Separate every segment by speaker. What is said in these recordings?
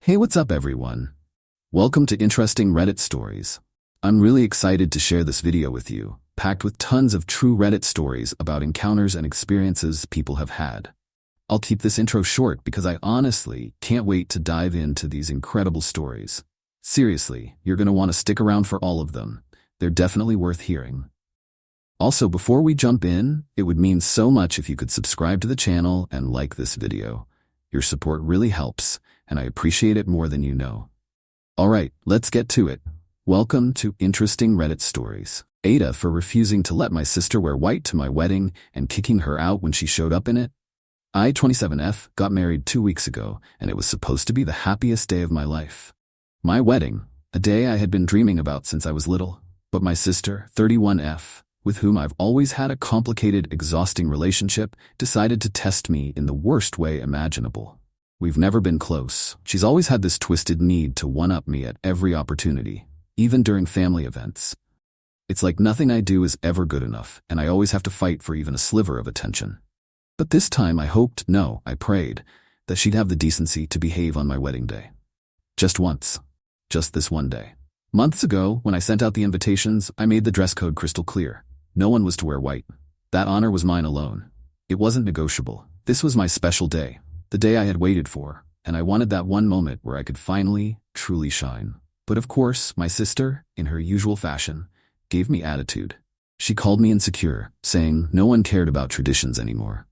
Speaker 1: Hey, what's up everyone? Welcome to Interesting Reddit Stories. I'm really excited to share this video with you, packed with tons of true Reddit stories about encounters and experiences people have had. I'll keep this intro short because I honestly can't wait to dive into these incredible stories. Seriously, you're going to want to stick around for all of them. They're definitely worth hearing. Also, before we jump in, it would mean so much if you could subscribe to the channel and like this video. Your support really helps, and I appreciate it more than you know. Alright, let's get to it. Welcome to Interesting Reddit Stories. Aita for refusing to let my sister wear white to my wedding and kicking her out when she showed up in it. I, 27F, got married 2 weeks ago, and it was supposed to be the happiest day of my life. My wedding, a day I had been dreaming about since I was little. But my sister, 31F, with whom I've always had a complicated, exhausting relationship, decided to test me in the worst way imaginable. We've never been close. She's always had this twisted need to one-up me at every opportunity, even during family events. It's like nothing I do is ever good enough, and I always have to fight for even a sliver of attention. But this time I prayed, that she'd have the decency to behave on my wedding day. Just once. Just this one day. Months ago, when I sent out the invitations, I made the dress code crystal clear. No one was to wear white. That honor was mine alone. It wasn't negotiable. This was my special day. The day I had waited for, and I wanted that one moment where I could finally, truly shine. But of course, my sister, in her usual fashion, gave me attitude. She called me insecure, saying no one cared about traditions anymore.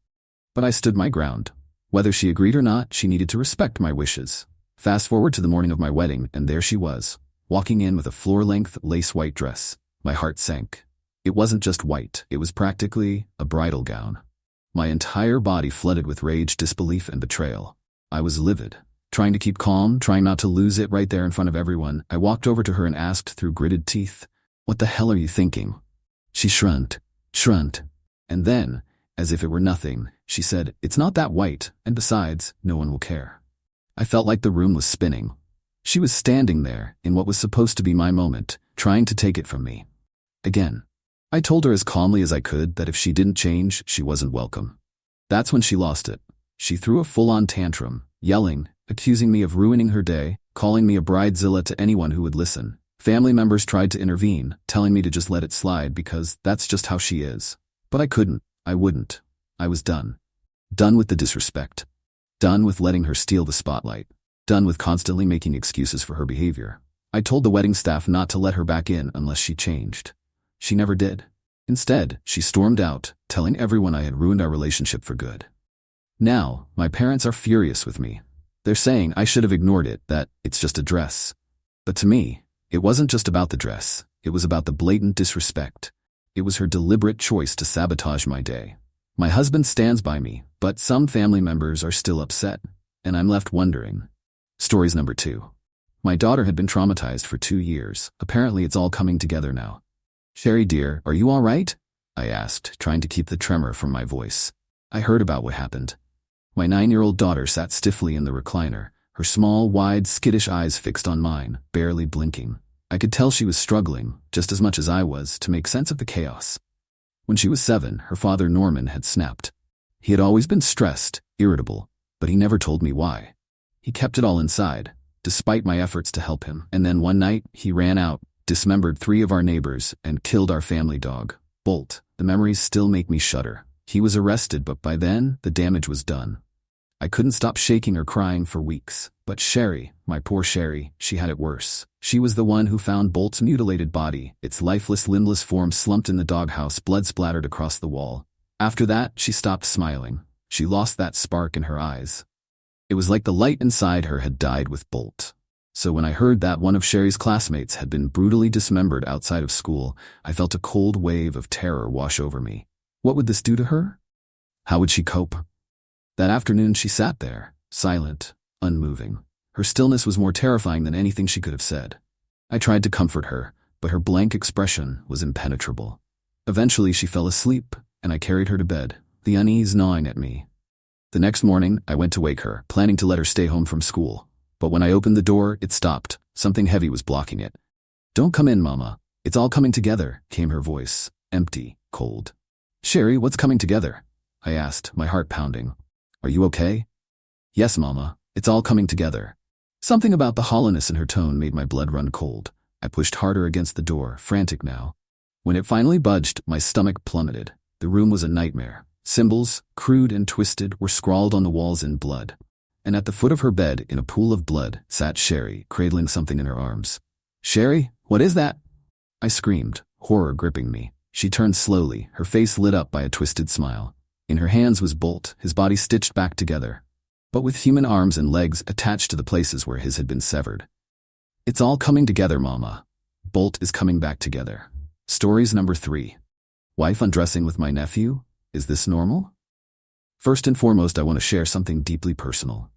Speaker 1: But I stood my ground. Whether she agreed or not, she needed to respect my wishes. Fast forward to the morning of my wedding, and there she was, walking in with a floor-length lace white dress. My heart sank. It wasn't just white, it was practically a bridal gown. My entire body flooded with rage, disbelief, and betrayal. I was livid. Trying to keep calm, trying not to lose it right there in front of everyone, I walked over to her and asked through gritted teeth, "What the hell are you thinking?" She shrugged. And then, as if it were nothing, she said, "It's not that white, and besides, no one will care." I felt like the room was spinning. She was standing there, in what was supposed to be my moment, trying to take it from me. Again. I told her as calmly as I could that if she didn't change, she wasn't welcome. That's when she lost it. She threw a full-on tantrum, yelling, accusing me of ruining her day, calling me a bridezilla to anyone who would listen. Family members tried to intervene, telling me to just let it slide because that's just how she is. But I couldn't. I wouldn't. I was done. Done with the disrespect. Done with letting her steal the spotlight. Done with constantly making excuses for her behavior. I told the wedding staff not to let her back in unless she changed. She never did. Instead, she stormed out, telling everyone I had ruined our relationship for good. Now, my parents are furious with me. They're saying I should have ignored it, that it's just a dress. But to me, it wasn't just about the dress. It was about the blatant disrespect. It was her deliberate choice to sabotage my day. My husband stands by me, but some family members are still upset, and I'm left wondering. Stories number 2. My daughter had been traumatized for 2 years. Apparently it's all coming together now. "Sherry dear, are you all right?" I asked, trying to keep the tremor from my voice. I heard about what happened. My 9-year-old daughter sat stiffly in the recliner, her small, wide, skittish eyes fixed on mine, barely blinking. I could tell she was struggling, just as much as I was, to make sense of the chaos. When she was 7, her father Norman had snapped. He had always been stressed, irritable, but he never told me why. He kept it all inside, despite my efforts to help him, and then one night, he ran out, dismembered 3 of our neighbors, and killed our family dog, Bolt. The memories still make me shudder. He was arrested, but by then, the damage was done. I couldn't stop shaking or crying for weeks. But Sherry, my poor Sherry, she had it worse. She was the one who found Bolt's mutilated body, its lifeless, limbless form slumped in the doghouse, blood splattered across the wall. After that, she stopped smiling. She lost that spark in her eyes. It was like the light inside her had died with Bolt. So when I heard that one of Sherry's classmates had been brutally dismembered outside of school, I felt a cold wave of terror wash over me. What would this do to her? How would she cope? That afternoon she sat there, silent, unmoving. Her stillness was more terrifying than anything she could have said. I tried to comfort her, but her blank expression was impenetrable. Eventually she fell asleep, and I carried her to bed, the unease gnawing at me. The next morning, I went to wake her, planning to let her stay home from school. But when I opened the door, it stopped. Something heavy was blocking it. "Don't come in, Mama. It's all coming together," came her voice, empty, cold. "Sherry, what's coming together?" I asked, my heart pounding. "Are you okay?" "Yes, Mama. It's all coming together." Something about the hollowness in her tone made my blood run cold. I pushed harder against the door, frantic now. When it finally budged, my stomach plummeted. The room was a nightmare. Symbols, crude and twisted, were scrawled on the walls in blood. And at the foot of her bed, in a pool of blood, sat Sherry, cradling something in her arms. "Sherry, what is that?" I screamed, horror gripping me. She turned slowly, her face lit up by a twisted smile. In her hands was Bolt, his body stitched back together, but with human arms and legs attached to the places where his had been severed. "It's all coming together, Mama. Bolt is coming back together." Stories number 3. Wife undressing with my nephew? Is this normal? First and foremost, I want to share something deeply personal.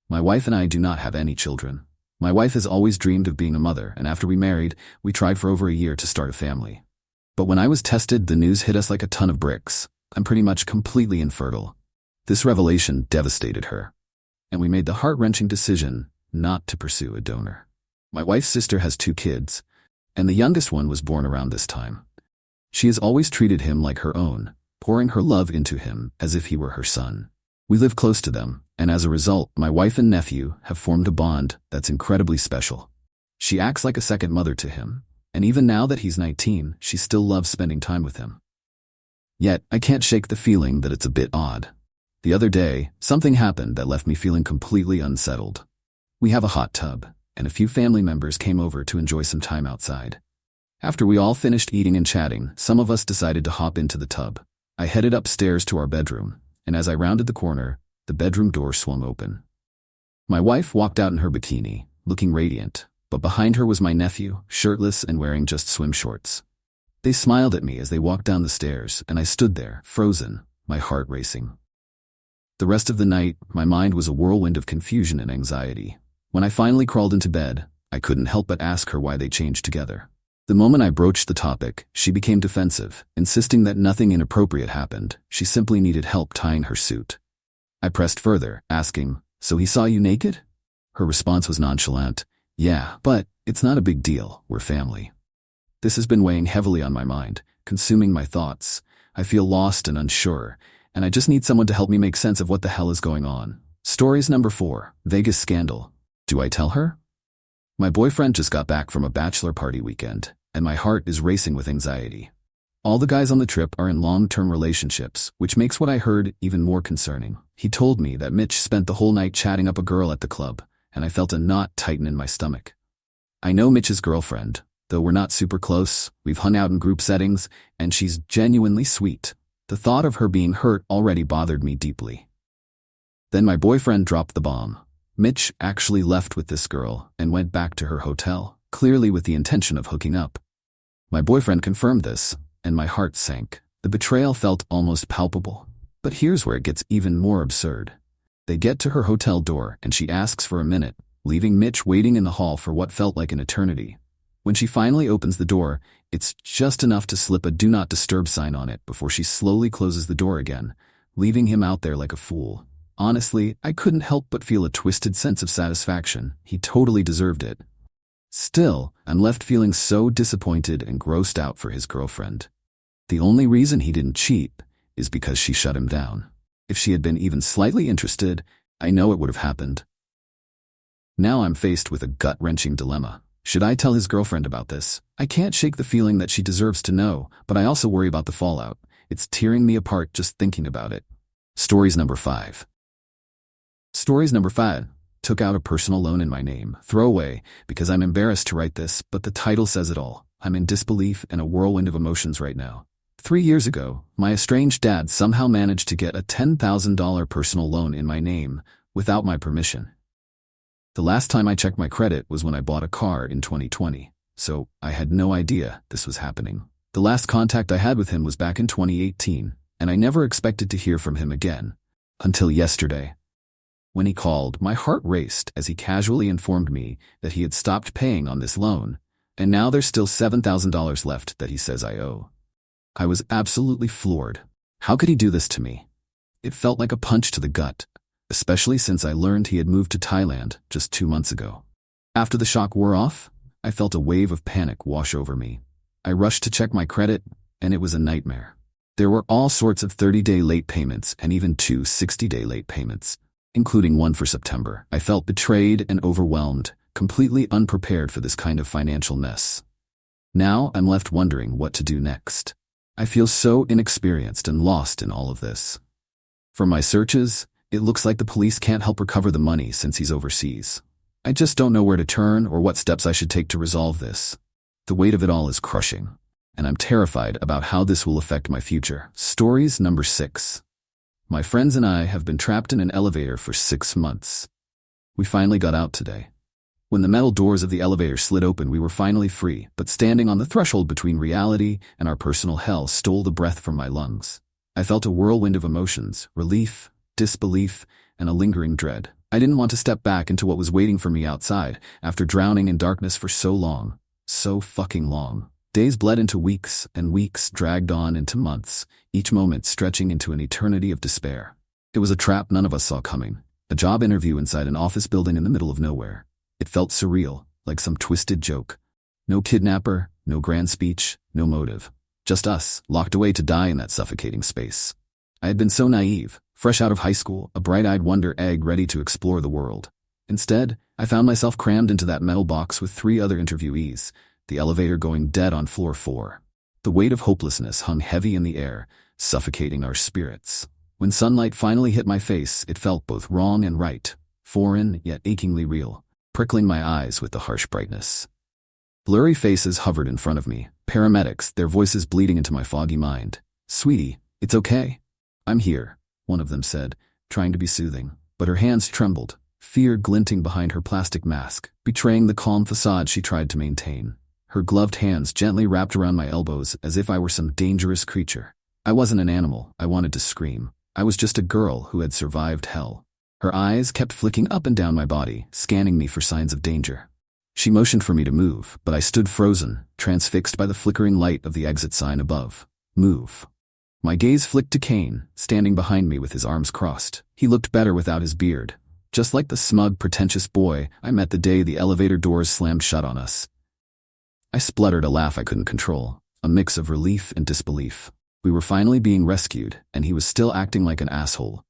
Speaker 1: My wife and I do not have any children. My wife has always dreamed of being a mother, and after we married, we tried for over a year to start a family. But when I was tested, the news hit us like a ton of bricks. I'm pretty much completely infertile. This revelation devastated her, and we made the heart-wrenching decision not to pursue a donor. My wife's sister has 2 kids, and the youngest one was born around this time. She has always treated him like her own, pouring her love into him as if he were her son. We live close to them, and as a result, my wife and nephew have formed a bond that's incredibly special. She acts like a second mother to him, and even now that he's 19, she still loves spending time with him. Yet, I can't shake the feeling that it's a bit odd. The other day, something happened that left me feeling completely unsettled. We have a hot tub, and a few family members came over to enjoy some time outside. After we all finished eating and chatting, some of us decided to hop into the tub. I headed upstairs to our bedroom, and as I rounded the corner, the bedroom door swung open. My wife walked out in her bikini, looking radiant, but behind her was my nephew, shirtless and wearing just swim shorts. They smiled at me as they walked down the stairs, and I stood there, frozen, my heart racing. The rest of the night, my mind was a whirlwind of confusion and anxiety. When I finally crawled into bed, I couldn't help but ask her why they changed together. The moment I broached the topic, she became defensive, insisting that nothing inappropriate happened. She simply needed help tying her suit. I pressed further, asking, "So he saw you naked?" Her response was nonchalant, "Yeah, but it's not a big deal, we're family." This has been weighing heavily on my mind, consuming my thoughts. I feel lost and unsure, and I just need someone to help me make sense of what the hell is going on. Stories number 4, Vegas scandal. Do I tell her? My boyfriend just got back from a bachelor party weekend, and my heart is racing with anxiety. All the guys on the trip are in long-term relationships, which makes what I heard even more concerning. He told me that Mitch spent the whole night chatting up a girl at the club, and I felt a knot tighten in my stomach. I know Mitch's girlfriend, though we're not super close. We've hung out in group settings, and she's genuinely sweet. The thought of her being hurt already bothered me deeply. Then my boyfriend dropped the bomb. Mitch actually left with this girl and went back to her hotel, clearly with the intention of hooking up. My boyfriend confirmed this, and my heart sank. The betrayal felt almost palpable. But here's where it gets even more absurd. They get to her hotel door, and she asks for a minute, leaving Mitch waiting in the hall for what felt like an eternity. When she finally opens the door, it's just enough to slip a "Do Not Disturb" sign on it before she slowly closes the door again, leaving him out there like a fool. Honestly, I couldn't help but feel a twisted sense of satisfaction. He totally deserved it. Still, I'm left feeling so disappointed and grossed out for his girlfriend. The only reason he didn't cheat is because she shut him down. If she had been even slightly interested, I know it would have happened. Now I'm faced with a gut-wrenching dilemma. Should I tell his girlfriend about this? I can't shake the feeling that she deserves to know, but I also worry about the fallout. It's tearing me apart just thinking about it. Stories number 5. Stories number 5. Took out a personal loan in my name. Throwaway, because I'm embarrassed to write this, but the title says it all. I'm in disbelief and a whirlwind of emotions right now. 3 years ago, my estranged dad somehow managed to get a $10,000 personal loan in my name without my permission. The last time I checked my credit was when I bought a car in 2020, so I had no idea this was happening. The last contact I had with him was back in 2018, and I never expected to hear from him again. Until yesterday. When he called, my heart raced as he casually informed me that he had stopped paying on this loan, and now there's still $7,000 left that he says I owe. I was absolutely floored. How could he do this to me? It felt like a punch to the gut, especially since I learned he had moved to Thailand just 2 months ago. After the shock wore off, I felt a wave of panic wash over me. I rushed to check my credit, and it was a nightmare. There were all sorts of 30-day late payments and even 2 60-day late payments. including one for September. I felt betrayed and overwhelmed, completely unprepared for this kind of financial mess. Now I'm left wondering what to do next. I feel so inexperienced and lost in all of this. From my searches, it looks like the police can't help recover the money since he's overseas. I just don't know where to turn or what steps I should take to resolve this. The weight of it all is crushing, and I'm terrified about how this will affect my future. Stories number 6. My friends and I have been trapped in an elevator for 6 months. We finally got out today. When the metal doors of the elevator slid open, we were finally free, but standing on the threshold between reality and our personal hell stole the breath from my lungs. I felt a whirlwind of emotions, relief, disbelief, and a lingering dread. I didn't want to step back into what was waiting for me outside after drowning in darkness for so long. So fucking long. Days bled into weeks, and weeks dragged on into months, each moment stretching into an eternity of despair. It was a trap none of us saw coming. A job interview inside an office building in the middle of nowhere. It felt surreal, like some twisted joke. No kidnapper, no grand speech, no motive. Just us, locked away to die in that suffocating space. I had been so naive, fresh out of high school, a bright-eyed wonder egg ready to explore the world. Instead, I found myself crammed into that metal box with 3 other interviewees, the elevator going dead on floor 4. The weight of hopelessness hung heavy in the air, suffocating our spirits. When sunlight finally hit my face, it felt both wrong and right, foreign yet achingly real, prickling my eyes with the harsh brightness. Blurry faces hovered in front of me, paramedics, their voices bleeding into my foggy mind. "Sweetie, it's okay. I'm here," one of them said, trying to be soothing, but her hands trembled, fear glinting behind her plastic mask, betraying the calm facade she tried to maintain. Her gloved hands gently wrapped around my elbows as if I were some dangerous creature. I wasn't an animal, I wanted to scream. I was just a girl who had survived hell. Her eyes kept flicking up and down my body, scanning me for signs of danger. She motioned for me to move, but I stood frozen, transfixed by the flickering light of the exit sign above. Move. My gaze flicked to Kane, standing behind me with his arms crossed. He looked better without his beard, just like the smug, pretentious boy I met the day the elevator doors slammed shut on us. I spluttered a laugh I couldn't control, a mix of relief and disbelief. We were finally being rescued, and he was still acting like an asshole.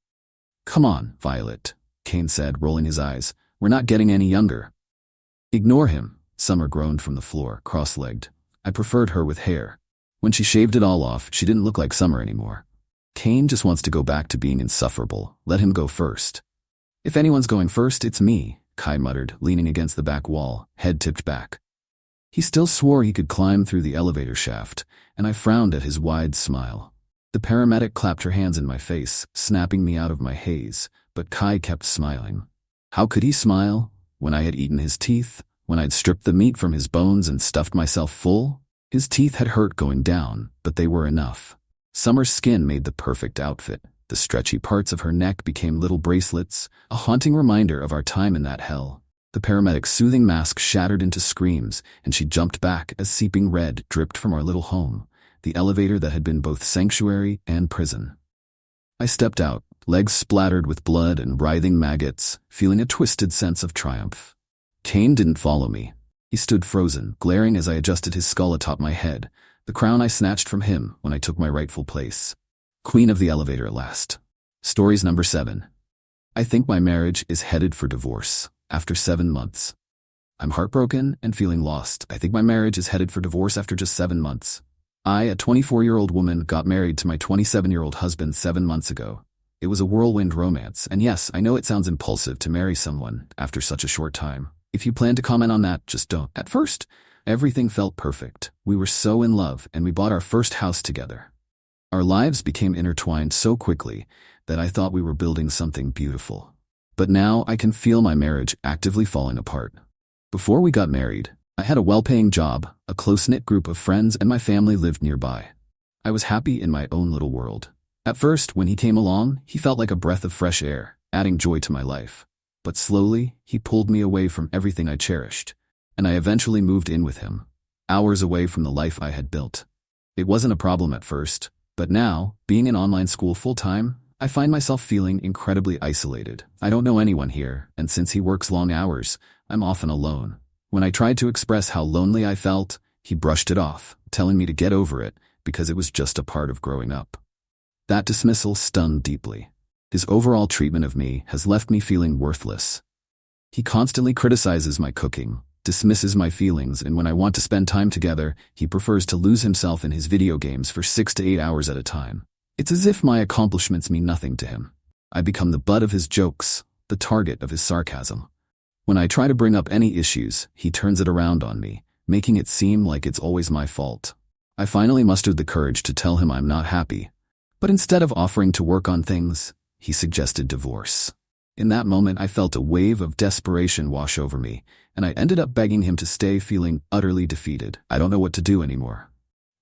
Speaker 1: "Come on, Violet," Kane said, rolling his eyes. "We're not getting any younger." "Ignore him," Summer groaned from the floor, cross-legged. I preferred her with hair. When she shaved it all off, she didn't look like Summer anymore. "Kane just wants to go back to being insufferable. Let him go first." "If anyone's going first, it's me," Kai muttered, leaning against the back wall, head tipped back. He still swore he could climb through the elevator shaft, and I frowned at his wide smile. The paramedic clapped her hands in my face, snapping me out of my haze, but Kai kept smiling. How could he smile? When I had eaten his teeth? When I'd stripped the meat from his bones and stuffed myself full? His teeth had hurt going down, but they were enough. Summer's skin made the perfect outfit. The stretchy parts of her neck became little bracelets, a haunting reminder of our time in that hell. The paramedic's soothing mask shattered into screams, and she jumped back as seeping red dripped from our little home, the elevator that had been both sanctuary and prison. I stepped out, legs splattered with blood and writhing maggots, feeling a twisted sense of triumph. Kane didn't follow me. He stood frozen, glaring as I adjusted his skull atop my head, the crown I snatched from him when I took my rightful place. Queen of the elevator at last. Stories number 7. I think my marriage is headed for divorce. After 7 months. I'm heartbroken and feeling lost. I think my marriage is headed for divorce after just 7 months. I, a 24-year-old woman, got married to my 27-year-old husband 7 months ago. It was a whirlwind romance, and yes, I know it sounds impulsive to marry someone after such a short time. If you plan to comment on that, just don't. At first, everything felt perfect. We were so in love, and we bought our first house together. Our lives became intertwined so quickly that I thought we were building something beautiful. But now I can feel my marriage actively falling apart. Before we got married, I had a well-paying job, a close-knit group of friends, and my family lived nearby. I was happy in my own little world. At first, when he came along, he felt like a breath of fresh air, adding joy to my life. But slowly, he pulled me away from everything I cherished, and I eventually moved in with him, hours away from the life I had built. It wasn't a problem at first, but now, being in online school full-time, I find myself feeling incredibly isolated. I don't know anyone here, and since he works long hours, I'm often alone. When I tried to express how lonely I felt, he brushed it off, telling me to get over it because it was just a part of growing up. That dismissal stung deeply. His overall treatment of me has left me feeling worthless. He constantly criticizes my cooking, dismisses my feelings, and when I want to spend time together, he prefers to lose himself in his video games for 6 to 8 hours at a time. It's as if my accomplishments mean nothing to him. I become the butt of his jokes, the target of his sarcasm. When I try to bring up any issues, he turns it around on me, making it seem like it's always my fault. I finally mustered the courage to tell him I'm not happy, but instead of offering to work on things, he suggested divorce. In that moment, I felt a wave of desperation wash over me, and I ended up begging him to stay, feeling utterly defeated. I don't know what to do anymore.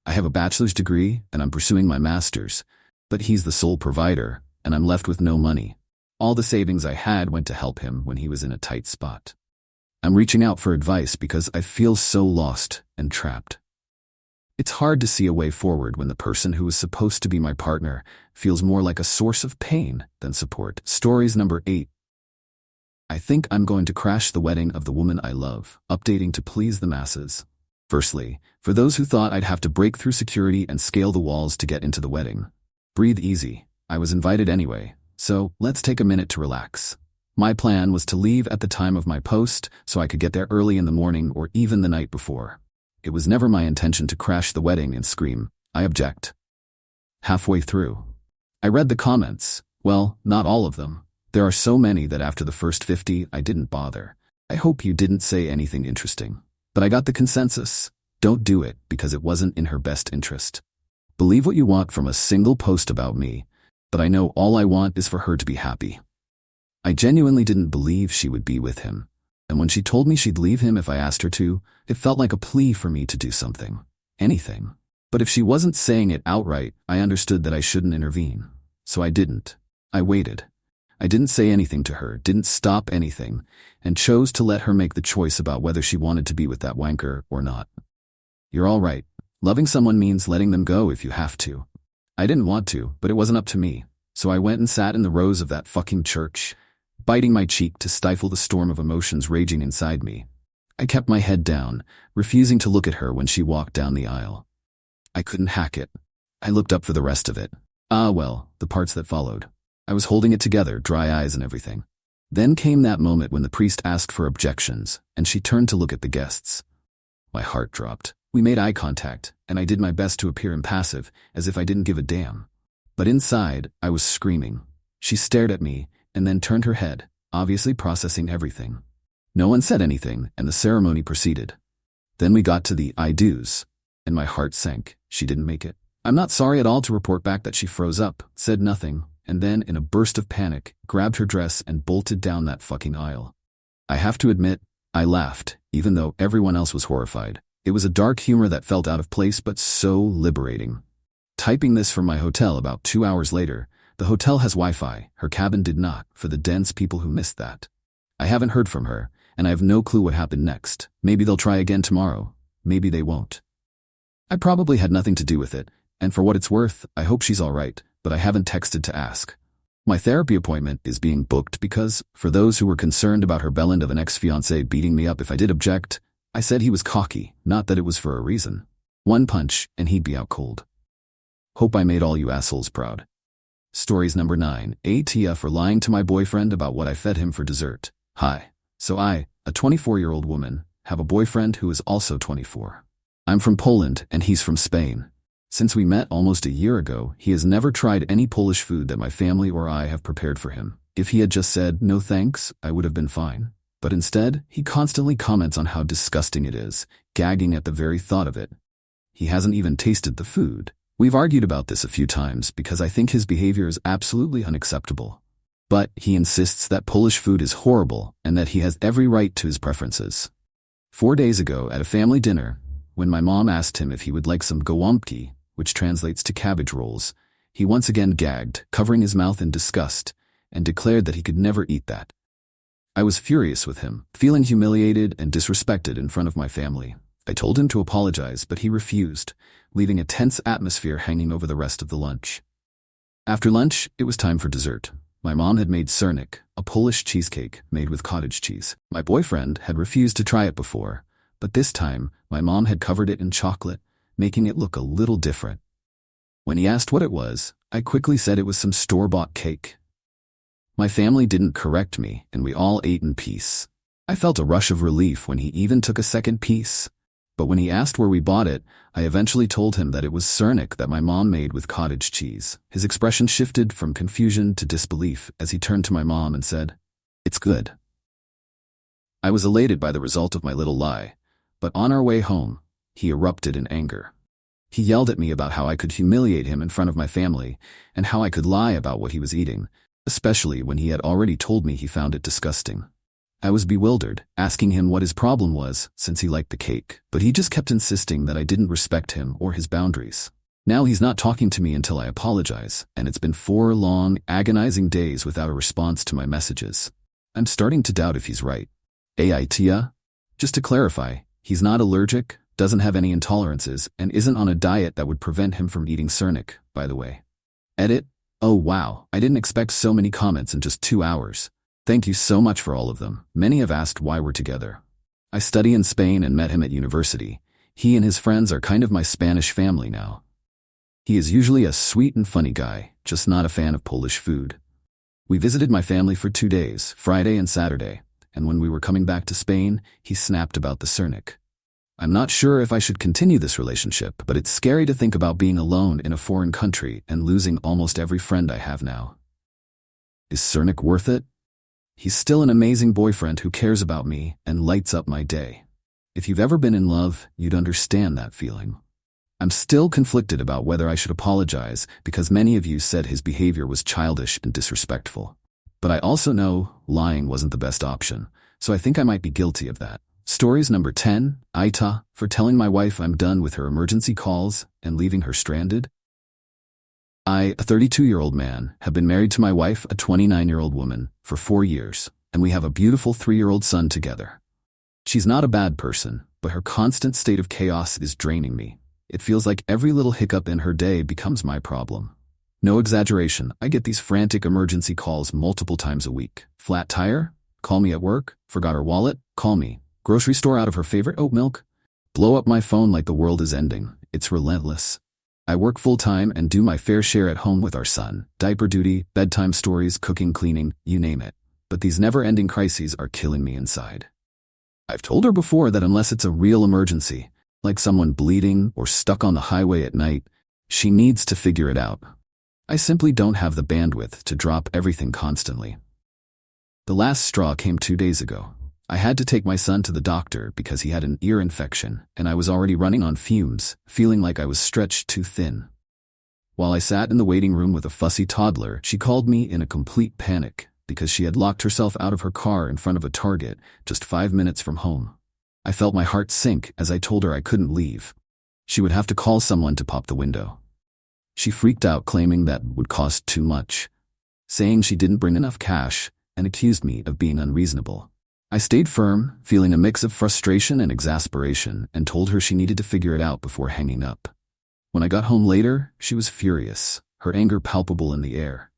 Speaker 1: I have a bachelor's degree, and I'm pursuing my master's, but he's the sole provider, and I'm left with no money. All the savings I had went to help him when he was in a tight spot. I'm reaching out for advice because I feel so lost and trapped. It's hard to see a way forward when the person who is supposed to be my partner feels more like a source of pain than support. Stories number 8. I think I'm going to crash the wedding of the woman I love, updating to please the masses. Firstly, for those who thought I'd have to break through security and scale the walls to get into the wedding, breathe easy. I was invited anyway, so let's take a minute to relax. My plan was to leave at the time of my post so I could get there early in the morning or even the night before. It was never my intention to crash the wedding and scream, "I object." Halfway through, I read the comments. Well, not all of them. There are so many that after the first 50, I didn't bother. I hope you didn't say anything interesting. But I got the consensus. Don't do it because it wasn't in her best interest. Believe what you want from a single post about me, but I know all I want is for her to be happy. I genuinely didn't believe she would be with him. And when she told me she'd leave him if I asked her to, it felt like a plea for me to do something. Anything. But if she wasn't saying it outright, I understood that I shouldn't intervene. So I didn't. I waited. I didn't say anything to her, didn't stop anything, and chose to let her make the choice about whether she wanted to be with that wanker or not. You're all right. Loving someone means letting them go if you have to. I didn't want to, but it wasn't up to me. So I went and sat in the rows of that fucking church, biting my cheek to stifle the storm of emotions raging inside me. I kept my head down, refusing to look at her when she walked down the aisle. I couldn't hack it. I looked up for the rest of it. Well, the parts that followed. I was holding it together, dry eyes and everything. Then came that moment when the priest asked for objections, and she turned to look at the guests. My heart dropped. We made eye contact, and I did my best to appear impassive, as if I didn't give a damn. But inside, I was screaming. She stared at me, and then turned her head, obviously processing everything. No one said anything, and the ceremony proceeded. Then we got to the I do's, and my heart sank. She didn't make it. I'm not sorry at all to report back that she froze up, said nothing, and then, in a burst of panic, grabbed her dress and bolted down that fucking aisle. I have to admit, I laughed, even though everyone else was horrified. It was a dark humor that felt out of place but so liberating. Typing this from my hotel about 2 hours later, the hotel has Wi-Fi, her cabin did not, for the dense people who missed that. I haven't heard from her, and I have no clue what happened next. Maybe they'll try again tomorrow. Maybe they won't. I probably had nothing to do with it, and for what it's worth, I hope she's all right, but I haven't texted to ask. My therapy appointment is being booked because, for those who were concerned about her bellend of an ex-fiancé beating me up if I did object, I said he was cocky, not that it was for a reason. One punch, and he'd be out cold. Hope I made all you assholes proud. Stories number 9. Aita for lying to my boyfriend about what I fed him for dessert. Hi. So I, a 24-year-old woman, have a boyfriend who is also 24. I'm from Poland and he's from Spain. Since we met almost a year ago, he has never tried any Polish food that my family or I have prepared for him. If he had just said, "No thanks," I would have been fine. But instead, he constantly comments on how disgusting it is, gagging at the very thought of it. He hasn't even tasted the food. We've argued about this a few times because I think his behavior is absolutely unacceptable. But he insists that Polish food is horrible and that he has every right to his preferences. 4 days ago, at a family dinner, when my mom asked him if he would like some gołąbki, which translates to cabbage rolls, he once again gagged, covering his mouth in disgust, and declared that he could never eat that. I was furious with him, feeling humiliated and disrespected in front of my family. I told him to apologize, but he refused, leaving a tense atmosphere hanging over the rest of the lunch. After lunch, it was time for dessert. My mom had made sernik, a Polish cheesecake made with cottage cheese. My boyfriend had refused to try it before, but this time, my mom had covered it in chocolate, making it look a little different. When he asked what it was, I quickly said it was some store-bought cake. My family didn't correct me, and we all ate in peace. I felt a rush of relief when he even took a second piece. But when he asked where we bought it, I eventually told him that it was Cernic that my mom made with cottage cheese. His expression shifted from confusion to disbelief as he turned to my mom and said, "It's good." I was elated by the result of my little lie, but on our way home, he erupted in anger. He yelled at me about how I could humiliate him in front of my family and how I could lie about what he was eating, especially when he had already told me he found it disgusting. I was bewildered, asking him what his problem was since he liked the cake, but he just kept insisting that I didn't respect him or his boundaries. Now he's not talking to me until I apologize, and it's been 4 long, agonizing days without a response to my messages. I'm starting to doubt if he's right. Aita? Just to clarify, he's not allergic, doesn't have any intolerances, and isn't on a diet that would prevent him from eating Cernic, by the way. Edit? Oh wow, I didn't expect so many comments in just 2 hours. Thank you so much for all of them. Many have asked why we're together. I study in Spain and met him at university. He and his friends are kind of my Spanish family now. He is usually a sweet and funny guy, just not a fan of Polish food. We visited my family for 2 days, Friday and Saturday, and when we were coming back to Spain, he snapped about the Cernic. I'm not sure if I should continue this relationship, but it's scary to think about being alone in a foreign country and losing almost every friend I have now. Is Cernic worth it? He's still an amazing boyfriend who cares about me and lights up my day. If you've ever been in love, you'd understand that feeling. I'm still conflicted about whether I should apologize because many of you said his behavior was childish and disrespectful. But I also know lying wasn't the best option, so I think I might be guilty of that. Stories number 10, Aita, for telling my wife I'm done with her emergency calls and leaving her stranded. I, a 32-year-old man, have been married to my wife, a 29-year-old woman, for 4 years, and we have a beautiful 3-year-old son together. She's not a bad person, but her constant state of chaos is draining me. It feels like every little hiccup in her day becomes my problem. No exaggeration, I get these frantic emergency calls multiple times a week. Flat tire? Call me at work. Forgot her wallet? Call me. Grocery store out of her favorite oat milk? Blow up my phone like the world is ending. It's relentless. I work full-time and do my fair share at home with our son. Diaper duty, bedtime stories, cooking, cleaning, you name it. But these never-ending crises are killing me inside. I've told her before that unless it's a real emergency, like someone bleeding or stuck on the highway at night, she needs to figure it out. I simply don't have the bandwidth to drop everything constantly. The last straw came 2 days ago. I had to take my son to the doctor because he had an ear infection, and I was already running on fumes, feeling like I was stretched too thin. While I sat in the waiting room with a fussy toddler, she called me in a complete panic because she had locked herself out of her car in front of a Target just 5 minutes from home. I felt my heart sink as I told her I couldn't leave. She would have to call someone to pop the window. She freaked out, claiming that would cost too much, saying she didn't bring enough cash, and accused me of being unreasonable. I stayed firm, feeling a mix of frustration and exasperation, and told her she needed to figure it out before hanging up. When I got home later, she was furious, her anger palpable in the air.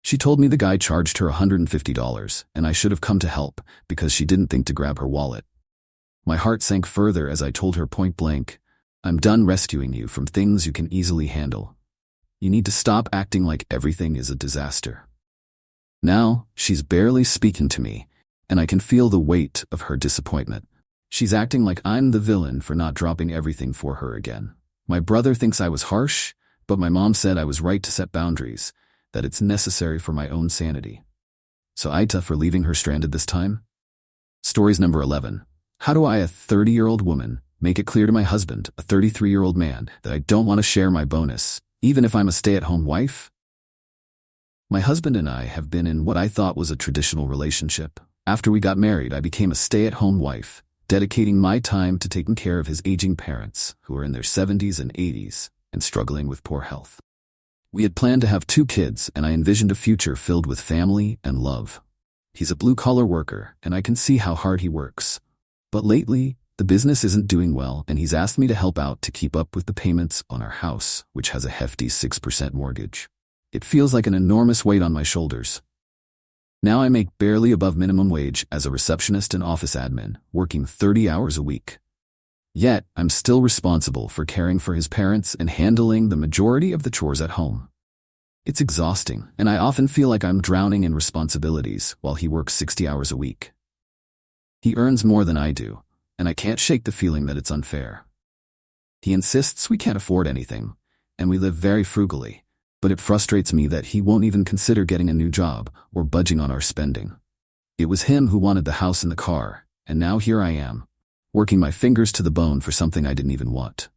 Speaker 1: She told me the guy charged her $150, and I should have come to help because she didn't think to grab her wallet. My heart sank further as I told her point blank, "I'm done rescuing you from things you can easily handle. You need to stop acting like everything is a disaster." Now, she's barely speaking to me, and I can feel the weight of her disappointment. She's acting like I'm the villain for not dropping everything for her again. My brother thinks I was harsh, but my mom said I was right to set boundaries, that it's necessary for my own sanity. So Aita for leaving her stranded this time? Stories number 11. How do I, a 30-year-old woman, make it clear to my husband, a 33-year-old man, that I don't want to share my bonus, even if I'm a stay-at-home wife? My husband and I have been in what I thought was a traditional relationship. After we got married, I became a stay-at-home wife, dedicating my time to taking care of his aging parents, who are in their 70s and 80s, and struggling with poor health. We had planned to have 2 kids, and I envisioned a future filled with family and love. He's a blue-collar worker, and I can see how hard he works. But lately, the business isn't doing well, and he's asked me to help out to keep up with the payments on our house, which has a hefty 6% mortgage. It feels like an enormous weight on my shoulders. Now I make barely above minimum wage as a receptionist and office admin, working 30 hours a week. Yet, I'm still responsible for caring for his parents and handling the majority of the chores at home. It's exhausting, and I often feel like I'm drowning in responsibilities while he works 60 hours a week. He earns more than I do, and I can't shake the feeling that it's unfair. He insists we can't afford anything, and we live very frugally, but it frustrates me that he won't even consider getting a new job or budging on our spending. It was him who wanted the house and the car, and now here I am, working my fingers to the bone for something I didn't even want.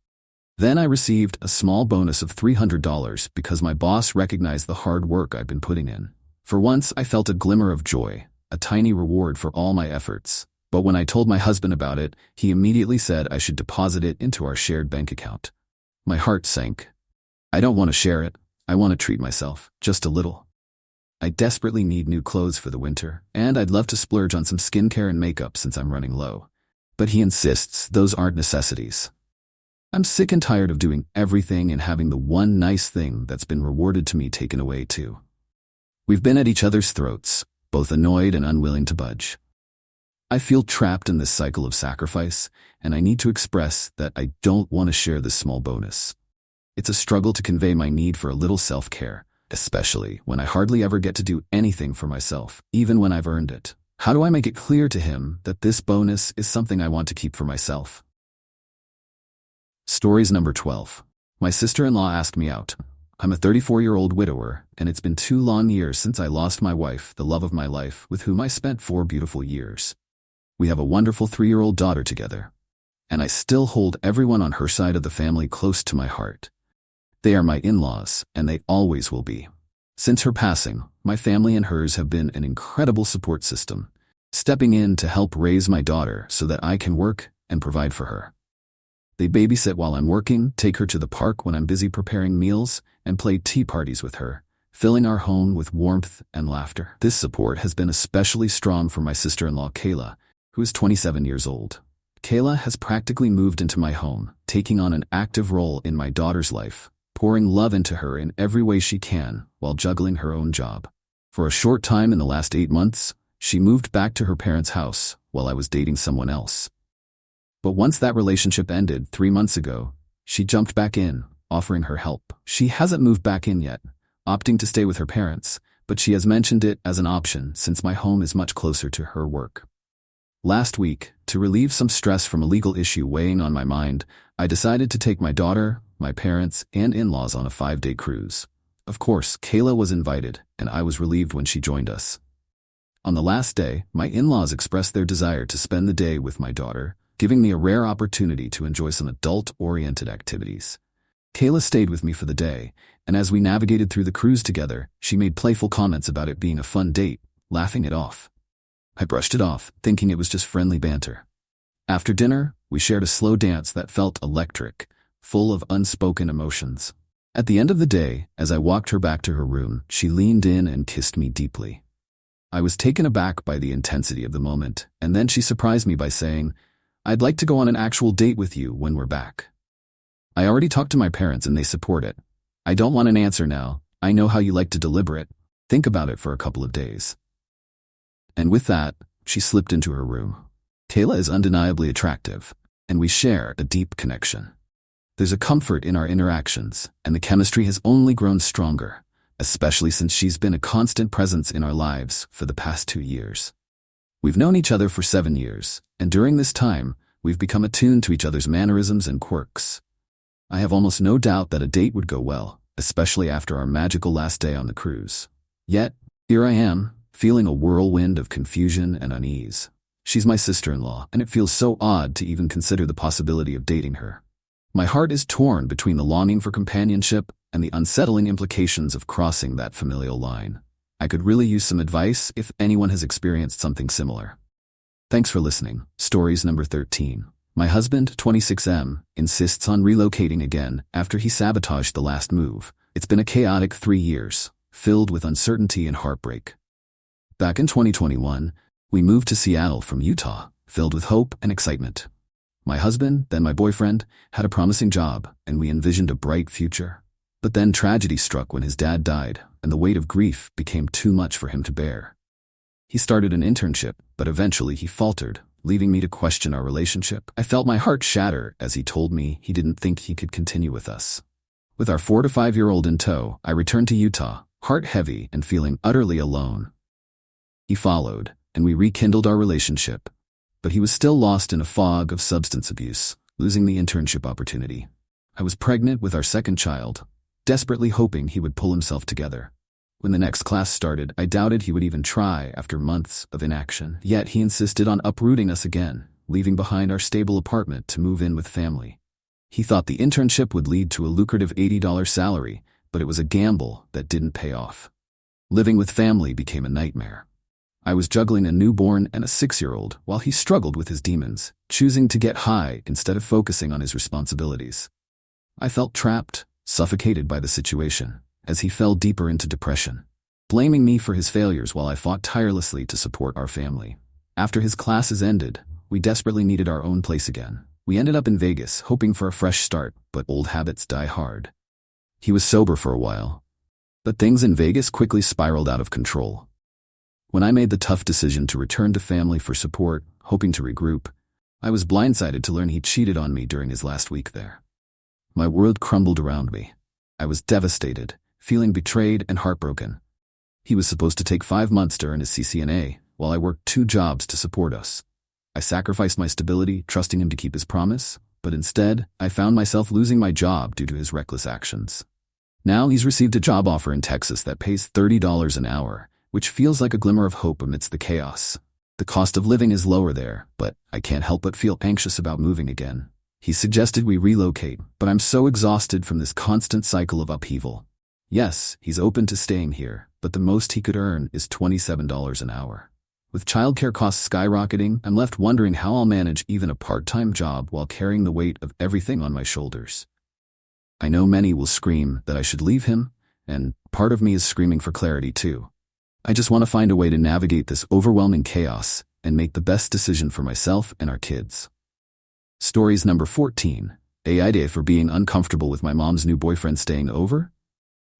Speaker 1: Then I received a small bonus of $300 because my boss recognized the hard work I'd been putting in. For once, I felt a glimmer of joy, a tiny reward for all my efforts. But when I told my husband about it, he immediately said I should deposit it into our shared bank account. My heart sank. I don't want to share it. I want to treat myself, just a little. I desperately need new clothes for the winter, and I'd love to splurge on some skincare and makeup since I'm running low. But he insists those aren't necessities. I'm sick and tired of doing everything and having the one nice thing that's been rewarded to me taken away too. We've been at each other's throats, both annoyed and unwilling to budge. I feel trapped in this cycle of sacrifice, and I need to express that I don't want to share this small bonus. It's a struggle to convey my need for a little self-care, especially when I hardly ever get to do anything for myself, even when I've earned it. How do I make it clear to him that this bonus is something I want to keep for myself? Stories number 12. My sister-in-law asked me out. I'm a 34-year-old widower, and it's been 2 long years since I lost my wife, the love of my life, with whom I spent 4 beautiful years. We have a wonderful 3-year-old daughter together, and I still hold everyone on her side of the family close to my heart. They are my in-laws, and they always will be. Since her passing, my family and hers have been an incredible support system, stepping in to help raise my daughter so that I can work and provide for her. They babysit while I'm working, take her to the park when I'm busy preparing meals, and play tea parties with her, filling our home with warmth and laughter. This support has been especially strong for my sister-in-law Kayla, who is 27 years old. Kayla has practically moved into my home, taking on an active role in my daughter's life, pouring love into her in every way she can while juggling her own job. For a short time in the last 8 months, she moved back to her parents' house while I was dating someone else. But once that relationship ended 3 months ago, she jumped back in, offering her help. She hasn't moved back in yet, opting to stay with her parents, but she has mentioned it as an option since my home is much closer to her work. Last week, to relieve some stress from a legal issue weighing on my mind, I decided to take my daughter, my parents, and in-laws on a 5-day cruise. Of course, Kayla was invited, and I was relieved when she joined us. On the last day, my in-laws expressed their desire to spend the day with my daughter, giving me a rare opportunity to enjoy some adult-oriented activities. Kayla stayed with me for the day, and as we navigated through the cruise together, she made playful comments about it being a fun date, laughing it off. I brushed it off, thinking it was just friendly banter. After dinner, we shared a slow dance that felt electric, full of unspoken emotions. At the end of the day, as I walked her back to her room, she leaned in and kissed me deeply. I was taken aback by the intensity of the moment, and then she surprised me by saying, "I'd like to go on an actual date with you when we're back." I already talked to my parents and they support it. I don't want an answer now. I know how you like to deliberate. Think about it for a couple of days. And with that, she slipped into her room. Kayla is undeniably attractive, and we share a deep connection. There's a comfort in our interactions, and the chemistry has only grown stronger, especially since she's been a constant presence in our lives for the past 2 years. We've known each other for 7 years, and during this time, we've become attuned to each other's mannerisms and quirks. I have almost no doubt that a date would go well, especially after our magical last day on the cruise. Yet, here I am, feeling a whirlwind of confusion and unease. She's my sister-in-law, and it feels so odd to even consider the possibility of dating her. My heart is torn between the longing for companionship and the unsettling implications of crossing that familial line. I could really use some advice if anyone has experienced something similar. Thanks for listening. Stories number 13. My husband, 26M, insists on relocating again after he sabotaged the last move. It's been a chaotic 3 years, filled with uncertainty and heartbreak. Back in 2021, we moved to Seattle from Utah, filled with hope and excitement. My husband, then my boyfriend, had a promising job, and we envisioned a bright future. But then tragedy struck when his dad died, and the weight of grief became too much for him to bear. He started an internship, but eventually he faltered, leaving me to question our relationship. I felt my heart shatter as he told me he didn't think he could continue with us. With our 4 to 5-year-old in tow, I returned to Utah, heart heavy and feeling utterly alone. He followed, and we rekindled our relationship. But he was still lost in a fog of substance abuse, losing the internship opportunity. I was pregnant with our second child, desperately hoping he would pull himself together. When the next class started, I doubted he would even try after months of inaction. Yet he insisted on uprooting us again, leaving behind our stable apartment to move in with family. He thought the internship would lead to a lucrative $80 salary, but it was a gamble that didn't pay off. Living with family became a nightmare. I was juggling a newborn and a 6-year-old while he struggled with his demons, choosing to get high instead of focusing on his responsibilities. I felt trapped, suffocated by the situation, as he fell deeper into depression, blaming me for his failures while I fought tirelessly to support our family. After his classes ended, we desperately needed our own place again. We ended up in Vegas, hoping for a fresh start, but old habits die hard. He was sober for a while, but things in Vegas quickly spiraled out of control. When I made the tough decision to return to family for support, hoping to regroup, I was blindsided to learn he cheated on me during his last week there. My world crumbled around me. I was devastated, feeling betrayed and heartbroken. He was supposed to take 5 months to earn his CCNA, while I worked 2 jobs to support us. I sacrificed my stability, trusting him to keep his promise, but instead, I found myself losing my job due to his reckless actions. Now he's received a job offer in Texas that pays $30 an hour, which feels like a glimmer of hope amidst the chaos. The cost of living is lower there, but I can't help but feel anxious about moving again. He suggested we relocate, but I'm so exhausted from this constant cycle of upheaval. Yes, he's open to staying here, but the most he could earn is $27 an hour. With childcare costs skyrocketing, I'm left wondering how I'll manage even a part-time job while carrying the weight of everything on my shoulders. I know many will scream that I should leave him, and part of me is screaming for clarity too. I just want to find a way to navigate this overwhelming chaos and make the best decision for myself and our kids. Stories number 14. Aita for being uncomfortable with my mom's new boyfriend staying over?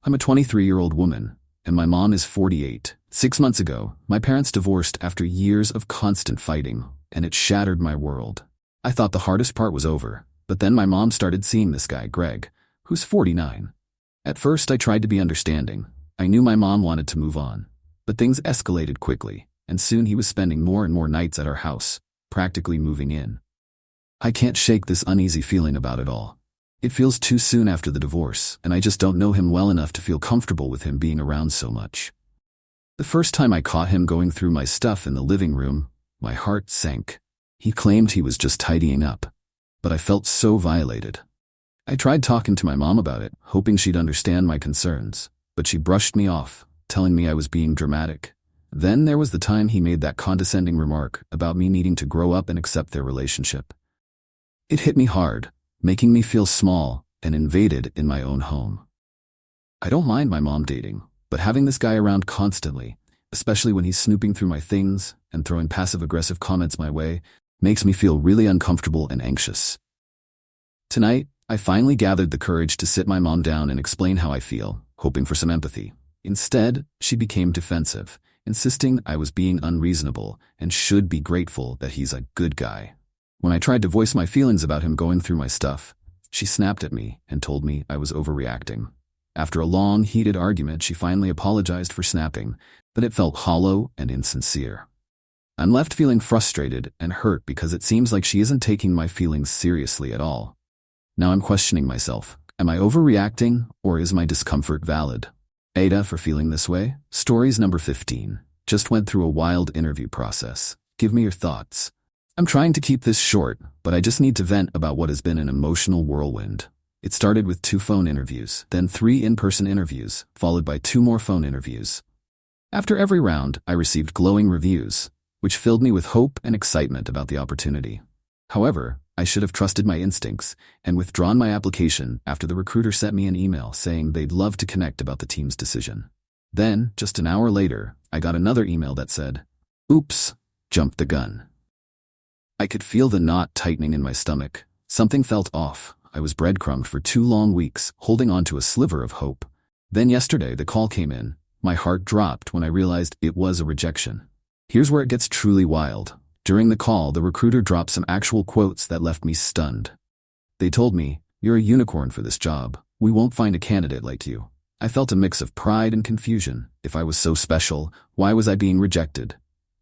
Speaker 1: I'm a 23-year-old woman, and my mom is 48. 6 months ago, my parents divorced after years of constant fighting, and it shattered my world. I thought the hardest part was over, but then my mom started seeing this guy, Greg, who's 49. At first, I tried to be understanding. I knew my mom wanted to move on. But things escalated quickly, and soon he was spending more and more nights at our house, practically moving in. I can't shake this uneasy feeling about it all. It feels too soon after the divorce, and I just don't know him well enough to feel comfortable with him being around so much. The first time I caught him going through my stuff in the living room, my heart sank. He claimed he was just tidying up, but I felt so violated. I tried talking to my mom about it, hoping she'd understand my concerns, but she brushed me off, telling me I was being dramatic. Then there was the time he made that condescending remark about me needing to grow up and accept their relationship. It hit me hard, making me feel small and invaded in my own home. I don't mind my mom dating, but having this guy around constantly, especially when he's snooping through my things and throwing passive-aggressive comments my way, makes me feel really uncomfortable and anxious. Tonight, I finally gathered the courage to sit my mom down and explain how I feel, hoping for some empathy. Instead, she became defensive, insisting I was being unreasonable and should be grateful that he's a good guy. When I tried to voice my feelings about him going through my stuff, she snapped at me and told me I was overreacting. After a long, heated argument, she finally apologized for snapping, but it felt hollow and insincere. I'm left feeling frustrated and hurt because it seems like she isn't taking my feelings seriously at all. Now I'm questioning myself. Am I overreacting, or is my discomfort valid? Aita for feeling this way? Stories number 15. Just went through a wild interview process. Give me your thoughts. I'm trying to keep this short, but I just need to vent about what has been an emotional whirlwind. It started with 2 phone interviews, then 3 in-person interviews, followed by 2 more phone interviews. After every round, I received glowing reviews, which filled me with hope and excitement about the opportunity. However, I should have trusted my instincts and withdrawn my application after the recruiter sent me an email saying they'd love to connect about the team's decision. Then, just an hour later, I got another email that said, "Oops, jumped the gun." I could feel the knot tightening in my stomach. Something felt off. I was breadcrumbed for 2 long weeks, holding on to a sliver of hope. Then yesterday, the call came in. My heart dropped when I realized it was a rejection. Here's where it gets truly wild. During the call, the recruiter dropped some actual quotes that left me stunned. They told me, "You're a unicorn for this job. "We won't find a candidate like you." I felt a mix of pride and confusion. If I was so special, why was I being rejected?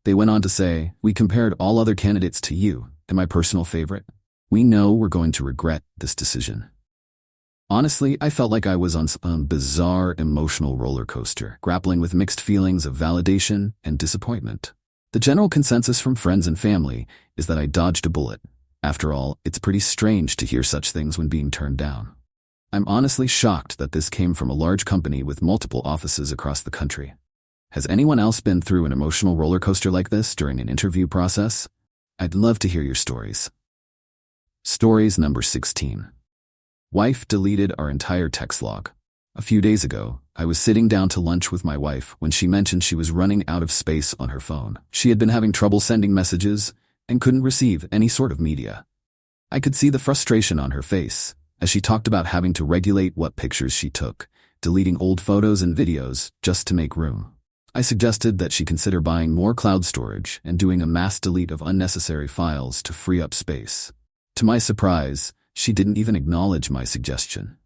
Speaker 1: They went on to say, "We compared all other candidates to you, and my personal favorite. We know we're going to regret this decision." Honestly, I felt like I was on a bizarre emotional roller coaster, grappling with mixed feelings of validation and disappointment. The general consensus from friends and family is that I dodged a bullet. After all, it's pretty strange to hear such things when being turned down. I'm honestly shocked that this came from a large company with multiple offices across the country. Has anyone else been through an emotional roller coaster like this during an interview process? I'd love to hear your stories. Stories number 16. Wife deleted our entire text log. A few days ago, I was sitting down to lunch with my wife when she mentioned she was running out of space on her phone. She had been having trouble sending messages and couldn't receive any sort of media. I could see the frustration on her face as she talked about having to regulate what pictures she took, deleting old photos and videos just to make room. I suggested that she consider buying more cloud storage and doing a mass delete of unnecessary files to free up space. To my surprise, she didn't even acknowledge my suggestion.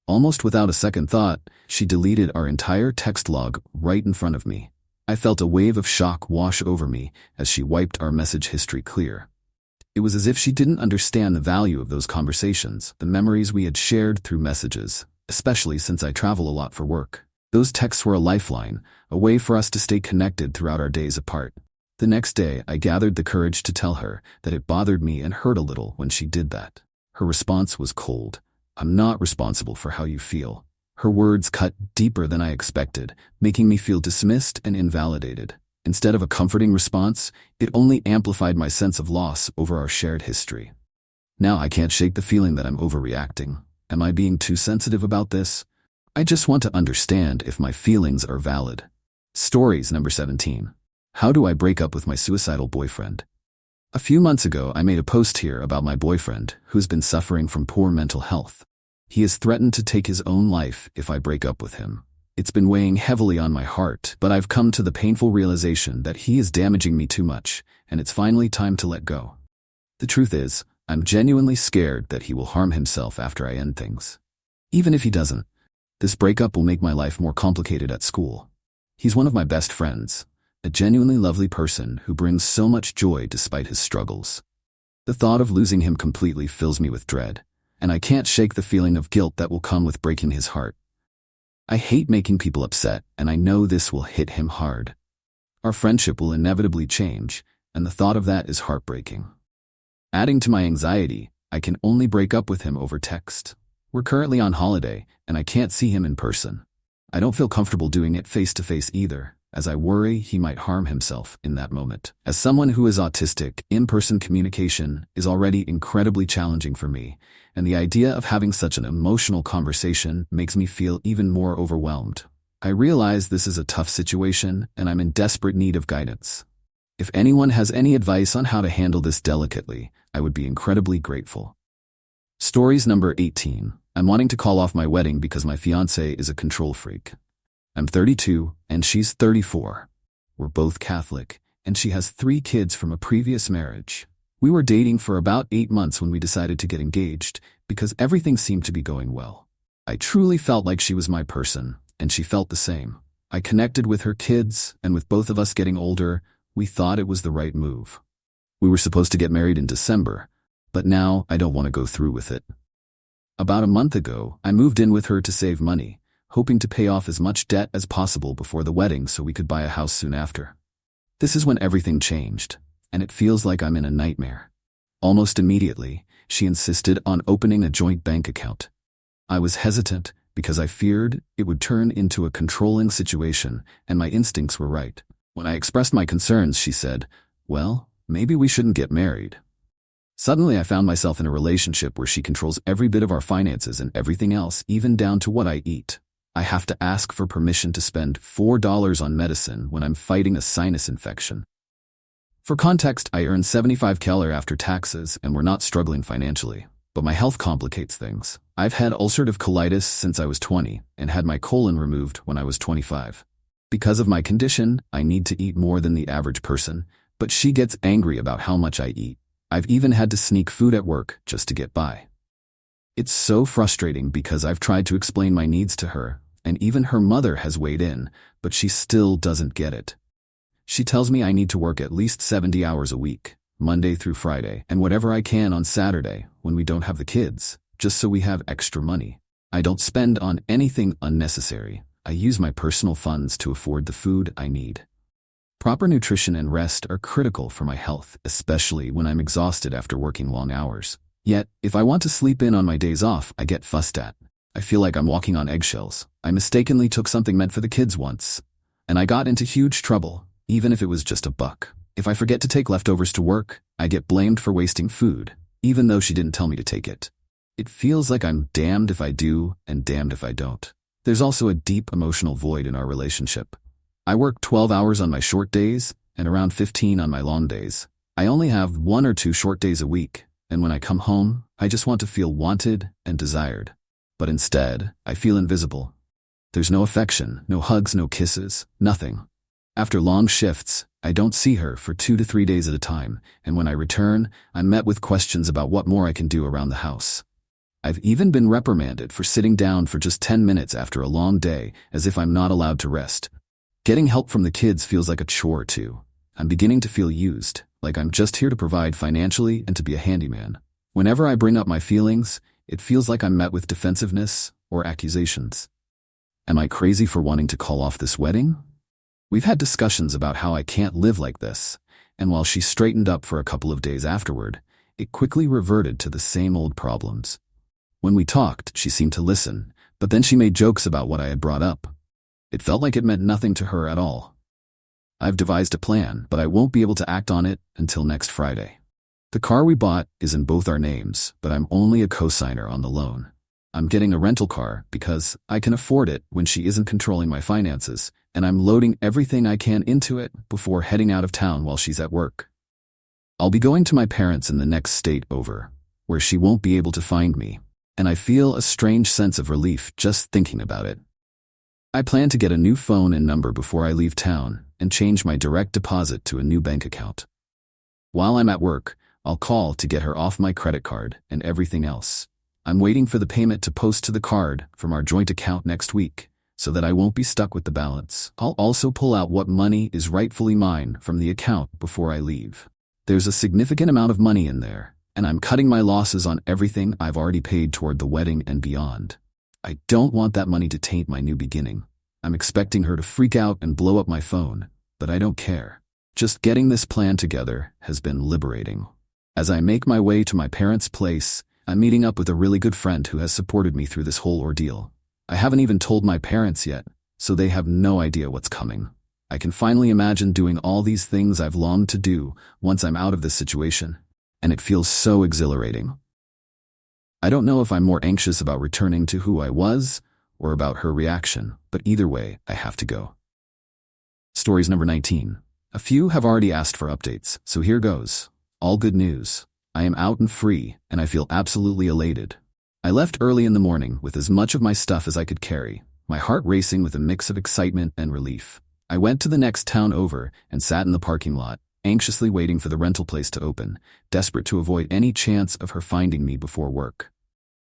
Speaker 1: Almost without a second thought, she deleted our entire text log right in front of me. I felt a wave of shock wash over me as she wiped our message history clear. It was as if she didn't understand the value of those conversations, the memories we had shared through messages, especially since I travel a lot for work. Those texts were a lifeline, a way for us to stay connected throughout our days apart. The next day, I gathered the courage to tell her that it bothered me and hurt a little when she did that. Her response was cold. "I'm not responsible for how you feel." Her words cut deeper than I expected, making me feel dismissed and invalidated. Instead of a comforting response, it only amplified my sense of loss over our shared history. Now I can't shake the feeling that I'm overreacting. Am I being too sensitive about this? I just want to understand if my feelings are valid. Stories number 17. How do I break up with my suicidal boyfriend? A few months ago, I made a post here about my boyfriend, who's been suffering from poor mental health. He has threatened to take his own life if I break up with him. It's been weighing heavily on my heart, but I've come to the painful realization that he is damaging me too much, and it's finally time to let go. The truth is, I'm genuinely scared that he will harm himself after I end things. Even if he doesn't, this breakup will make my life more complicated at school. He's one of my best friends, a genuinely lovely person who brings so much joy despite his struggles. The thought of losing him completely fills me with dread, and I can't shake the feeling of guilt that will come with breaking his heart. I hate making people upset, and I know this will hit him hard. Our friendship will inevitably change, and the thought of that is heartbreaking. Adding to my anxiety, I can only break up with him over text. We're currently on holiday, and I can't see him in person. I don't feel comfortable doing it face-to-face either, as I worry he might harm himself in that moment. As someone who is autistic, in-person communication is already incredibly challenging for me, and the idea of having such an emotional conversation makes me feel even more overwhelmed. I realize this is a tough situation, and I'm in desperate need of guidance. If anyone has any advice on how to handle this delicately, I would be incredibly grateful. Stories number 18. I'm wanting to call off my wedding because my fiancé is a control freak. I'm 32, and she's 34. We're both Catholic, and she has 3 kids from a previous marriage. We were dating for about 8 months when we decided to get engaged, because everything seemed to be going well. I truly felt like she was my person, and she felt the same. I connected with her kids, and with both of us getting older, we thought it was the right move. We were supposed to get married in December, but now I don't want to go through with it. About a month ago, I moved in with her to save money, hoping to pay off as much debt as possible before the wedding so we could buy a house soon after. This is when everything changed, and it feels like I'm in a nightmare. Almost immediately, she insisted on opening a joint bank account. I was hesitant because I feared it would turn into a controlling situation, and my instincts were right. When I expressed my concerns, she said, "Well, maybe we shouldn't get married." Suddenly, I found myself in a relationship where she controls every bit of our finances and everything else, even down to what I eat. I have to ask for permission to spend $4 on medicine when I'm fighting a sinus infection. For context, I earn $75,000 after taxes, and we're not struggling financially. But my health complicates things. I've had ulcerative colitis since I was 20 and had my colon removed when I was 25. Because of my condition, I need to eat more than the average person, but she gets angry about how much I eat. I've even had to sneak food at work just to get by. It's so frustrating because I've tried to explain my needs to her, and even her mother has weighed in, but she still doesn't get it. She tells me I need to work at least 70 hours a week, Monday through Friday, and whatever I can on Saturday when we don't have the kids, just so we have extra money. I don't spend on anything unnecessary. I use my personal funds to afford the food I need. Proper nutrition and rest are critical for my health, especially when I'm exhausted after working long hours. Yet, if I want to sleep in on my days off, I get fussed at. I feel like I'm walking on eggshells. I mistakenly took something meant for the kids once, and I got into huge trouble, even if it was just $1. If I forget to take leftovers to work, I get blamed for wasting food, even though she didn't tell me to take it. It feels like I'm damned if I do and damned if I don't. There's also a deep emotional void in our relationship. I work 12 hours on my short days and around 15 on my long days. I only have 1 or 2 short days a week, and when I come home, I just want to feel wanted and desired. But instead, I feel invisible. There's no affection, no hugs, no kisses, nothing. After long shifts, I don't see her for 2 to 3 days at a time, and when I return, I'm met with questions about what more I can do around the house. I've even been reprimanded for sitting down for just 10 minutes after a long day, as if I'm not allowed to rest. Getting help from the kids feels like a chore too. I'm beginning to feel used, like I'm just here to provide financially and to be a handyman. Whenever I bring up my feelings, it feels like I'm met with defensiveness or accusations. Am I crazy for wanting to call off this wedding? We've had discussions about how I can't live like this, and while she straightened up for a couple of days afterward, it quickly reverted to the same old problems. When we talked, she seemed to listen, but then she made jokes about what I had brought up. It felt like it meant nothing to her at all. I've devised a plan, but I won't be able to act on it until next Friday. The car we bought is in both our names, but I'm only a co-signer on the loan. I'm getting a rental car because I can afford it when she isn't controlling my finances, and I'm loading everything I can into it before heading out of town while she's at work. I'll be going to my parents in the next state over, where she won't be able to find me, and I feel a strange sense of relief just thinking about it. I plan to get a new phone and number before I leave town and change my direct deposit to a new bank account. While I'm at work, I'll call to get her off my credit card and everything else. I'm waiting for the payment to post to the card from our joint account next week so that I won't be stuck with the balance. I'll also pull out what money is rightfully mine from the account before I leave. There's a significant amount of money in there, and I'm cutting my losses on everything I've already paid toward the wedding and beyond. I don't want that money to taint my new beginning. I'm expecting her to freak out and blow up my phone, but I don't care. Just getting this plan together has been liberating. As I make my way to my parents' place, I'm meeting up with a really good friend who has supported me through this whole ordeal. I haven't even told my parents yet, so they have no idea what's coming. I can finally imagine doing all these things I've longed to do once I'm out of this situation, and it feels so exhilarating. I don't know if I'm more anxious about returning to who I was or about her reaction, but either way, I have to go. Stories number 19. A few have already asked for updates, so here goes. All good news. I am out and free, and I feel absolutely elated. I left early in the morning with as much of my stuff as I could carry, my heart racing with a mix of excitement and relief. I went to the next town over and sat in the parking lot, anxiously waiting for the rental place to open, desperate to avoid any chance of her finding me before work.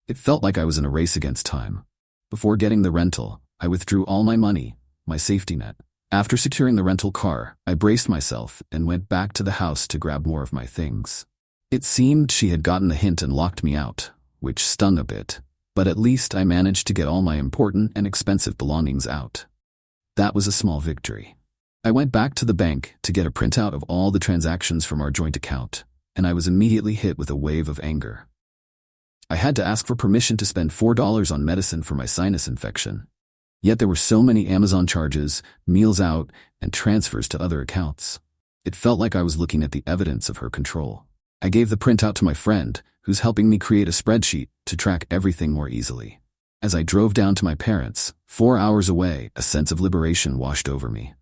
Speaker 1: It felt like I was in a race against time. Before getting the rental, I withdrew all my money, my safety net. After securing the rental car, I braced myself and went back to the house to grab more of my things. It seemed she had gotten the hint and locked me out, which stung a bit, but at least I managed to get all my important and expensive belongings out. That was a small victory. I went back to the bank to get a printout of all the transactions from our joint account, and I was immediately hit with a wave of anger. I had to ask for permission to spend $4 on medicine for my sinus infection. Yet there were so many Amazon charges, meals out, and transfers to other accounts. It felt like I was looking at the evidence of her control. I gave the printout to my friend, who's helping me create a spreadsheet to track everything more easily. As I drove down to my parents', 4 hours away, a sense of liberation washed over me.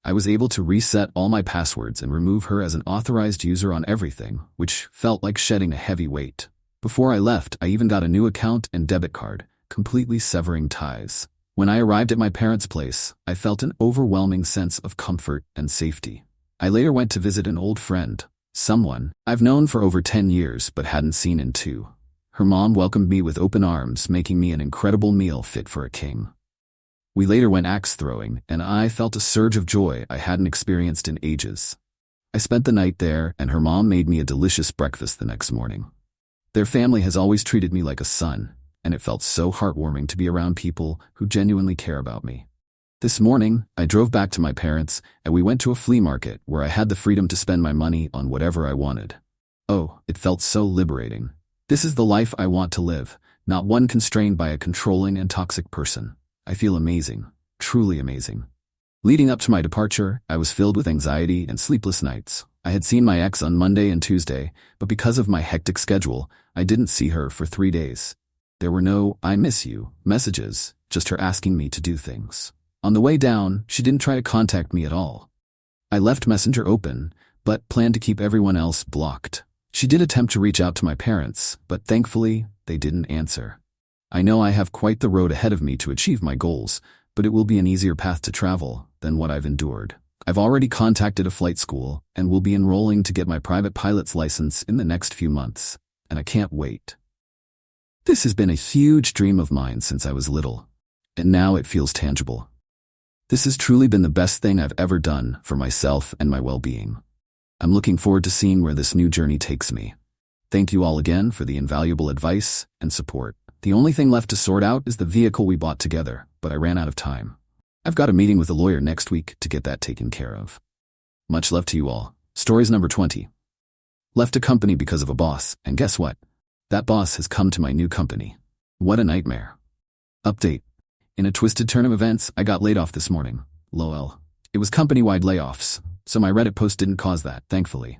Speaker 1: I was able to reset all my passwords and remove her as an authorized user on everything, which felt like shedding a heavy weight. Before I left, I even got a new account and debit card, completely severing ties. When I arrived at my parents' place, I felt an overwhelming sense of comfort and safety. I later went to visit an old friend, someone I've known for over 10 years but hadn't seen in 2. Her mom welcomed me with open arms, making me an incredible meal fit for a king. We later went axe throwing, and I felt a surge of joy I hadn't experienced in ages. I spent the night there, and her mom made me a delicious breakfast the next morning. Their family has always treated me like a son, and it felt so heartwarming to be around people who genuinely care about me. This morning, I drove back to my parents, and we went to a flea market where I had the freedom to spend my money on whatever I wanted. Oh, it felt so liberating. This is the life I want to live, not one constrained by a controlling and toxic person. I feel amazing, truly amazing. Leading up to my departure, I was filled with anxiety and sleepless nights. I had seen my ex on Monday and Tuesday, but because of my hectic schedule, I didn't see her for 3 days. There were no "I miss you" messages, just her asking me to do things. On the way down, she didn't try to contact me at all. I left Messenger open, but planned to keep everyone else blocked. She did attempt to reach out to my parents, but thankfully, they didn't answer. I know I have quite the road ahead of me to achieve my goals, but it will be an easier path to travel than what I've endured. I've already contacted a flight school and will be enrolling to get my private pilot's license in the next few months, and I can't wait. This has been a huge dream of mine since I was little, and now it feels tangible. This has truly been the best thing I've ever done for myself and my well-being. I'm looking forward to seeing where this new journey takes me. Thank you all again for the invaluable advice and support. The only thing left to sort out is the vehicle we bought together, but I ran out of time. I've got a meeting with a lawyer next week to get that taken care of. Much love to you all. Stories number 20. Left a company because of a boss, and guess what? That boss has come to my new company. What a nightmare. Update. In a twisted turn of events, I got laid off this morning. LOL. It was company-wide layoffs, so my Reddit post didn't cause that, thankfully.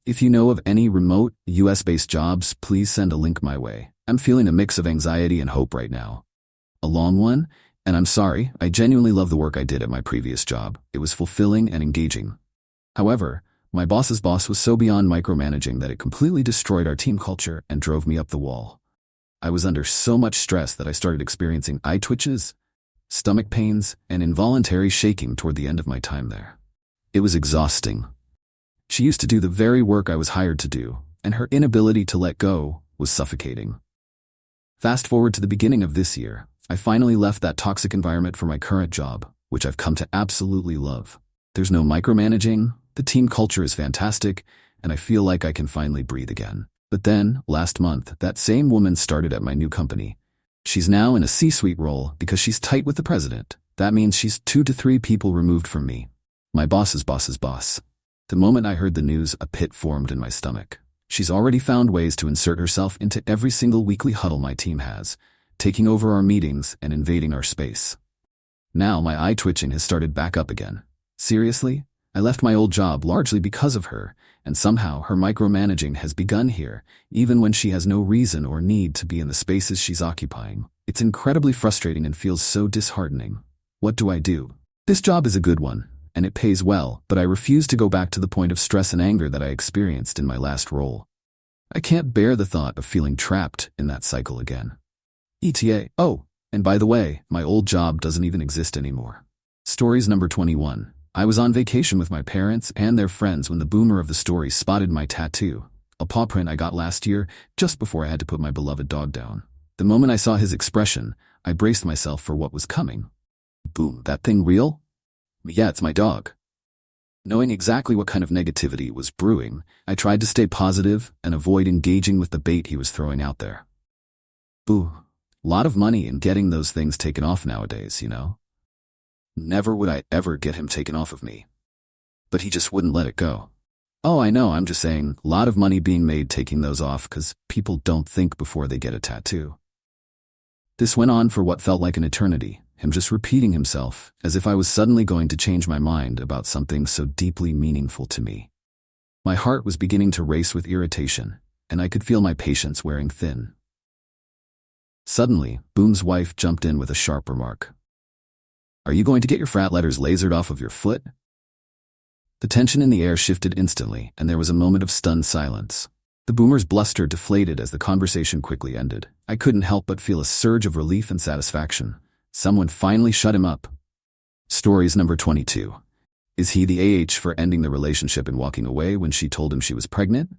Speaker 1: If you know of any remote, US-based jobs, please send a link my way. I'm feeling a mix of anxiety and hope right now. A long one, and I'm sorry, I genuinely love the work I did at my previous job. It was fulfilling and engaging. However, my boss's boss was so beyond micromanaging that it completely destroyed our team culture and drove me up the wall. I was under so much stress that I started experiencing eye twitches, stomach pains, and involuntary shaking toward the end of my time there. It was exhausting. She used to do the very work I was hired to do, and her inability to let go was suffocating. Fast forward to the beginning of this year, I finally left that toxic environment for my current job, which I've come to absolutely love. There's no micromanaging, the team culture is fantastic, and I feel like I can finally breathe again. But then, last month, that same woman started at my new company. She's now in a C-suite role because she's tight with the president. That means she's 2 to 3 people removed from me. My boss's boss's boss. The moment I heard the news, a pit formed in my stomach. She's already found ways to insert herself into every single weekly huddle my team has, taking over our meetings and invading our space. Now my eye twitching has started back up again. Seriously? I left my old job largely because of her, and somehow her micromanaging has begun here, even when she has no reason or need to be in the spaces she's occupying. It's incredibly frustrating and feels so disheartening. What do I do? This job is a good one, and it pays well, but I refuse to go back to the point of stress and anger that I experienced in my last role. I can't bear the thought of feeling trapped in that cycle again. ETA. Oh, and by the way, my old job doesn't even exist anymore. Stories number 21. I was on vacation with my parents and their friends when the boomer of the story spotted my tattoo, a paw print I got last year just before I had to put my beloved dog down. The moment I saw his expression, I braced myself for what was coming. Boom, that thing real? Yeah, it's my dog. Knowing exactly what kind of negativity was brewing, I tried to stay positive and avoid engaging with the bait he was throwing out there. Boo. Lot of money in getting those things taken off nowadays, you know? Never would I ever get him taken off of me. But he just wouldn't let it go. Oh, I know, I'm just saying, lot of money being made taking those off because people don't think before they get a tattoo. This went on for what felt like an eternity, him just repeating himself, as if I was suddenly going to change my mind about something so deeply meaningful to me. My heart was beginning to race with irritation, and I could feel my patience wearing thin. Suddenly, Boom's wife jumped in with a sharp remark. Are you going to get your frat letters lasered off of your foot? The tension in the air shifted instantly, and there was a moment of stunned silence. The boomer's bluster deflated as the conversation quickly ended. I couldn't help but feel a surge of relief and satisfaction. Someone finally shut him up. Stories number 22. Is he the AH for ending the relationship and walking away when she told him she was pregnant?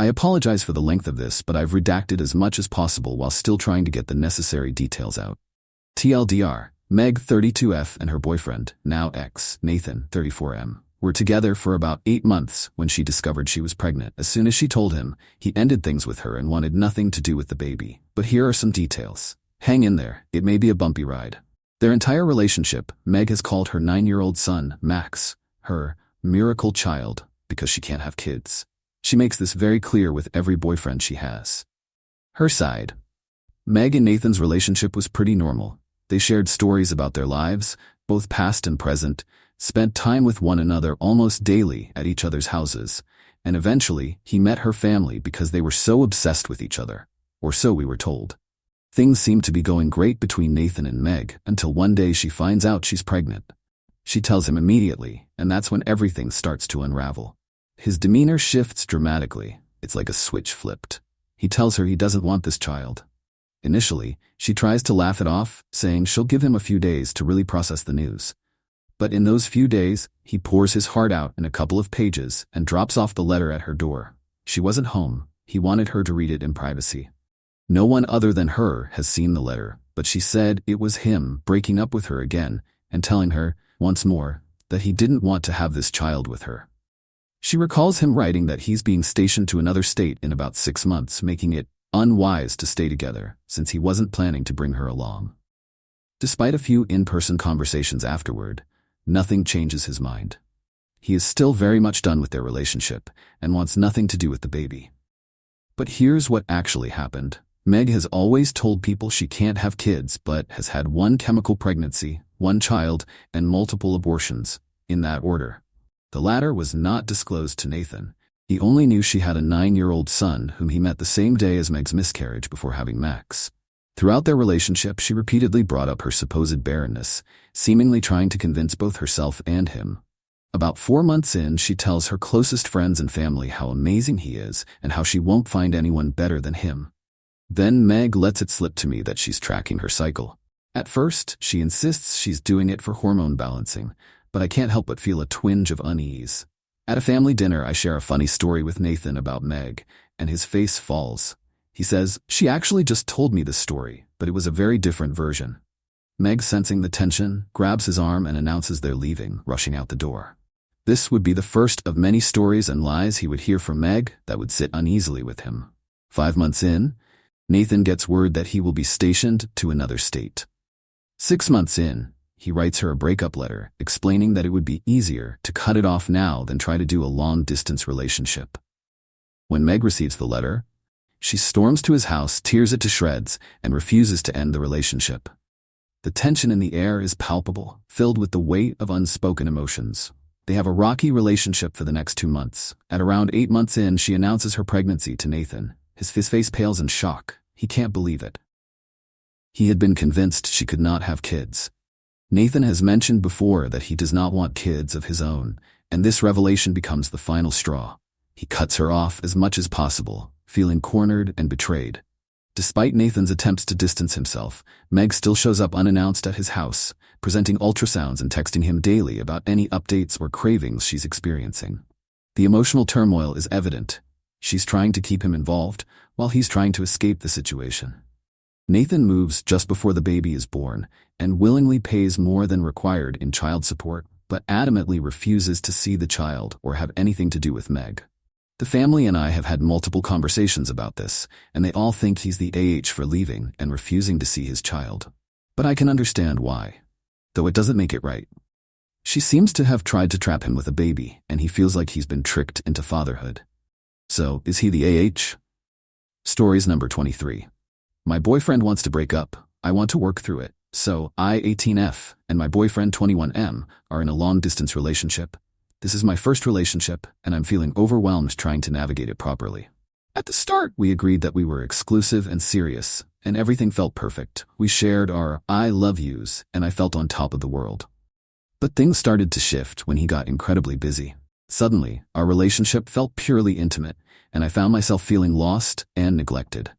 Speaker 1: I apologize for the length of this, but I've redacted as much as possible while still trying to get the necessary details out. TLDR, Meg 32F and her boyfriend, now ex, Nathan 34M, were together for about 8 months when she discovered she was pregnant. As soon as she told him, he ended things with her and wanted nothing to do with the baby. But here are some details. Hang in there, it may be a bumpy ride. Their entire relationship, Meg has called her 9-year-old son, Max, her miracle child, because she can't have kids. She makes this very clear with every boyfriend she has. Her side. Meg and Nathan's relationship was pretty normal. They shared stories about their lives, both past and present, spent time with one another almost daily at each other's houses, and eventually he met her family because they were so obsessed with each other, or so we were told. Things seemed to be going great between Nathan and Meg until one day she finds out she's pregnant. She tells him immediately, and that's when everything starts to unravel. His demeanor shifts dramatically. It's like a switch flipped. He tells her he doesn't want this child. Initially, she tries to laugh it off, saying she'll give him a few days to really process the news. But in those few days, he pours his heart out in a couple of pages and drops off the letter at her door. She wasn't home. He wanted her to read it in privacy. No one other than her has seen the letter, but she said it was him breaking up with her again and telling her, once more, that he didn't want to have this child with her. She recalls him writing that he's being stationed to another state in about 6 months, making it unwise to stay together since he wasn't planning to bring her along. Despite a few in-person conversations afterward, nothing changes his mind. He is still very much done with their relationship and wants nothing to do with the baby. But here's what actually happened. Meg has always told people she can't have kids, but has had 1 chemical pregnancy, 1 child, and multiple abortions, in that order. The latter was not disclosed to Nathan. He only knew she had a 9-year-old son whom he met the same day as Meg's miscarriage before having Max. Throughout their relationship, she repeatedly brought up her supposed barrenness, seemingly trying to convince both herself and him. About 4 months in, she tells her closest friends and family how amazing he is and how she won't find anyone better than him. Then Meg lets it slip to me that she's tracking her cycle. At first, she insists she's doing it for hormone balancing, but I can't help but feel a twinge of unease. At a family dinner, I share a funny story with Nathan about Meg, and his face falls. He says, "She actually just told me this story, but it was a very different version." Meg, sensing the tension, grabs his arm and announces they're leaving, rushing out the door. This would be the first of many stories and lies he would hear from Meg that would sit uneasily with him. 5 months in, Nathan gets word that he will be stationed to another state. 6 months in, he writes her a breakup letter, explaining that it would be easier to cut it off now than try to do a long-distance relationship. When Meg receives the letter, she storms to his house, tears it to shreds, and refuses to end the relationship. The tension in the air is palpable, filled with the weight of unspoken emotions. They have a rocky relationship for the next 2 months. At around 8 months in, she announces her pregnancy to Nathan. His face pales in shock. He can't believe it. He had been convinced she could not have kids. Nathan has mentioned before that he does not want kids of his own, and this revelation becomes the final straw. He cuts her off as much as possible, feeling cornered and betrayed. Despite Nathan's attempts to distance himself, Meg still shows up unannounced at his house, presenting ultrasounds and texting him daily about any updates or cravings she's experiencing. The emotional turmoil is evident. She's trying to keep him involved, while he's trying to escape the situation. Nathan moves just before the baby is born, and willingly pays more than required in child support, but adamantly refuses to see the child or have anything to do with Meg. The family and I have had multiple conversations about this, and they all think he's the AH for leaving and refusing to see his child. But I can understand why, though it doesn't make it right. She seems to have tried to trap him with a baby, and he feels like he's been tricked into fatherhood. So, is he the AH? Stories number 23. My boyfriend wants to break up. I want to work through it. So, I, 18F, and my boyfriend, 21M, are in a long-distance relationship. This is my first relationship, and I'm feeling overwhelmed trying to navigate it properly. At the start, we agreed that we were exclusive and serious, and everything felt perfect. We shared our I love yous, and I felt on top of the world. But things started to shift when he got incredibly busy. Suddenly, our relationship felt purely intimate, and I found myself feeling lost and neglected.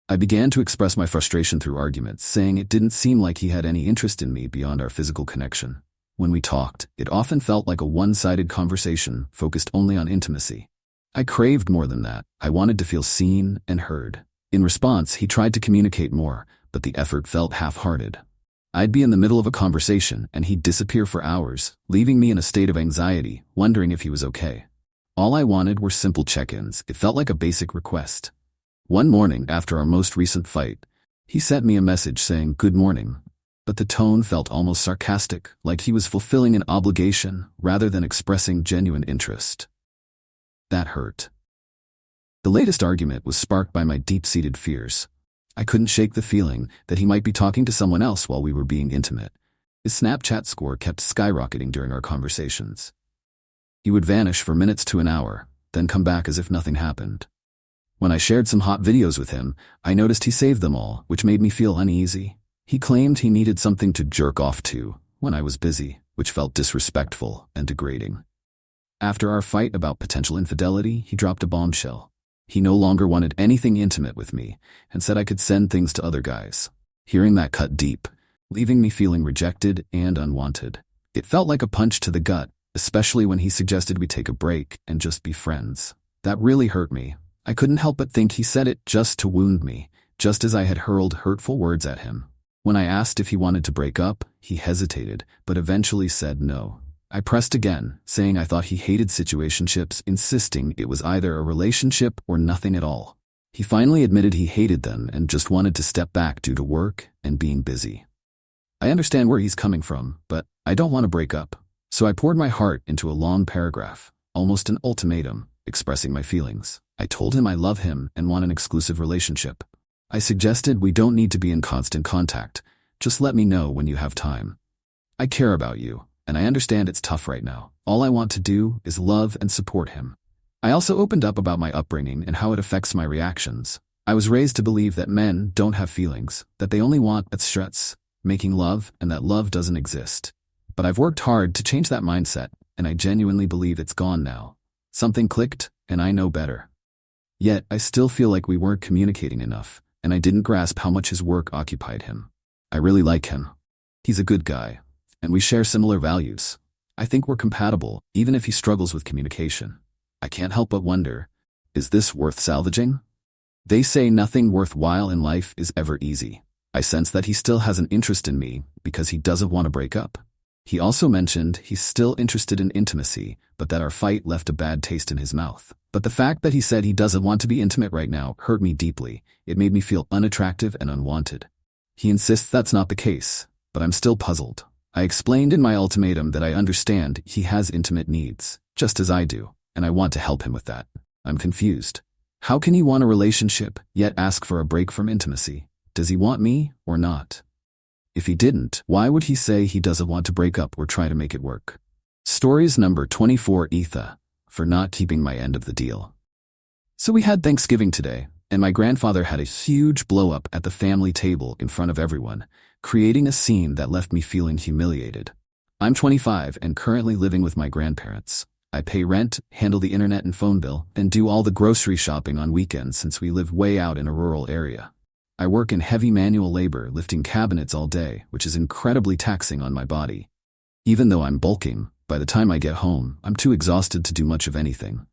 Speaker 1: I began to express my frustration through arguments, saying it didn't seem like he had any interest in me beyond our physical connection. When we talked, it often felt like a one-sided conversation focused only on intimacy. I craved more than that. I wanted to feel seen and heard. In response, he tried to communicate more, but the effort felt half-hearted. I'd be in the middle of a conversation, and he'd disappear for hours, leaving me in a state of anxiety, wondering if he was okay. All I wanted were simple check-ins. It felt like a basic request. One morning, after our most recent fight, he sent me a message saying, "Good morning," but the tone felt almost sarcastic, like he was fulfilling an obligation rather than expressing genuine interest. That hurt. The latest argument was sparked by my deep-seated fears. I couldn't shake the feeling that he might be talking to someone else while we were being intimate. His Snapchat score kept skyrocketing during our conversations. He would vanish for minutes to an hour, then come back as if nothing happened. When I shared some hot videos with him, I noticed he saved them all, which made me feel uneasy. He claimed he needed something to jerk off to when I was busy, which felt disrespectful and degrading. After our fight about potential infidelity, he dropped a bombshell. He no longer wanted anything intimate with me and said I could send things to other guys. Hearing that cut deep, leaving me feeling rejected and unwanted. It felt like a punch to the gut, especially when he suggested we take a break and just be friends. That really hurt me. I couldn't help but think he said it just to wound me, just as I had hurled hurtful words at him. When I asked if he wanted to break up, he hesitated, but eventually said no. I pressed again, saying I thought he hated situationships, insisting it was either a relationship or nothing at all. He finally admitted he hated them and just wanted to step back due to work and being busy. I understand where he's coming from, but I don't want to break up. So I poured my heart into a long paragraph, almost an ultimatum, expressing my feelings. I told him I love him and want an exclusive relationship. I suggested we don't need to be in constant contact. Just let me know when you have time. I care about you, and I understand it's tough right now. All I want to do is love and support him. I also opened up about my upbringing and how it affects my reactions. I was raised to believe that men don't have feelings, that they only want stress, making love, and that love doesn't exist. But I've worked hard to change that mindset, and I genuinely believe it's gone now. Something clicked, and I know better. Yet, I still feel like we weren't communicating enough, and I didn't grasp how much his work occupied him. I really like him. He's a good guy, and we share similar values. I think we're compatible, even if he struggles with communication. I can't help but wonder, is this worth salvaging? They say nothing worthwhile in life is ever easy. I sense that he still has an interest in me because he doesn't want to break up. He also mentioned he's still interested in intimacy, but that our fight left a bad taste in his mouth. But the fact that he said he doesn't want to be intimate right now hurt me deeply. It made me feel unattractive and unwanted. He insists that's not the case, but I'm still puzzled. I explained in my ultimatum that I understand he has intimate needs, just as I do, and I want to help him with that. I'm confused. How can he want a relationship, yet ask for a break from intimacy? Does he want me or not? If he didn't, why would he say he doesn't want to break up or try to make it work? Stories number 24. Aita, for not keeping my end of the deal. So we had Thanksgiving today, and my grandfather had a huge blow-up at the family table in front of everyone, creating a scene that left me feeling humiliated. I'm 25 and currently living with my grandparents. I pay rent, handle the internet and phone bill, and do all the grocery shopping on weekends since we live way out in a rural area. I work in heavy manual labor lifting cabinets all day, which is incredibly taxing on my body. Even though I'm bulking, by the time I get home, I'm too exhausted to do much of anything.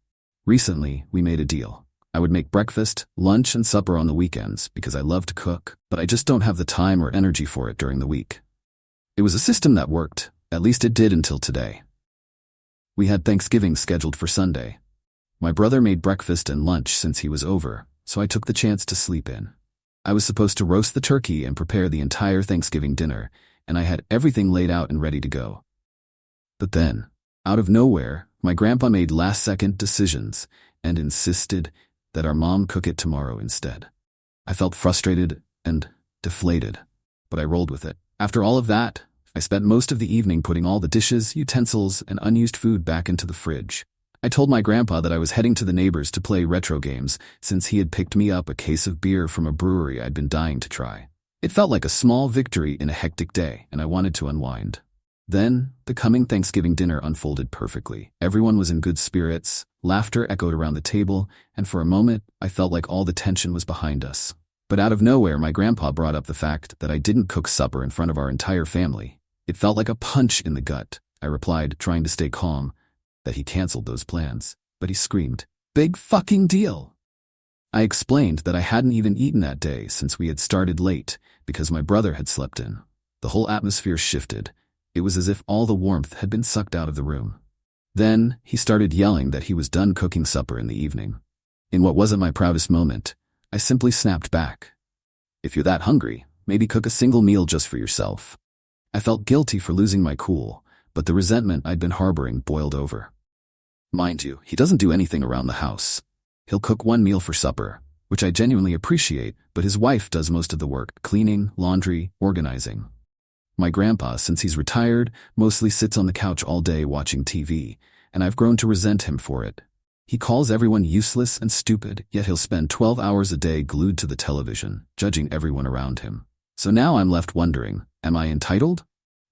Speaker 1: Recently, we made a deal. I would make breakfast, lunch, and supper on the weekends because I love to cook, but I just don't have the time or energy for it during the week. It was a system that worked, at least it did until today. We had Thanksgiving scheduled for Sunday. My brother made breakfast and lunch since he was over, so I took the chance to sleep in. I was supposed to roast the turkey and prepare the entire Thanksgiving dinner, and I had everything laid out and ready to go. But then, out of nowhere, my grandpa made last-second decisions and insisted that our mom cook it tomorrow instead. I felt frustrated and deflated, but I rolled with it. After all of that, I spent most of the evening putting all the dishes, utensils, and unused food back into the fridge. I told my grandpa that I was heading to the neighbors to play retro games since he had picked me up a case of beer from a brewery I'd been dying to try. It felt like a small victory in a hectic day, and I wanted to unwind. Then, the coming Thanksgiving dinner unfolded perfectly. Everyone was in good spirits, laughter echoed around the table, and for a moment, I felt like all the tension was behind us. But out of nowhere, my grandpa brought up the fact that I didn't cook supper in front of our entire family. It felt like a punch in the gut. I replied, trying to stay calm, that he canceled those plans. But he screamed, Big fucking deal. I explained that I hadn't even eaten that day since we had started late because my brother had slept in. The whole atmosphere shifted. It was as if all the warmth had been sucked out of the room. Then he started yelling that he was done cooking supper in the evening. In what wasn't my proudest moment, I simply snapped back. If you're that hungry, maybe cook a single meal just for yourself. I felt guilty for losing my cool, but the resentment I'd been harboring boiled over. Mind you, he doesn't do anything around the house. He'll cook one meal for supper, which I genuinely appreciate, but his wife does most of the work, cleaning, laundry, organizing. My grandpa, since he's retired, mostly sits on the couch all day watching TV, and I've grown to resent him for it. He calls everyone useless and stupid, yet he'll spend 12 hours a day glued to the television, judging everyone around him. So now I'm left wondering, am I entitled?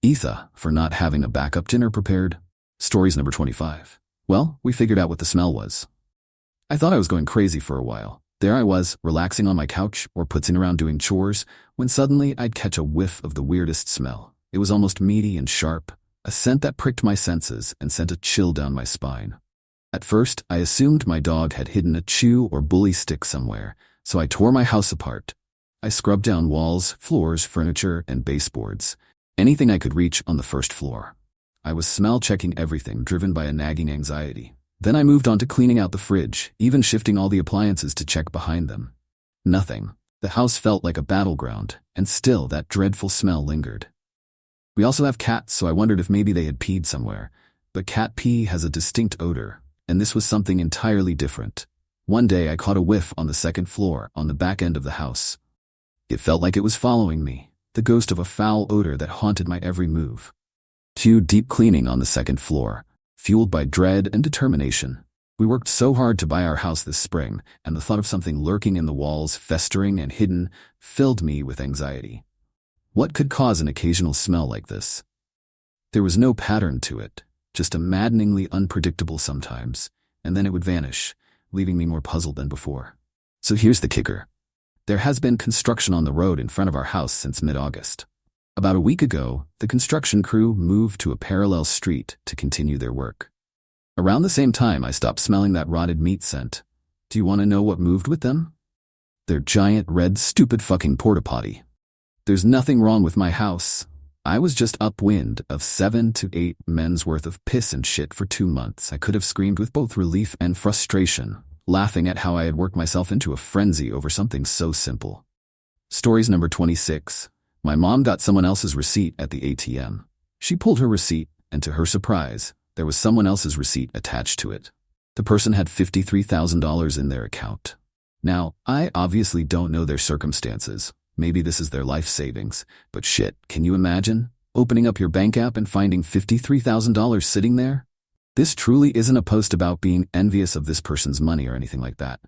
Speaker 1: Aita, for not having a backup dinner prepared. Stories number 25. Well, we figured out what the smell was. I thought I was going crazy for a while. There I was, relaxing on my couch or putzing around doing chores, when suddenly I'd catch a whiff of the weirdest smell. It was almost meaty and sharp, a scent that pricked my senses and sent a chill down my spine. At first, I assumed my dog had hidden a chew or bully stick somewhere, so I tore my house apart. I scrubbed down walls, floors, furniture, and baseboards, anything I could reach on the first floor. I was smell-checking everything, driven by a nagging anxiety. Then I moved on to cleaning out the fridge, even shifting all the appliances to check behind them. Nothing. The house felt like a battleground, and still that dreadful smell lingered. We also have cats, so I wondered if maybe they had peed somewhere. But cat pee has a distinct odor, and this was something entirely different. One day I caught a whiff on the second floor, on the back end of the house. It felt like it was following me, the ghost of a foul odor that haunted my every move. Cue deep cleaning on the second floor, fueled by dread and determination. We worked so hard to buy our house this spring, and the thought of something lurking in the walls, festering and hidden, filled me with anxiety. What could cause an occasional smell like this? There was no pattern to it, just a maddeningly unpredictable sometimes, and then it would vanish, leaving me more puzzled than before. So here's the kicker. There has been construction on the road in front of our house since mid-August. About a week ago, the construction crew moved to a parallel street to continue their work. Around the same time, I stopped smelling that rotted meat scent. Do you want to know what moved with them? Their giant, red, stupid fucking porta potty. There's nothing wrong with my house. I was just upwind of 7 to 8 men's worth of piss and shit for 2 months. I could have screamed with both relief and frustration, laughing at how I had worked myself into a frenzy over something so simple. Stories number 26. My mom got someone else's receipt at the ATM. She pulled her receipt, and to her surprise, there was someone else's receipt attached to it. The person had $53,000 in their account. Now, I obviously don't know their circumstances. Maybe this is their life savings, but shit, can you imagine? Opening up your bank app and finding $53,000 sitting there? This truly isn't a post about being envious of this person's money or anything like that.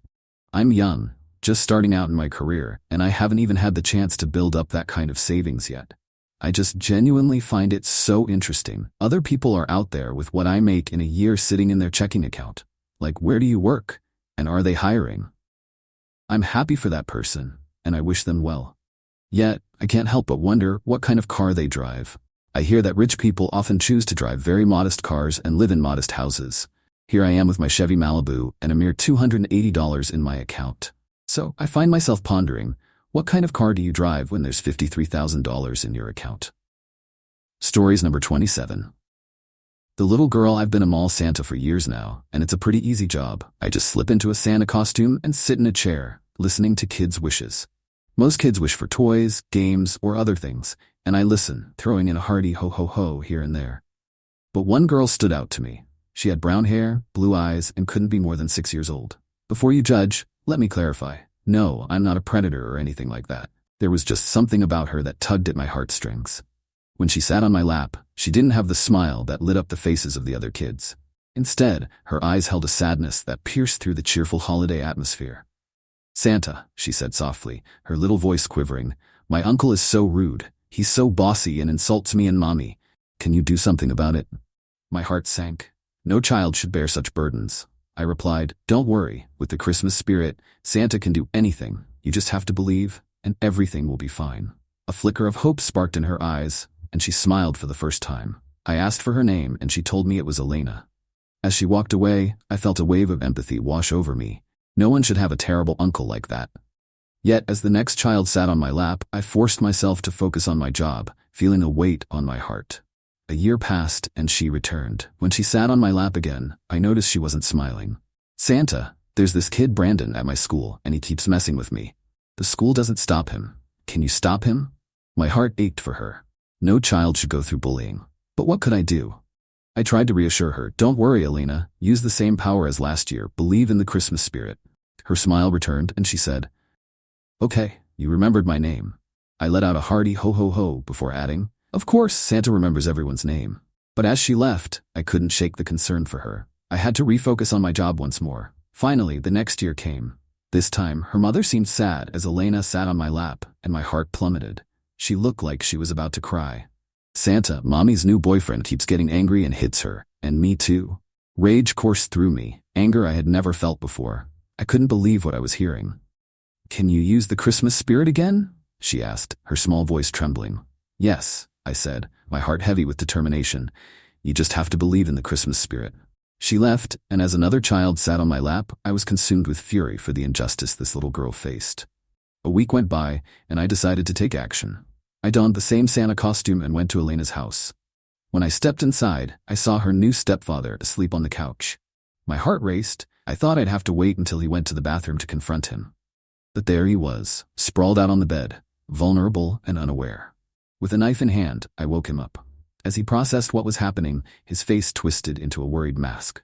Speaker 1: I'm young, just starting out in my career, and I haven't even had the chance to build up that kind of savings yet. I just genuinely find it so interesting. Other people are out there with what I make in a year sitting in their checking account. Like, where do you work? And are they hiring? I'm happy for that person, and I wish them well. Yet, I can't help but wonder what kind of car they drive. I hear that rich people often choose to drive very modest cars and live in modest houses. Here I am with my Chevy Malibu and a mere $280 in my account. So I find myself pondering, what kind of car do you drive when there's $53,000 in your account? Stories number 27. The little girl, I've been a mall Santa for years now, and it's a pretty easy job. I just slip into a Santa costume and sit in a chair, listening to kids' wishes. Most kids wish for toys, games, or other things, and I listen, throwing in a hearty ho-ho-ho here and there. But one girl stood out to me. She had brown hair, blue eyes, and couldn't be more than 6 years old. Before you judge, let me clarify. No, I'm not a predator or anything like that. There was just something about her that tugged at my heartstrings. When she sat on my lap, she didn't have the smile that lit up the faces of the other kids. Instead, her eyes held a sadness that pierced through the cheerful holiday atmosphere. Santa, she said softly, her little voice quivering, my uncle is so rude. He's so bossy and insults me and mommy. Can you do something about it? My heart sank. No child should bear such burdens. I replied, don't worry, with the Christmas spirit, Santa can do anything. You just have to believe, and everything will be fine. A flicker of hope sparked in her eyes, and she smiled for the first time. I asked for her name, and she told me it was Elena. As she walked away, I felt a wave of empathy wash over me. No one should have a terrible uncle like that. Yet, as the next child sat on my lap, I forced myself to focus on my job, feeling a weight on my heart. A year passed, and she returned. When she sat on my lap again, I noticed she wasn't smiling. "Santa, there's this kid Brandon at my school, and he keeps messing with me. The school doesn't stop him. Can you stop him?" My heart ached for her. No child should go through bullying. But what could I do? I tried to reassure her. "Don't worry, Elena. Use the same power as last year. Believe in the Christmas spirit." Her smile returned, and she said, "Okay, you remembered my name." I let out a hearty ho ho ho before adding, "Of course, Santa remembers everyone's name." But as she left, I couldn't shake the concern for her. I had to refocus on my job once more. Finally, the next year came. This time, her mother seemed sad as Elena sat on my lap, and my heart plummeted. She looked like she was about to cry. "Santa, Mommy's new boyfriend keeps getting angry and hits her, and me too." Rage coursed through me, anger I had never felt before. I couldn't believe what I was hearing. "Can you use the Christmas spirit again?" she asked, her small voice trembling. "Yes," I said, my heart heavy with determination. "You just have to believe in the Christmas spirit." She left, and as another child sat on my lap, I was consumed with fury for the injustice this little girl faced. A week went by, and I decided to take action. I donned the same Santa costume and went to Elena's house. When I stepped inside, I saw her new stepfather asleep on the couch. My heart raced. I thought I'd have to wait until he went to the bathroom to confront him. But there he was, sprawled out on the bed, vulnerable and unaware. With a knife in hand, I woke him up. As he processed what was happening, his face twisted into a worried mask.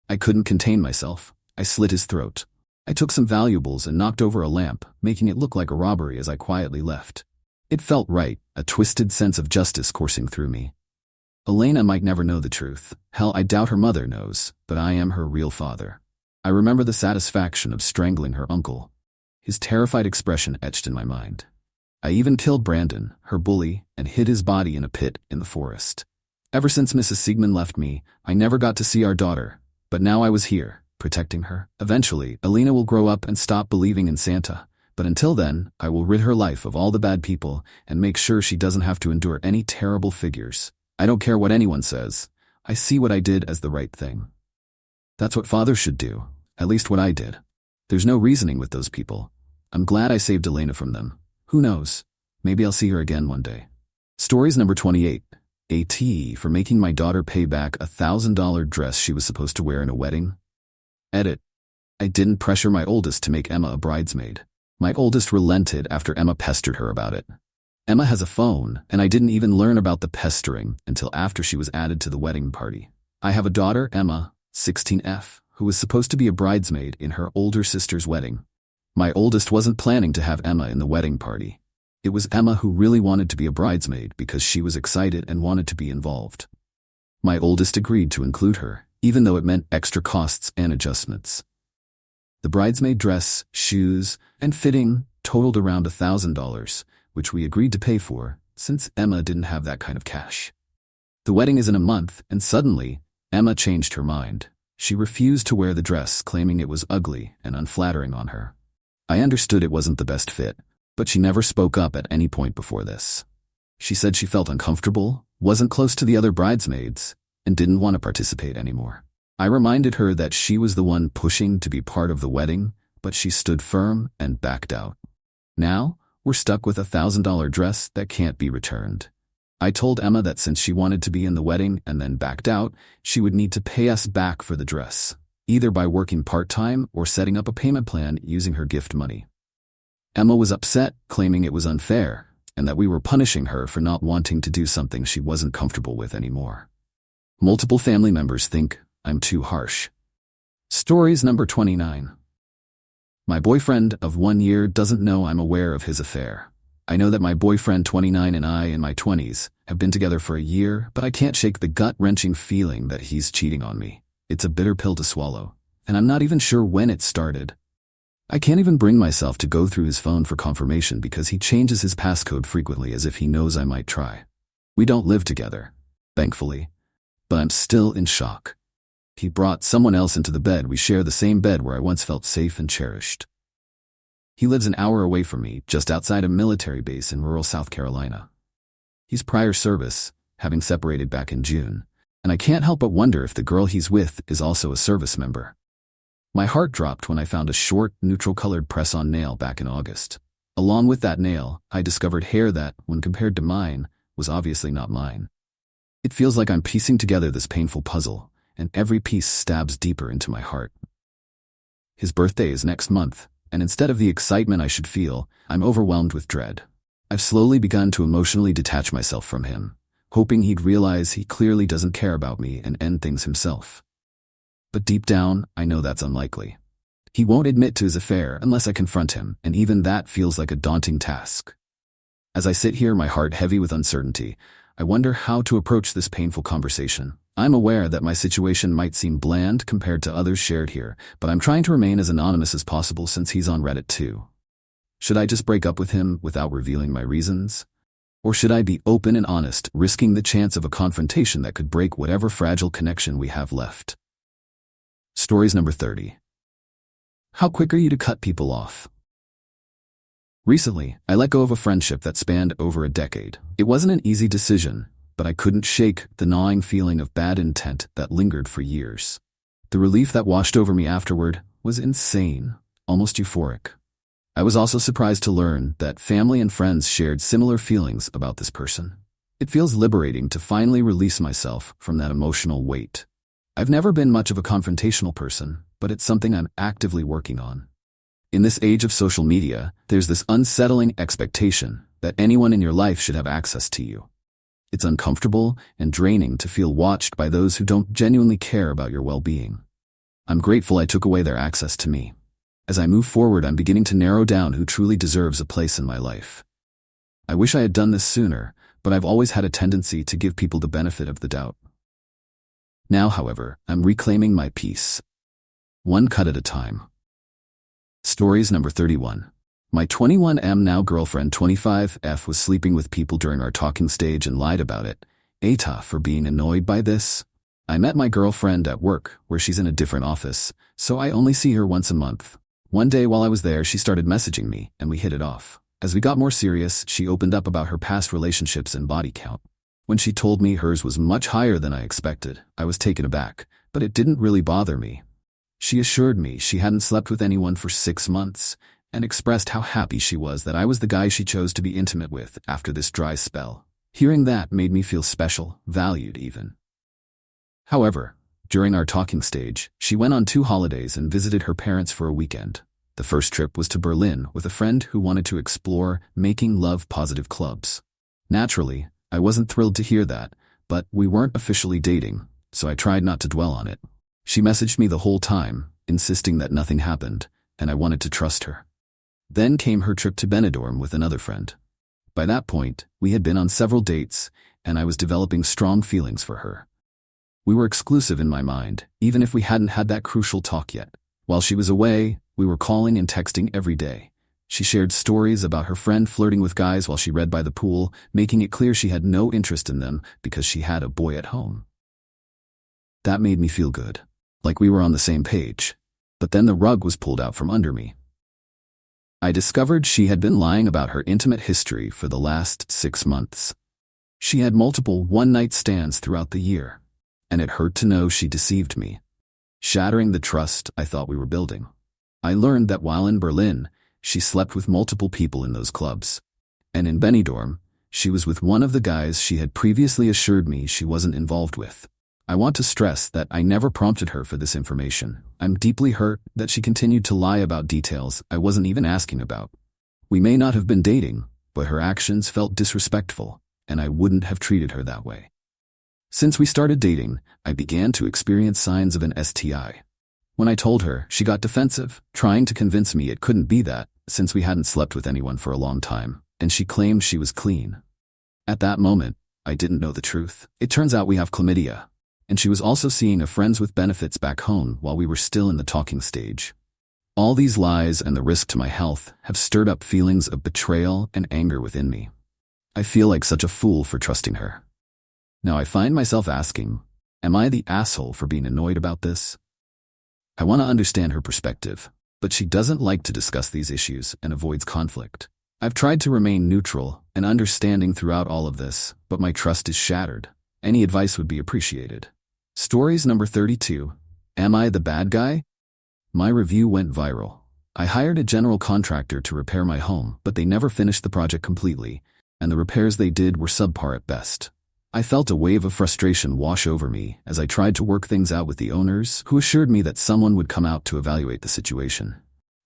Speaker 1: I couldn't contain myself. I slit his throat. I took some valuables and knocked over a lamp, making it look like a robbery as I quietly left. It felt right, a twisted sense of justice coursing through me. Elena might never know the truth. Hell, I doubt her mother knows, but I am her real father. I remember the satisfaction of strangling her uncle. His terrified expression etched in my mind. I even killed Brandon, her bully, and hid his body in a pit in the forest. Ever since Mrs. Siegmund left me, I never got to see our daughter, but now I was here, protecting her. Eventually, Elena will grow up and stop believing in Santa, but until then, I will rid her life of all the bad people and make sure she doesn't have to endure any terrible figures. I don't care what anyone says. I see what I did as the right thing. That's what fathers should do, at least what I did. There's no reasoning with those people. I'm glad I saved Elena from them. Who knows? Maybe I'll see her again one day. Stories number 28. AT for making my daughter pay back a $1,000 dress she was supposed to wear in a wedding. Edit. I didn't pressure my oldest to make Emma a bridesmaid. My oldest relented after Emma pestered her about it. Emma has a phone, and I didn't even learn about the pestering until after she was added to the wedding party. I have a daughter, Emma, 16F, who was supposed to be a bridesmaid in her older sister's wedding. My oldest wasn't planning to have Emma in the wedding party. It was Emma who really wanted to be a bridesmaid because she was excited and wanted to be involved. My oldest agreed to include her, even though it meant extra costs and adjustments. The bridesmaid dress, shoes, and fitting totaled around $1,000, which we agreed to pay for, since Emma didn't have that kind of cash. The wedding is in a month, and suddenly, Emma changed her mind. She refused to wear the dress, claiming it was ugly and unflattering on her. I understood it wasn't the best fit, but she never spoke up at any point before this. She said she felt uncomfortable, wasn't close to the other bridesmaids, and didn't want to participate anymore. I reminded her that she was the one pushing to be part of the wedding, but she stood firm and backed out. Now, we're stuck with a $1,000 dress that can't be returned. I told Emma that since she wanted to be in the wedding and then backed out, she would need to pay us back for the dress, either by working part-time or setting up a payment plan using her gift money. Emma was upset, claiming it was unfair, and that we were punishing her for not wanting to do something she wasn't comfortable with anymore. Multiple family members think I'm too harsh. Stories number 29. My boyfriend of 1 year doesn't know I'm aware of his affair. I know that my boyfriend 29 and I in my 20s have been together for a year, but I can't shake the gut-wrenching feeling that he's cheating on me. It's a bitter pill to swallow, and I'm not even sure when it started. I can't even bring myself to go through his phone for confirmation because he changes his passcode frequently as if he knows I might try. We don't live together, thankfully, but I'm still in shock. He brought someone else into the bed. We share the same bed where I once felt safe and cherished. He lives an hour away from me, just outside a military base in rural South Carolina. He's prior service, having separated back in June, And I can't help but wonder if the girl he's with is also a service member. My heart dropped when I found a short, neutral-colored press-on nail back in August. Along with that nail, I discovered hair that, when compared to mine, was obviously not mine. It feels like I'm piecing together this painful puzzle, and every piece stabs deeper into my heart. His birthday is next month, and instead of the excitement I should feel, I'm overwhelmed with dread. I've slowly begun to emotionally detach myself from him, hoping he'd realize he clearly doesn't care about me and end things himself. But deep down, I know that's unlikely. He won't admit to his affair unless I confront him, and even that feels like a daunting task. As I sit here, my heart heavy with uncertainty, I wonder how to approach this painful conversation. I'm aware that my situation might seem bland compared to others shared here, but I'm trying to remain as anonymous as possible since he's on Reddit too. Should I just break up with him without revealing my reasons? Or should I be open and honest, risking the chance of a confrontation that could break whatever fragile connection we have left? Stories number 30. How quick are you to cut people off? Recently, I let go of a friendship that spanned over a decade. It wasn't an easy decision, but I couldn't shake the gnawing feeling of bad intent that lingered for years. The relief that washed over me afterward was insane, almost euphoric. I was also surprised to learn that family and friends shared similar feelings about this person. It feels liberating to finally release myself from that emotional weight. I've never been much of a confrontational person, but it's something I'm actively working on. In this age of social media, there's this unsettling expectation that anyone in your life should have access to you. It's uncomfortable and draining to feel watched by those who don't genuinely care about your well-being. I'm grateful I took away their access to me. As I move forward, I'm beginning to narrow down who truly deserves a place in my life. I wish I had done this sooner, but I've always had a tendency to give people the benefit of the doubt. Now, however, I'm reclaiming my peace. One cut at a time. Stories number 31. My 21M now girlfriend 25F was sleeping with people during our talking stage and lied about it. Aita for being annoyed by this. I met my girlfriend at work, where she's in a different office, so I only see her once a month. One day while I was there, she started messaging me, and we hit it off. As we got more serious, she opened up about her past relationships and body count. When she told me hers was much higher than I expected, I was taken aback, but it didn't really bother me. She assured me she hadn't slept with anyone for 6 months, and expressed how happy she was that I was the guy she chose to be intimate with after this dry spell. Hearing that made me feel special, valued even. However, during our talking stage, she went on 2 holidays and visited her parents for a weekend. The first trip was to Berlin with a friend who wanted to explore making love positive clubs. Naturally, I wasn't thrilled to hear that, but we weren't officially dating, so I tried not to dwell on it. She messaged me the whole time, insisting that nothing happened, and I wanted to trust her. Then came her trip to Benidorm with another friend. By that point, we had been on several dates, and I was developing strong feelings for her. We were exclusive in my mind, even if we hadn't had that crucial talk yet. While she was away, we were calling and texting every day. She shared stories about her friend flirting with guys while she read by the pool, making it clear she had no interest in them because she had a boy at home. That made me feel good, like we were on the same page. But then the rug was pulled out from under me. I discovered she had been lying about her intimate history for the last 6 months. She had multiple one-night stands throughout the year, and it hurt to know she deceived me, shattering the trust I thought we were building. I learned that while in Berlin, she slept with multiple people in those clubs, and in Benidorm, she was with one of the guys she had previously assured me she wasn't involved with. I want to stress that I never prompted her for this information. I'm deeply hurt that she continued to lie about details I wasn't even asking about. We may not have been dating, but her actions felt disrespectful, and I wouldn't have treated her that way. Since we started dating, I began to experience signs of an STI. When I told her, she got defensive, trying to convince me it couldn't be that, since we hadn't slept with anyone for a long time, and she claimed she was clean. At that moment, I didn't know the truth. It turns out we have chlamydia, and she was also seeing a friends with benefits back home while we were still in the talking stage. All these lies and the risk to my health have stirred up feelings of betrayal and anger within me. I feel like such a fool for trusting her. Now I find myself asking, am I the asshole for being annoyed about this? I want to understand her perspective, but she doesn't like to discuss these issues and avoids conflict. I've tried to remain neutral and understanding throughout all of this, but my trust is shattered. Any advice would be appreciated. Stories number 32. Am I the bad guy? My review went viral. I hired a general contractor to repair my home, but they never finished the project completely, and the repairs they did were subpar at best. I felt a wave of frustration wash over me as I tried to work things out with the owners, who assured me that someone would come out to evaluate the situation.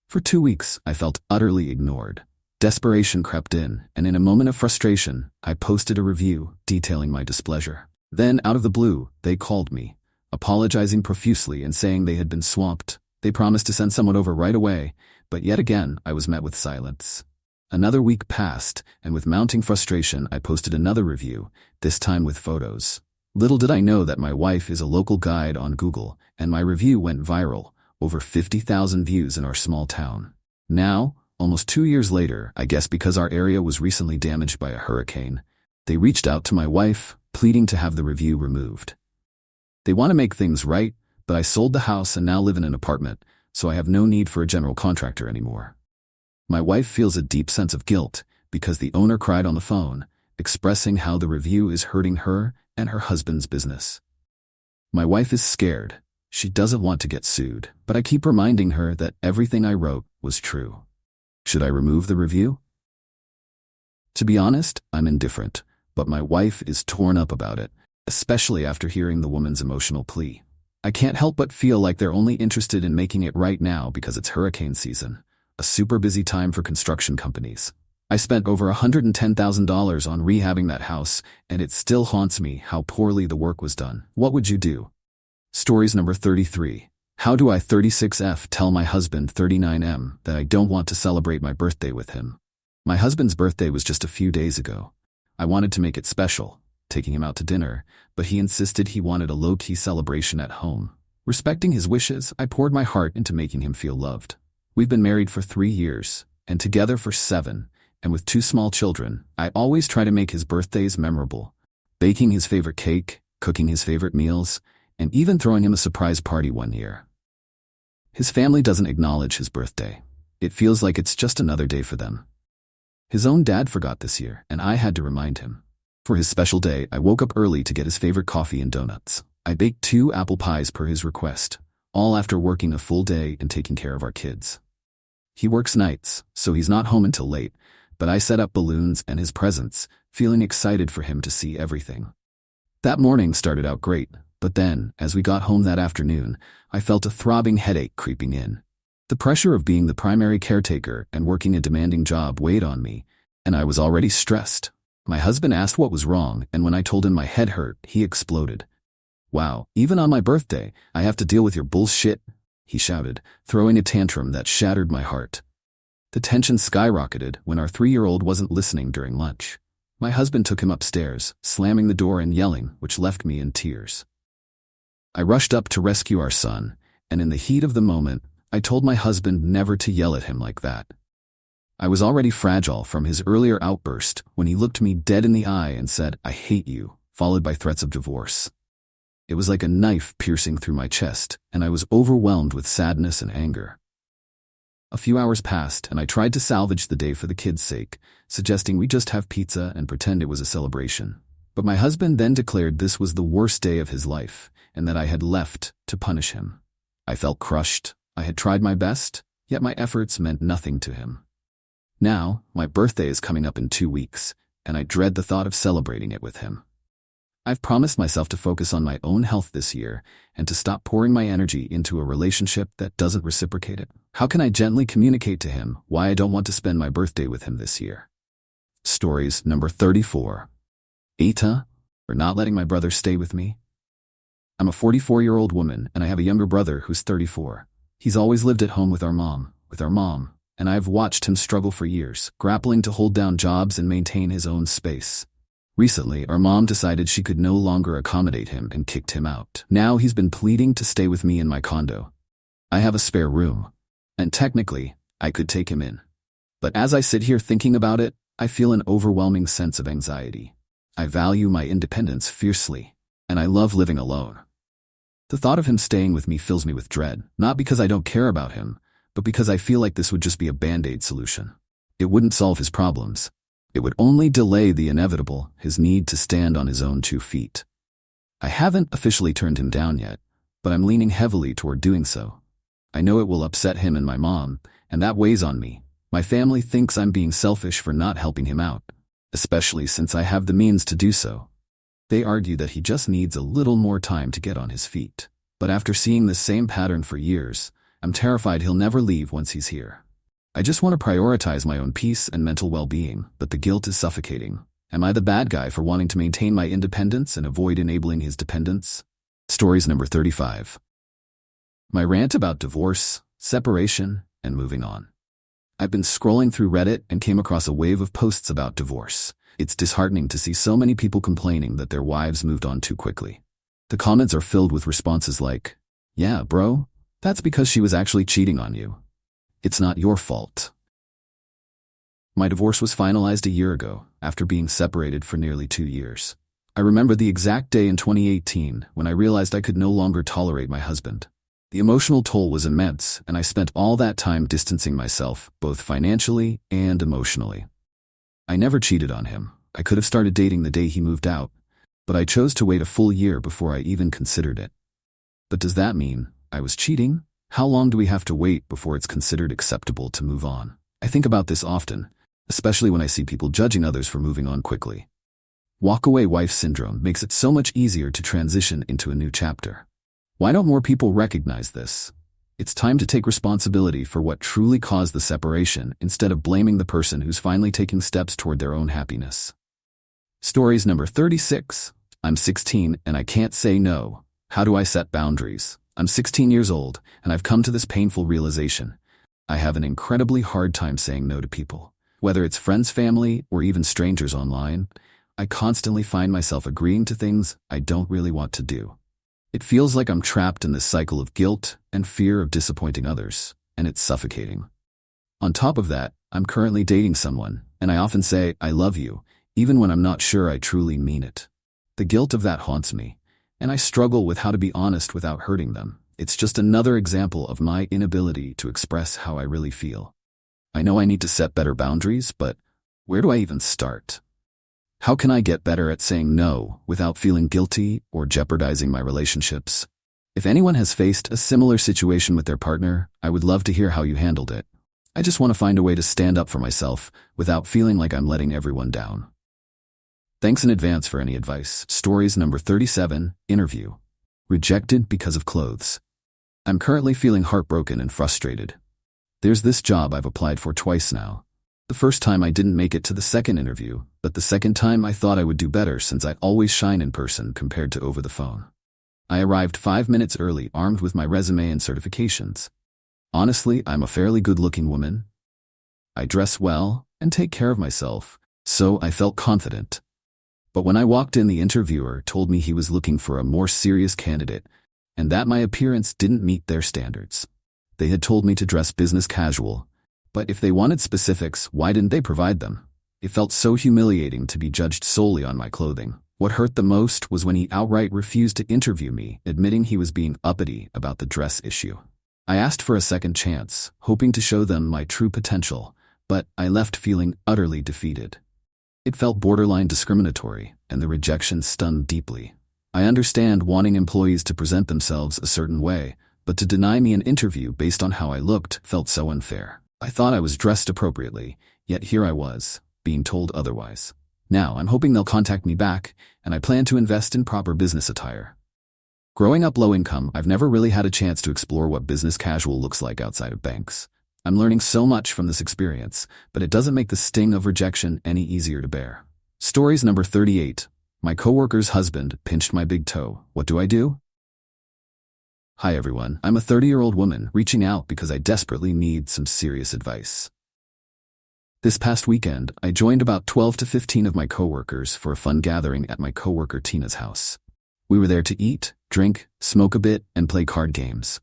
Speaker 1: For 2 weeks, I felt utterly ignored. Desperation crept in, and in a moment of frustration, I posted a review detailing my displeasure. Then, out of the blue, they called me, apologizing profusely and saying they had been swamped. They promised to send someone over right away, but yet again, I was met with silence. Another week passed, and with mounting frustration, I posted another review, this time with photos. Little did I know that my wife is a local guide on Google, and my review went viral, over 50,000 views in our small town. Now, almost 2 years later, I guess because our area was recently damaged by a hurricane, they reached out to my wife, pleading to have the review removed. They want to make things right, but I sold the house and now live in an apartment, so I have no need for a general contractor anymore. My wife feels a deep sense of guilt because the owner cried on the phone, expressing how the review is hurting her and her husband's business. My wife is scared. She doesn't want to get sued, but I keep reminding her that everything I wrote was true. Should I remove the review? To be honest, I'm indifferent, but my wife is torn up about it, especially after hearing the woman's emotional plea. I can't help but feel like they're only interested in making it right now because it's hurricane season, a super busy time for construction companies. I spent over $110,000 on rehabbing that house, and it still haunts me how poorly the work was done. What would you do? Stories number 33. How do I 36F tell my husband 39M that I don't want to celebrate my birthday with him? My husband's birthday was just a few days ago. I wanted to make it special, taking him out to dinner, but he insisted he wanted a low-key celebration at home. Respecting his wishes, I poured my heart into making him feel loved. We've been married for 3 years, and together for 7, and with 2 small children, I always try to make his birthdays memorable, baking his favorite cake, cooking his favorite meals, and even throwing him a surprise party one year. His family doesn't acknowledge his birthday. It feels like it's just another day for them. His own dad forgot this year, and I had to remind him. For his special day, I woke up early to get his favorite coffee and donuts. I baked 2 apple pies per his request, all after working a full day and taking care of our kids. He works nights, so he's not home until late, but I set up balloons and his presents, feeling excited for him to see everything. That morning started out great, but then, as we got home that afternoon, I felt a throbbing headache creeping in. The pressure of being the primary caretaker and working a demanding job weighed on me, and I was already stressed. My husband asked what was wrong, and when I told him my head hurt, he exploded. "Wow, even on my birthday, I have to deal with your bullshit," he shouted, throwing a tantrum that shattered my heart. The tension skyrocketed when our 3-year-old wasn't listening during lunch. My husband took him upstairs, slamming the door and yelling, which left me in tears. I rushed up to rescue our son, and in the heat of the moment, I told my husband never to yell at him like that. I was already fragile from his earlier outburst when he looked me dead in the eye and said, "I hate you," followed by threats of divorce. It was like a knife piercing through my chest, and I was overwhelmed with sadness and anger. A few hours passed, and I tried to salvage the day for the kids' sake, suggesting we just have pizza and pretend it was a celebration. But my husband then declared this was the worst day of his life, and that I had left to punish him. I felt crushed. I had tried my best, yet my efforts meant nothing to him. Now, my birthday is coming up in 2 weeks, and I dread the thought of celebrating it with him. I've promised myself to focus on my own health this year and to stop pouring my energy into a relationship that doesn't reciprocate it. How can I gently communicate to him why I don't want to spend my birthday with him this year? Stories number 34. Aita, for not letting my brother stay with me. I'm a 44-year-old woman, and I have a younger brother who's 34. He's always lived at home with our mom, and I've watched him struggle for years, grappling to hold down jobs and maintain his own space. Recently, our mom decided she could no longer accommodate him and kicked him out. Now he's been pleading to stay with me in my condo. I have a spare room, and technically, I could take him in. But as I sit here thinking about it, I feel an overwhelming sense of anxiety. I value my independence fiercely, and I love living alone. The thought of him staying with me fills me with dread, not because I don't care about him, but because I feel like this would just be a band-aid solution. It wouldn't solve his problems. It would only delay the inevitable, his need to stand on his own 2 feet. I haven't officially turned him down yet, but I'm leaning heavily toward doing so. I know it will upset him and my mom, and that weighs on me. My family thinks I'm being selfish for not helping him out, especially since I have the means to do so. They argue that he just needs a little more time to get on his feet. But after seeing this same pattern for years, I'm terrified he'll never leave once he's here. I just want to prioritize my own peace and mental well-being, but the guilt is suffocating. Am I the bad guy for wanting to maintain my independence and avoid enabling his dependence? Stories number 35. My rant about divorce, separation, and moving on. I've been scrolling through Reddit and came across a wave of posts about divorce. It's disheartening to see so many people complaining that their wives moved on too quickly. The comments are filled with responses like, "Yeah, bro, that's because she was actually cheating on you. It's not your fault." My divorce was finalized a year ago, after being separated for nearly 2 years. I remember the exact day in 2018 when I realized I could no longer tolerate my husband. The emotional toll was immense, and I spent all that time distancing myself, both financially and emotionally. I never cheated on him. I could have started dating the day he moved out, but I chose to wait a full year before I even considered it. But does that mean I was cheating? How long do we have to wait before it's considered acceptable to move on? I think about this often, especially when I see people judging others for moving on quickly. Walk-away wife syndrome makes it so much easier to transition into a new chapter. Why don't more people recognize this? It's time to take responsibility for what truly caused the separation instead of blaming the person who's finally taking steps toward their own happiness. Stories number 36. I'm 16 and I can't say no. How do I set boundaries? I'm 16 years old and I've come to this painful realization. I have an incredibly hard time saying no to people. Whether it's friends, family, or even strangers online, I constantly find myself agreeing to things I don't really want to do. It feels like I'm trapped in this cycle of guilt and fear of disappointing others, and it's suffocating. On top of that, I'm currently dating someone, and I often say, "I love you," even when I'm not sure I truly mean it. The guilt of that haunts me, and I struggle with how to be honest without hurting them. It's just another example of my inability to express how I really feel. I know I need to set better boundaries, but where do I even start? How can I get better at saying no without feeling guilty or jeopardizing my relationships? If anyone has faced a similar situation with their partner, I would love to hear how you handled it. I just want to find a way to stand up for myself without feeling like I'm letting everyone down. Thanks in advance for any advice. Stories number 37, interview. Rejected because of clothes. I'm currently feeling heartbroken and frustrated. There's this job I've applied for twice now. The first time I didn't make it to the second interview, but the second time I thought I would do better since I always shine in person compared to over the phone. I arrived 5 minutes early armed with my resume and certifications. Honestly, I'm a fairly good-looking woman. I dress well and take care of myself, so I felt confident. But when I walked in, the interviewer told me he was looking for a more serious candidate and that my appearance didn't meet their standards. They had told me to dress business casual, but if they wanted specifics, why didn't they provide them? It felt so humiliating to be judged solely on my clothing. What hurt the most was when he outright refused to interview me, admitting he was being uppity about the dress issue. I asked for a second chance, hoping to show them my true potential, but I left feeling utterly defeated. It felt borderline discriminatory, and the rejection stung deeply. I understand wanting employees to present themselves a certain way, but to deny me an interview based on how I looked felt so unfair. I thought I was dressed appropriately, yet here I was, being told otherwise. Now I'm hoping they'll contact me back, and I plan to invest in proper business attire. Growing up low income, I've never really had a chance to explore what business casual looks like outside of banks. I'm learning so much from this experience, but it doesn't make the sting of rejection any easier to bear. Stories number 38. My coworker's husband pinched my big toe. What do I do? Hi everyone, I'm a 30-year-old woman reaching out because I desperately need some serious advice. This past weekend, I joined about 12 to 15 of my coworkers for a fun gathering at my coworker Tina's house. We were there to eat, drink, smoke a bit, and play card games.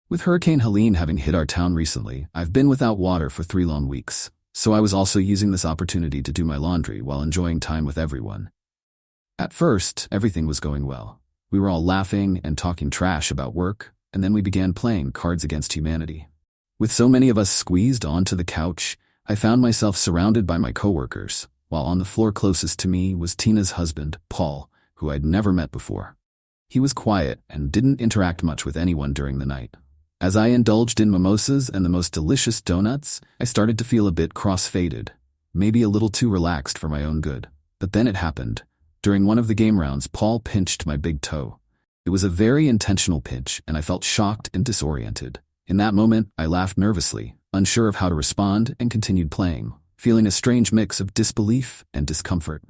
Speaker 1: With Hurricane Helene having hit our town recently, I've been without water for 3 long weeks, so I was also using this opportunity to do my laundry while enjoying time with everyone. At first, everything was going well. We were all laughing and talking trash about work, and then we began playing Cards Against Humanity. With so many of us squeezed onto the couch, I found myself surrounded by my coworkers, while on the floor closest to me was Tina's husband, Paul, who I'd never met before. He was quiet and didn't interact much with anyone during the night. As I indulged in mimosas and the most delicious donuts, I started to feel a bit cross-faded, maybe a little too relaxed for my own good. But then it happened. During one of the game rounds, Paul pinched my big toe. It was a very intentional pinch, and I felt shocked and disoriented. In that moment, I laughed nervously, unsure of how to respond, and continued playing, feeling a strange mix of disbelief and discomfort.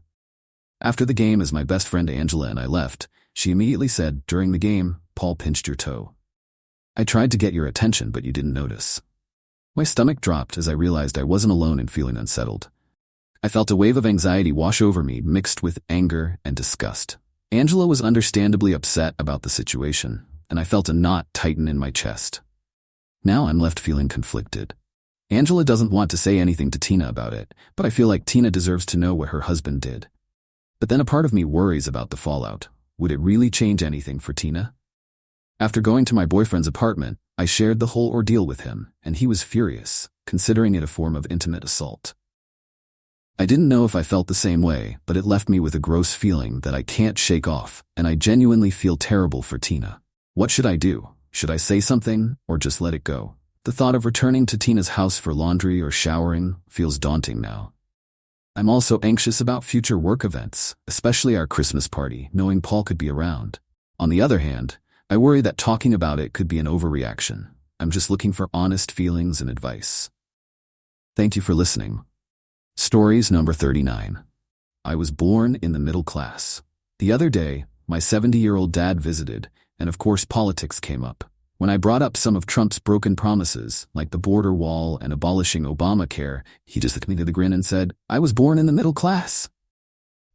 Speaker 1: After the game, as my best friend Angela and I left, she immediately said, "During the game, Paul pinched your toe. I tried to get your attention, but you didn't notice." My stomach dropped as I realized I wasn't alone in feeling unsettled. I felt a wave of anxiety wash over me, mixed with anger and disgust. Angela was understandably upset about the situation, and I felt a knot tighten in my chest. Now I'm left feeling conflicted. Angela doesn't want to say anything to Tina about it, but I feel like Tina deserves to know what her husband did. But then a part of me worries about the fallout. Would it really change anything for Tina? After going to my boyfriend's apartment, I shared the whole ordeal with him, and he was furious, considering it a form of intimate assault. I didn't know if I felt the same way, but it left me with a gross feeling that I can't shake off, and I genuinely feel terrible for Tina. What should I do? Should I say something, or just let it go? The thought of returning to Tina's house for laundry or showering feels daunting now. I'm also anxious about future work events, especially our Christmas party, knowing Paul could be around. On the other hand, I worry that talking about it could be an overreaction. I'm just looking for honest feelings and advice. Thank you for listening. Stories number 39. I was born in the middle class. The other day, my 70-year-old dad visited, and of course politics came up. When I brought up some of Trump's broken promises, like the border wall and abolishing Obamacare, he just looked me to the grin and said, "I was born in the middle class."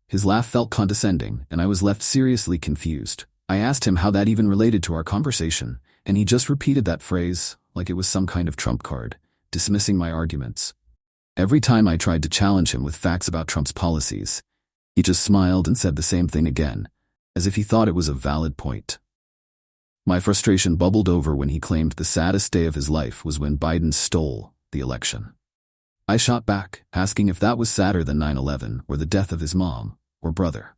Speaker 1: His laugh felt condescending, and I was left seriously confused. I asked him how that even related to our conversation, and he just repeated that phrase like it was some kind of trump card, dismissing my arguments. Every time I tried to challenge him with facts about Trump's policies, he just smiled and said the same thing again, as if he thought it was a valid point. My frustration bubbled over when he claimed the saddest day of his life was when Biden stole the election. I shot back, asking if that was sadder than 9/11 or the death of his mom or brother.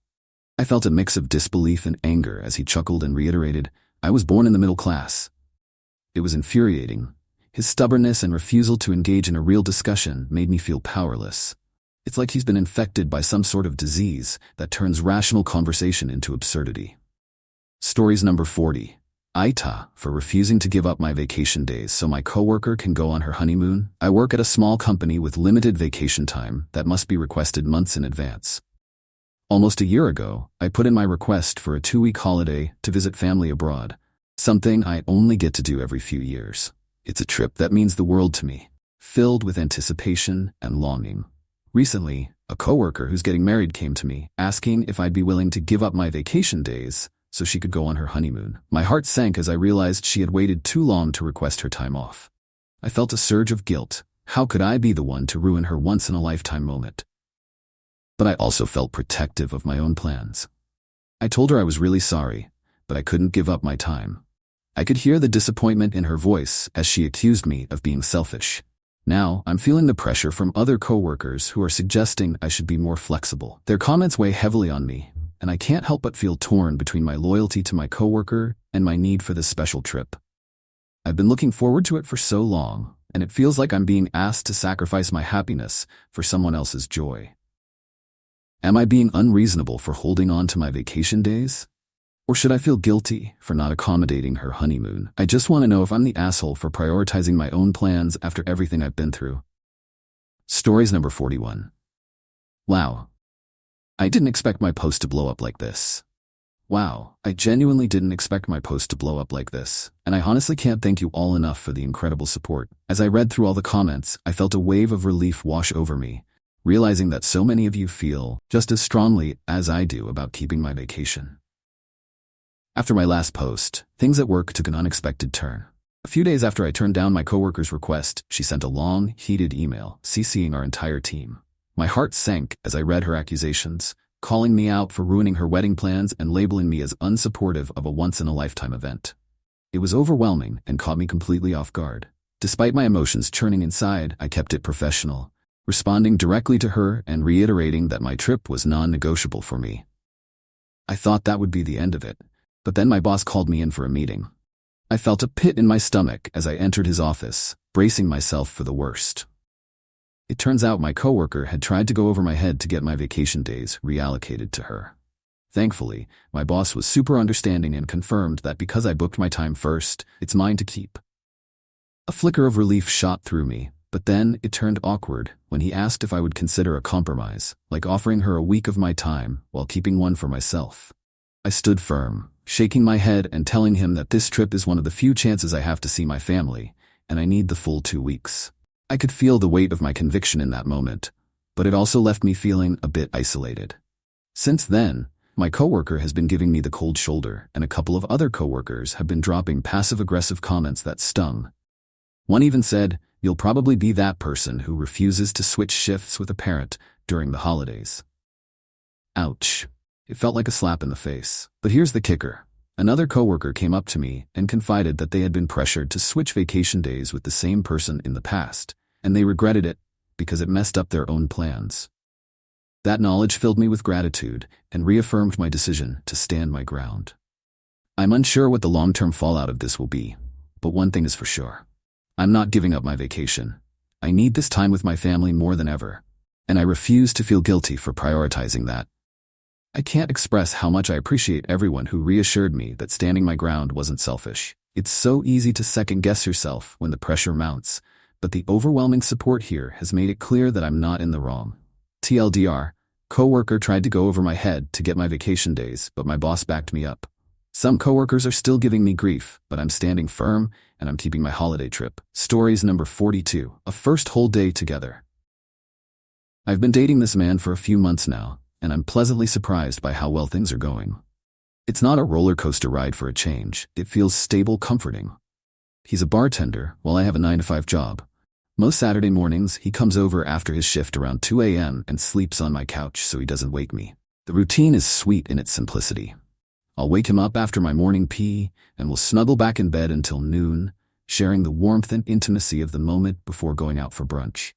Speaker 1: I felt a mix of disbelief and anger as he chuckled and reiterated, "I was born in the middle class." It was infuriating. His stubbornness and refusal to engage in a real discussion made me feel powerless. It's like he's been infected by some sort of disease that turns rational conversation into absurdity. Stories number 40. Aita, for refusing to give up my vacation days so my coworker can go on her honeymoon. I work at a small company with limited vacation time that must be requested months in advance. Almost a year ago, I put in my request for a 2-week holiday to visit family abroad, something I only get to do every few years. It's a trip that means the world to me, filled with anticipation and longing. Recently, a coworker who's getting married came to me, asking if I'd be willing to give up my vacation days so she could go on her honeymoon. My heart sank as I realized she had waited too long to request her time off. I felt a surge of guilt. How could I be the one to ruin her once-in-a-lifetime moment? But I also felt protective of my own plans. I told her I was really sorry, but I couldn't give up my time. I could hear the disappointment in her voice as she accused me of being selfish. Now, I'm feeling the pressure from other coworkers who are suggesting I should be more flexible. Their comments weigh heavily on me, and I can't help but feel torn between my loyalty to my coworker and my need for this special trip. I've been looking forward to it for so long, and it feels like I'm being asked to sacrifice my happiness for someone else's joy. Am I being unreasonable for holding on to my vacation days? Or should I feel guilty for not accommodating her honeymoon? I just want to know if I'm the asshole for prioritizing my own plans after everything I've been through. Stories number 41. Wow. I didn't expect my post to blow up like this. Wow, I genuinely didn't expect my post to blow up like this, and I honestly can't thank you all enough for the incredible support. As I read through all the comments, I felt a wave of relief wash over me, realizing that so many of you feel just as strongly as I do about keeping my vacation. After my last post, things at work took an unexpected turn. A few days after I turned down my coworker's request, she sent a long, heated email, CCing our entire team. My heart sank as I read her accusations, calling me out for ruining her wedding plans and labeling me as unsupportive of a once-in-a-lifetime event. It was overwhelming and caught me completely off guard. Despite my emotions churning inside, I kept it professional, responding directly to her and reiterating that my trip was non-negotiable for me. I thought that would be the end of it, But then my boss called me in for a meeting. I felt a pit in my stomach as I entered his office, bracing myself for the worst. It turns out my coworker had tried to go over my head to get my vacation days reallocated to her. Thankfully, my boss was super understanding and confirmed that because I booked my time first, it's mine to keep. A flicker of relief shot through me, but then it turned awkward when he asked if I would consider a compromise, like offering her a week of my time while keeping one for myself. I stood firm, shaking my head and telling him that this trip is one of the few chances I have to see my family, and I need the full 2 weeks. I could feel the weight of my conviction in that moment, but it also left me feeling a bit isolated. Since then, my coworker has been giving me the cold shoulder, and a couple of other coworkers have been dropping passive-aggressive comments that stung. One even said, "You'll probably be that person who refuses to switch shifts with a parent during the holidays." Ouch. It felt like a slap in the face. But here's the kicker. Another coworker came up to me and confided that they had been pressured to switch vacation days with the same person in the past, and they regretted it because it messed up their own plans. That knowledge filled me with gratitude and reaffirmed my decision to stand my ground. I'm unsure what the long-term fallout of this will be, but one thing is for sure. I'm not giving up my vacation. I need this time with my family more than ever, and I refuse to feel guilty for prioritizing that. I can't express how much I appreciate everyone who reassured me that standing my ground wasn't selfish. It's so easy to second-guess yourself when the pressure mounts, but the overwhelming support here has made it clear that I'm not in the wrong. TLDR, coworker tried to go over my head to get my vacation days, but my boss backed me up. Some coworkers are still giving me grief, but I'm standing firm and I'm keeping my holiday trip. Stories number 42, a first whole day together. I've been dating this man for a few months now, and I'm pleasantly surprised by how well things are going. It's not a roller coaster ride for a change. It feels stable, comforting. He's a bartender while I have a 9-to-5 job. Most Saturday mornings, he comes over after his shift around 2 a.m. and sleeps on my couch so he doesn't wake me. The routine is sweet in its simplicity. I'll wake him up after my morning pee, and we'll snuggle back in bed until noon, sharing the warmth and intimacy of the moment before going out for brunch.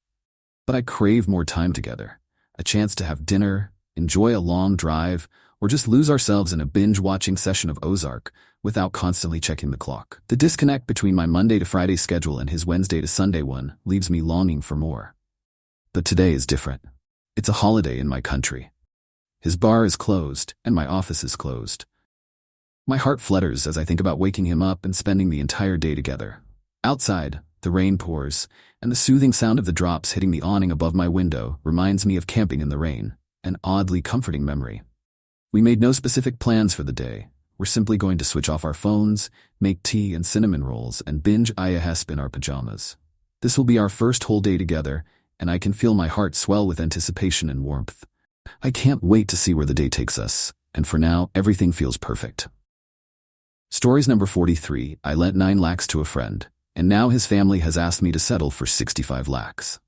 Speaker 1: But I crave more time together, a chance to have dinner, enjoy a long drive, or just lose ourselves in a binge-watching session of Ozark without constantly checking the clock. The disconnect between my Monday to Friday schedule and his Wednesday to Sunday one leaves me longing for more. But today is different. It's a holiday in my country. His bar is closed, and my office is closed. My heart flutters as I think about waking him up and spending the entire day together. Outside, the rain pours, and the soothing sound of the drops hitting the awning above my window reminds me of camping in the rain, an oddly comforting memory. We made no specific plans for the day. We're simply going to switch off our phones, make tea and cinnamon rolls, and binge IAHESP in our pajamas. This will be our first whole day together, and I can feel my heart swell with anticipation and warmth. I can't wait to see where the day takes us, and for now, everything feels perfect. Stories number 43, I lent 9 lakhs to a friend, and now his family has asked me to settle for 65 lakhs.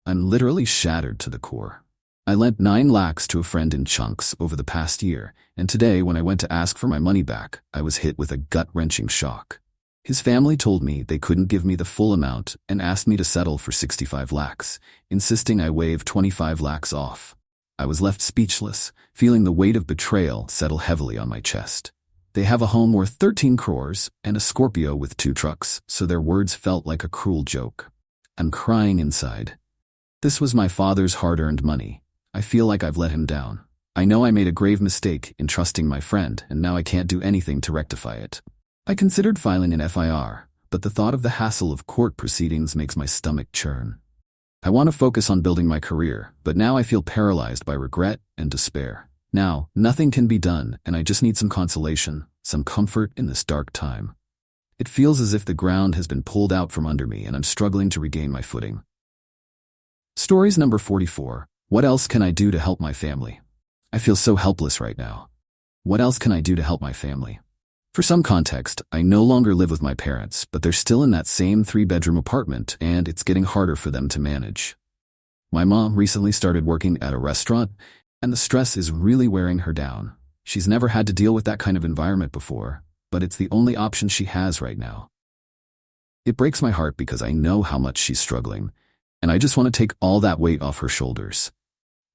Speaker 1: I'm literally shattered to the core. I lent 9 lakhs to a friend in chunks over the past year, and today when I went to ask for my money back, I was hit with a gut-wrenching shock. His family told me they couldn't give me the full amount and asked me to settle for 65 lakhs, insisting I waive 25 lakhs off. I was left speechless, feeling the weight of betrayal settle heavily on my chest. They have a home worth 13 crores and a Scorpio with 2 trucks, so their words felt like a cruel joke. I'm crying inside. This was my father's hard-earned money. I feel like I've let him down. I know I made a grave mistake in trusting my friend, and now I can't do anything to rectify it. I considered filing an FIR, but the thought of the hassle of court proceedings makes my stomach churn. I want to focus on building my career, but now I feel paralyzed by regret and despair. Now, nothing can be done, and I just need some consolation, some comfort in this dark time. It feels as if the ground has been pulled out from under me and I'm struggling to regain my footing. Stories number 44. What else can I do to help my family? I feel so helpless right now. What else can I do to help my family? For some context, I no longer live with my parents, but they're still in that same 3-bedroom apartment, and it's getting harder for them to manage. My mom recently started working at a restaurant, and the stress is really wearing her down. She's never had to deal with that kind of environment before, but it's the only option she has right now. It breaks my heart because I know how much she's struggling, and I just want to take all that weight off her shoulders.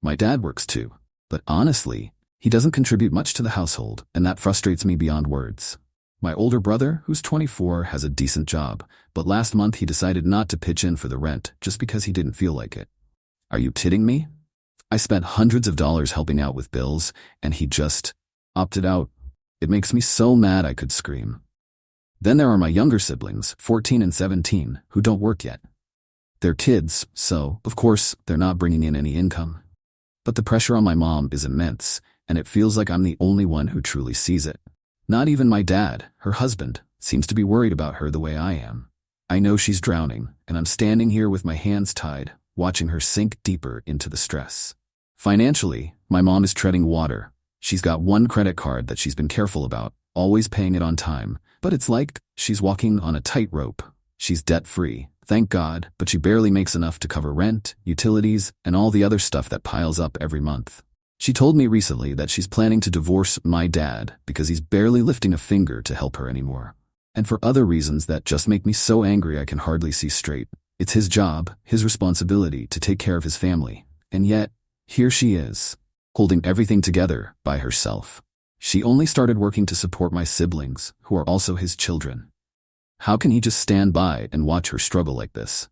Speaker 1: My dad works too, but honestly, He doesn't contribute much to the household, and that frustrates me beyond words. My older brother, who's 24, has a decent job, but last month he decided not to pitch in for the rent just because he didn't feel like it. Are you kidding me? I spent hundreds of dollars helping out with bills, and he just opted out. It makes me so mad I could scream. Then there are my younger siblings, 14 and 17, who don't work yet. They're kids, so, of course, they're not bringing in any income. But the pressure on my mom is immense, and it feels like I'm the only one who truly sees it. Not even my dad, her husband, seems to be worried about her the way I am. I know she's drowning, and I'm standing here with my hands tied, watching her sink deeper into the stress. Financially, my mom is treading water. She's got one credit card that she's been careful about, always paying it on time, but it's like she's walking on a tightrope. She's debt-free, thank God, but she barely makes enough to cover rent, utilities, and all the other stuff that piles up every month. She told me recently that she's planning to divorce my dad because he's barely lifting a finger to help her anymore. And for other reasons that just make me so angry I can hardly see straight. It's his job, his responsibility to take care of his family. And yet, here she is, holding everything together by herself. She only started working to support my siblings, who are also his children. How can he just stand by and watch her struggle like this?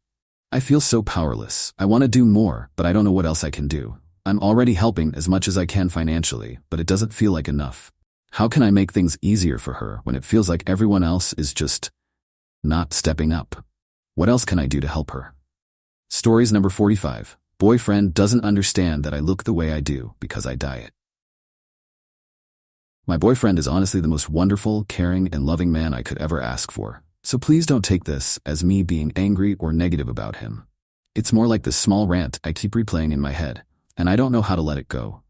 Speaker 1: I feel so powerless. I want to do more, but I don't know what else I can do. I'm already helping as much as I can financially, but it doesn't feel like enough. How can I make things easier for her when it feels like everyone else is just not stepping up? What else can I do to help her? Stories number 45. Boyfriend doesn't understand that I look the way I do because I diet. My boyfriend is honestly the most wonderful, caring, and loving man I could ever ask for, so please don't take this as me being angry or negative about him. It's more like this small rant I keep replaying in my head, and I don't know how to let it go.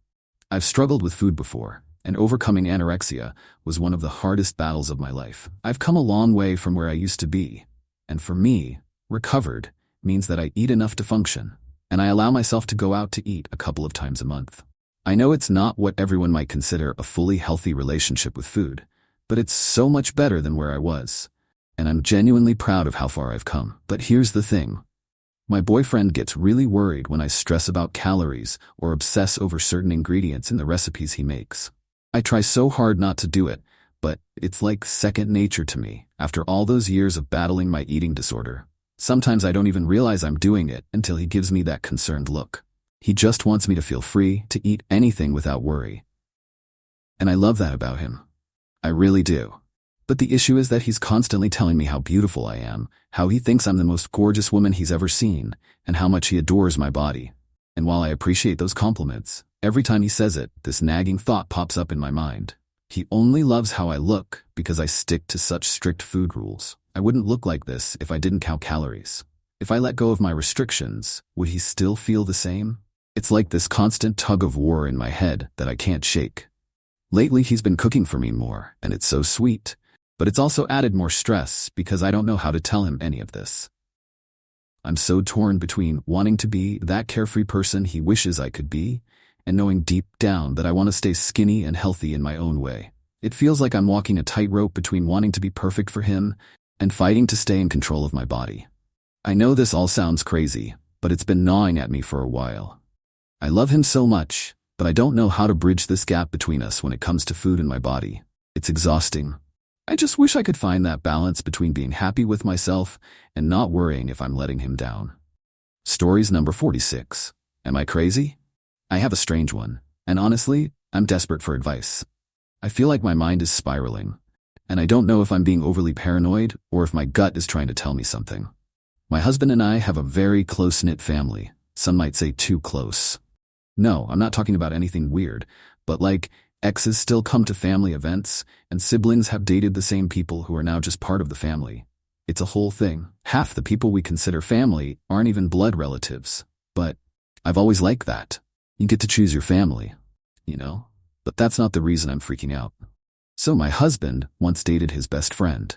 Speaker 1: I've struggled with food before, and overcoming anorexia was one of the hardest battles of my life. I've come a long way from where I used to be, and for me, recovered means that I eat enough to function, and I allow myself to go out to eat a couple of times a month. I know it's not what everyone might consider a fully healthy relationship with food, but it's so much better than where I was, and I'm genuinely proud of how far I've come. But here's the thing. My boyfriend gets really worried when I stress about calories or obsess over certain ingredients in the recipes he makes. I try so hard not to do it, but it's like second nature to me after all those years of battling my eating disorder. Sometimes I don't even realize I'm doing it until he gives me that concerned look. He just wants me to feel free to eat anything without worry. And I love that about him. I really do. But the issue is that he's constantly telling me how beautiful I am, how he thinks I'm the most gorgeous woman he's ever seen, and how much he adores my body. And while I appreciate those compliments, every time he says it, this nagging thought pops up in my mind. He only loves how I look because I stick to such strict food rules. I wouldn't look like this if I didn't count calories. If I let go of my restrictions, would he still feel the same? It's like this constant tug of war in my head that I can't shake. Lately he's been cooking for me more, and it's so sweet. But it's also added more stress because I don't know how to tell him any of this. I'm so torn between wanting to be that carefree person he wishes I could be, and knowing deep down that I want to stay skinny and healthy in my own way. It feels like I'm walking a tightrope between wanting to be perfect for him and fighting to stay in control of my body. I know this all sounds crazy, but it's been gnawing at me for a while. I love him so much, but I don't know how to bridge this gap between us when it comes to food and my body. It's exhausting. I just wish I could find that balance between being happy with myself and not worrying if I'm letting him down. Stories number 46. Am I crazy? I have a strange one, and honestly, I'm desperate for advice. I feel like my mind is spiraling, and I don't know if I'm being overly paranoid or if my gut is trying to tell me something. My husband and I have a very close-knit family. Some might say too close. No, I'm not talking about anything weird, but like exes still come to family events, and siblings have dated the same people who are now just part of the family. It's a whole thing. Half the people we consider family aren't even blood relatives. But I've always liked that. You get to choose your family, you know? But that's not the reason I'm freaking out. So my husband once dated his best friend.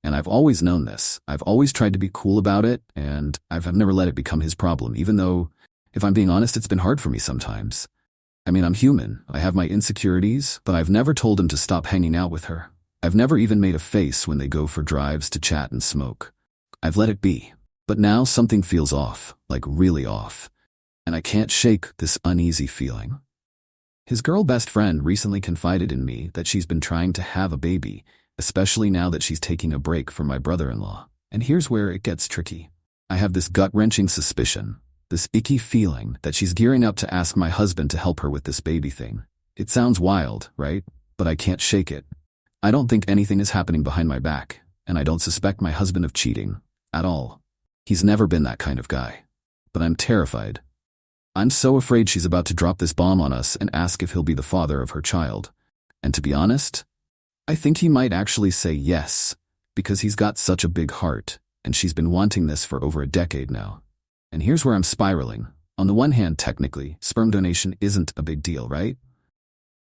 Speaker 1: And I've always known this. I've always tried to be cool about it, and I've never let it become his problem, even though, if I'm being honest, it's been hard for me sometimes. I mean, I'm human. I have my insecurities, but I've never told him to stop hanging out with her. I've never even made a face when they go for drives to chat and smoke. I've let it be. But now something feels off, like really off. And I can't shake this uneasy feeling. His girl best friend recently confided in me that she's been trying to have a baby, especially now that she's taking a break from my brother-in-law. And here's where it gets tricky. I have this gut-wrenching suspicion, this icky feeling that she's gearing up to ask my husband to help her with this baby thing. It sounds wild, right? But I can't shake it. I don't think anything is happening behind my back, and I don't suspect my husband of cheating at all. He's never been that kind of guy. But I'm terrified. I'm so afraid she's about to drop this bomb on us and ask if he'll be the father of her child. And to be honest, I think he might actually say yes, because he's got such a big heart, and she's been wanting this for over a decade now. And here's where I'm spiraling. On the one hand, technically, sperm donation isn't a big deal, right?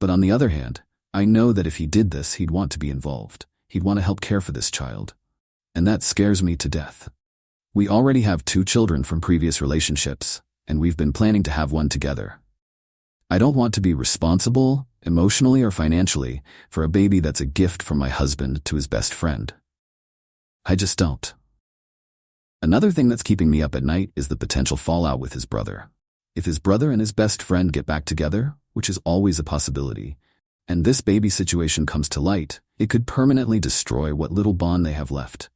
Speaker 1: But on the other hand, I know that if he did this, he'd want to be involved. He'd want to help care for this child. And that scares me to death. We already have 2 children from previous relationships, and we've been planning to have one together. I don't want to be responsible, emotionally or financially, for a baby that's a gift from my husband to his best friend. I just don't. Another thing that's keeping me up at night is the potential fallout with his brother. If his brother and his best friend get back together, which is always a possibility, and this baby situation comes to light, it could permanently destroy what little bond they have left.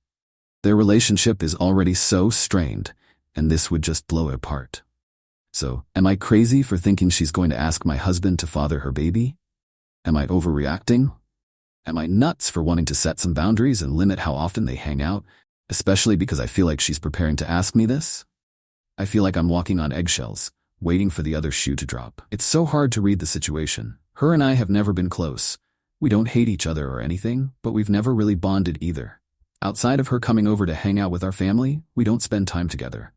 Speaker 1: Their relationship is already so strained, and this would just blow it apart. So, am I crazy for thinking she's going to ask my husband to father her baby? Am I overreacting? Am I nuts for wanting to set some boundaries and limit how often they hang out, especially because I feel like she's preparing to ask me this? I feel like I'm walking on eggshells, waiting for the other shoe to drop. It's so hard to read the situation. Her and I have never been close. We don't hate each other or anything, but we've never really bonded either. Outside of her coming over to hang out with our family, we don't spend time together.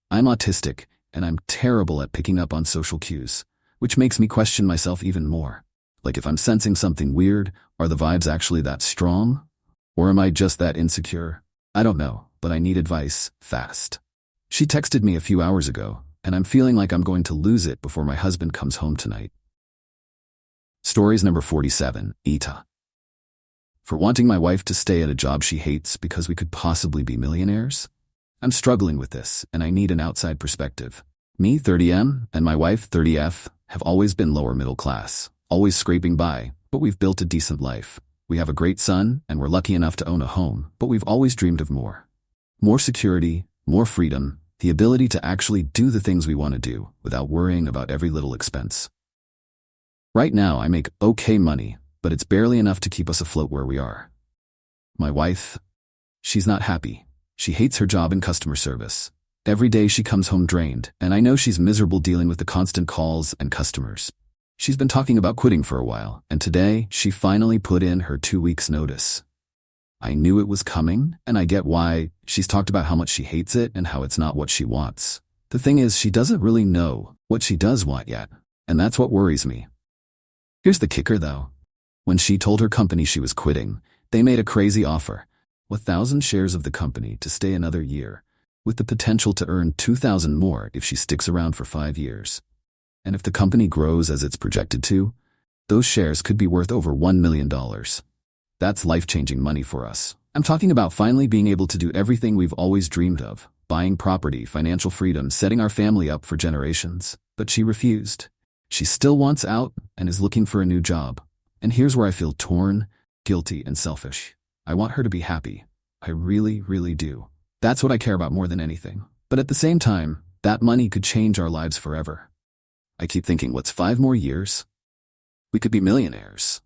Speaker 1: I'm autistic, and I'm terrible at picking up on social cues, which makes me question myself even more. Like if I'm sensing something weird, are the vibes actually that strong? Or am I just that insecure? I don't know, but I need advice, fast. She texted me a few hours ago, and I'm feeling like I'm going to lose it before my husband comes home tonight. Stories number 47, Aita. For wanting my wife to stay at a job she hates because we could possibly be millionaires? I'm struggling with this, and I need an outside perspective. Me, 30M, and my wife, 30F, have always been lower middle class, always scraping by, but we've built a decent life. We have a great son, and we're lucky enough to own a home, but we've always dreamed of more. More security, more freedom, the ability to actually do the things we want to do without worrying about every little expense. Right now, I make okay money, but it's barely enough to keep us afloat where we are. My wife, she's not happy. She hates her job in customer service. Every day she comes home drained, and I know she's miserable dealing with the constant calls and customers. She's been talking about quitting for a while, and today she finally put in her 2 weeks' notice. I knew it was coming, and I get why. She's talked about how much she hates it and how it's not what she wants. The thing is, she doesn't really know what she does want yet, and that's what worries me. Here's the kicker, though. When she told her company she was quitting, they made a crazy offer, 1,000 shares of the company to stay another year, with the potential to earn 2,000 more if she sticks around for 5 years. And if the company grows as it's projected to, those shares could be worth over $1 million. That's life-changing money for us. I'm talking about finally being able to do everything we've always dreamed of, buying property, financial freedom, setting our family up for generations. But she refused. She still wants out and is looking for a new job. And here's where I feel torn, guilty, and selfish. I want her to be happy. I really, really do. That's what I care about more than anything. But at the same time, that money could change our lives forever. I keep thinking, what's 5 more years? We could be millionaires.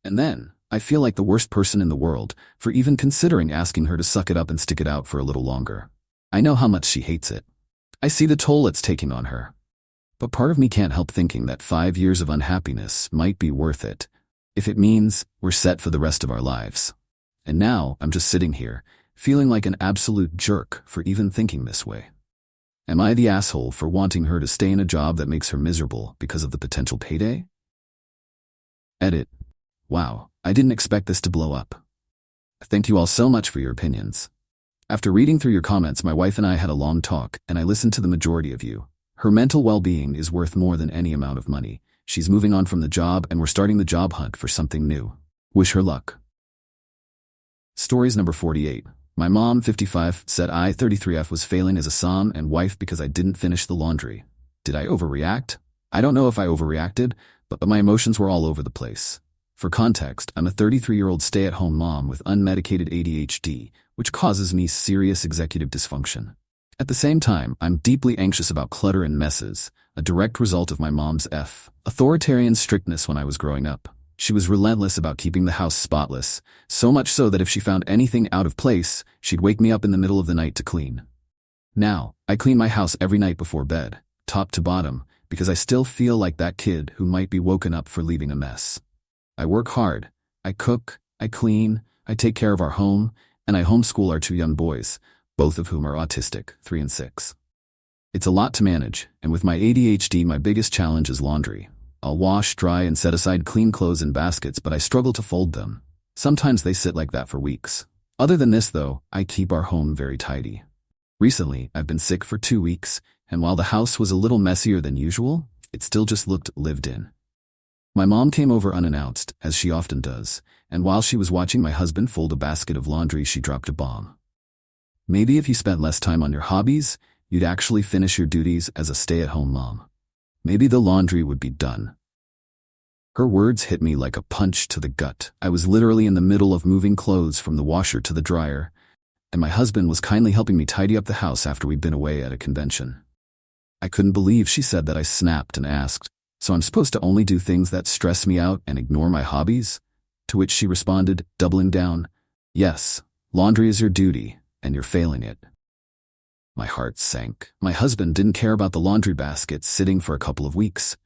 Speaker 1: And then, I feel like the worst person in the world for even considering asking her to suck it up and stick it out for a little longer. I know how much she hates it. I see the toll it's taking on her. But part of me can't help thinking that 5 years of unhappiness might be worth it, if it means we're set for the rest of our lives. And now, I'm just sitting here, feeling like an absolute jerk for even thinking this way. Am I the asshole for wanting her to stay in a job that makes her miserable because of the potential payday? Edit. Wow, I didn't expect this to blow up. Thank you all so much for your opinions. After reading through your comments, my wife and I had a long talk, and I listened to the majority of you. Her mental well-being is worth more than any amount of money. She's moving on from the job, and we're starting the job hunt for something new. Wish her luck. Stories number 48. My mom, 55, said I, 33F, was failing as a son and wife because I didn't finish the laundry. Did I overreact? I don't know if I overreacted, but my emotions were all over the place. For context, I'm a 33-year-old stay-at-home mom with unmedicated ADHD, which causes me serious executive dysfunction. At the same time, I'm deeply anxious about clutter and messes, a direct result of my mom's authoritarian strictness when I was growing up. She was relentless about keeping the house spotless, so much so that if she found anything out of place, she'd wake me up in the middle of the night to clean. Now, I clean my house every night before bed, top to bottom, because I still feel like that kid who might be woken up for leaving a mess. I work hard. I cook, I clean, I take care of our home, and I homeschool our 2 young boys, both of whom are autistic, 3 and 6. It's a lot to manage, and with my ADHD, my biggest challenge is laundry. I'll wash, dry, and set aside clean clothes in baskets, but I struggle to fold them. Sometimes they sit like that for weeks. Other than this, though, I keep our home very tidy. Recently, I've been sick for 2 weeks, and while the house was a little messier than usual, it still just looked lived in. My mom came over unannounced, as she often does, and while she was watching my husband fold a basket of laundry, she dropped a bomb. Maybe if you spent less time on your hobbies, you'd actually finish your duties as a stay-at-home mom. Maybe the laundry would be done. Her words hit me like a punch to the gut. I was literally in the middle of moving clothes from the washer to the dryer, and my husband was kindly helping me tidy up the house after we'd been away at a convention. I couldn't believe she said that. I snapped and asked, "So I'm supposed to only do things that stress me out and ignore my hobbies?" To which she responded, doubling down, "Yes, laundry is your duty, and you're failing it." My heart sank. My husband didn't care about the laundry basket sitting for a couple of weeks.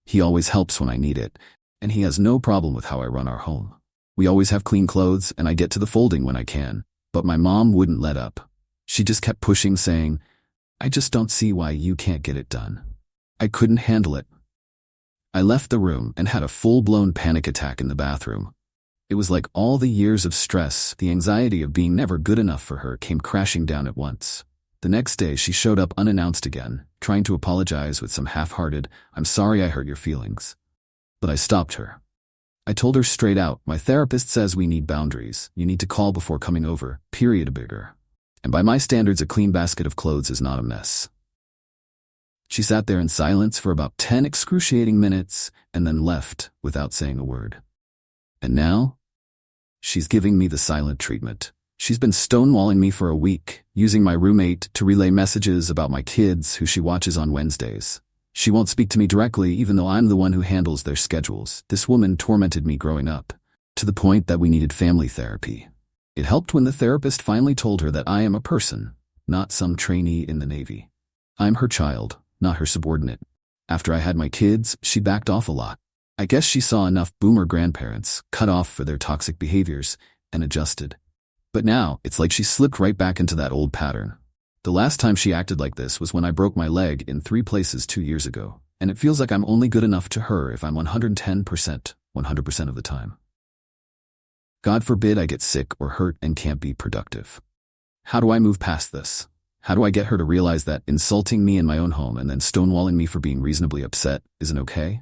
Speaker 1: He always helps when I need it, and he has no problem with how I run our home. We always have clean clothes, and I get to the folding when I can, but my mom wouldn't let up. She just kept pushing, saying, "I just don't see why you can't get it done." I couldn't handle it. I left the room and had a full-blown panic attack in the bathroom. It was like all the years of stress, the anxiety of being never good enough for her, came crashing down at once. The next day, she showed up unannounced again, trying to apologize with some half-hearted, "I'm sorry I hurt your feelings." But I stopped her. I told her straight out, "My therapist says we need boundaries. You need to call before coming over, period, bigger. And by my standards, a clean basket of clothes is not a mess." She sat there in silence for about 10 excruciating minutes and then left without saying a word. And now, she's giving me the silent treatment. She's been stonewalling me for a week, using my roommate to relay messages about my kids who she watches on Wednesdays. She won't speak to me directly, even though I'm the one who handles their schedules. This woman tormented me growing up, to the point that we needed family therapy. It helped when the therapist finally told her that I am a person, not some trainee in the Navy. I'm her child, not her subordinate. After I had my kids, she backed off a lot. I guess she saw enough boomer grandparents cut off for their toxic behaviors and adjusted. But now, it's like she slipped right back into that old pattern. The last time she acted like this was when I broke my leg in 3 places 2 years ago, and it feels like I'm only good enough to her if I'm 110%, 100% of the time. God forbid I get sick or hurt and can't be productive. How do I move past this? How do I get her to realize that insulting me in my own home and then stonewalling me for being reasonably upset isn't okay?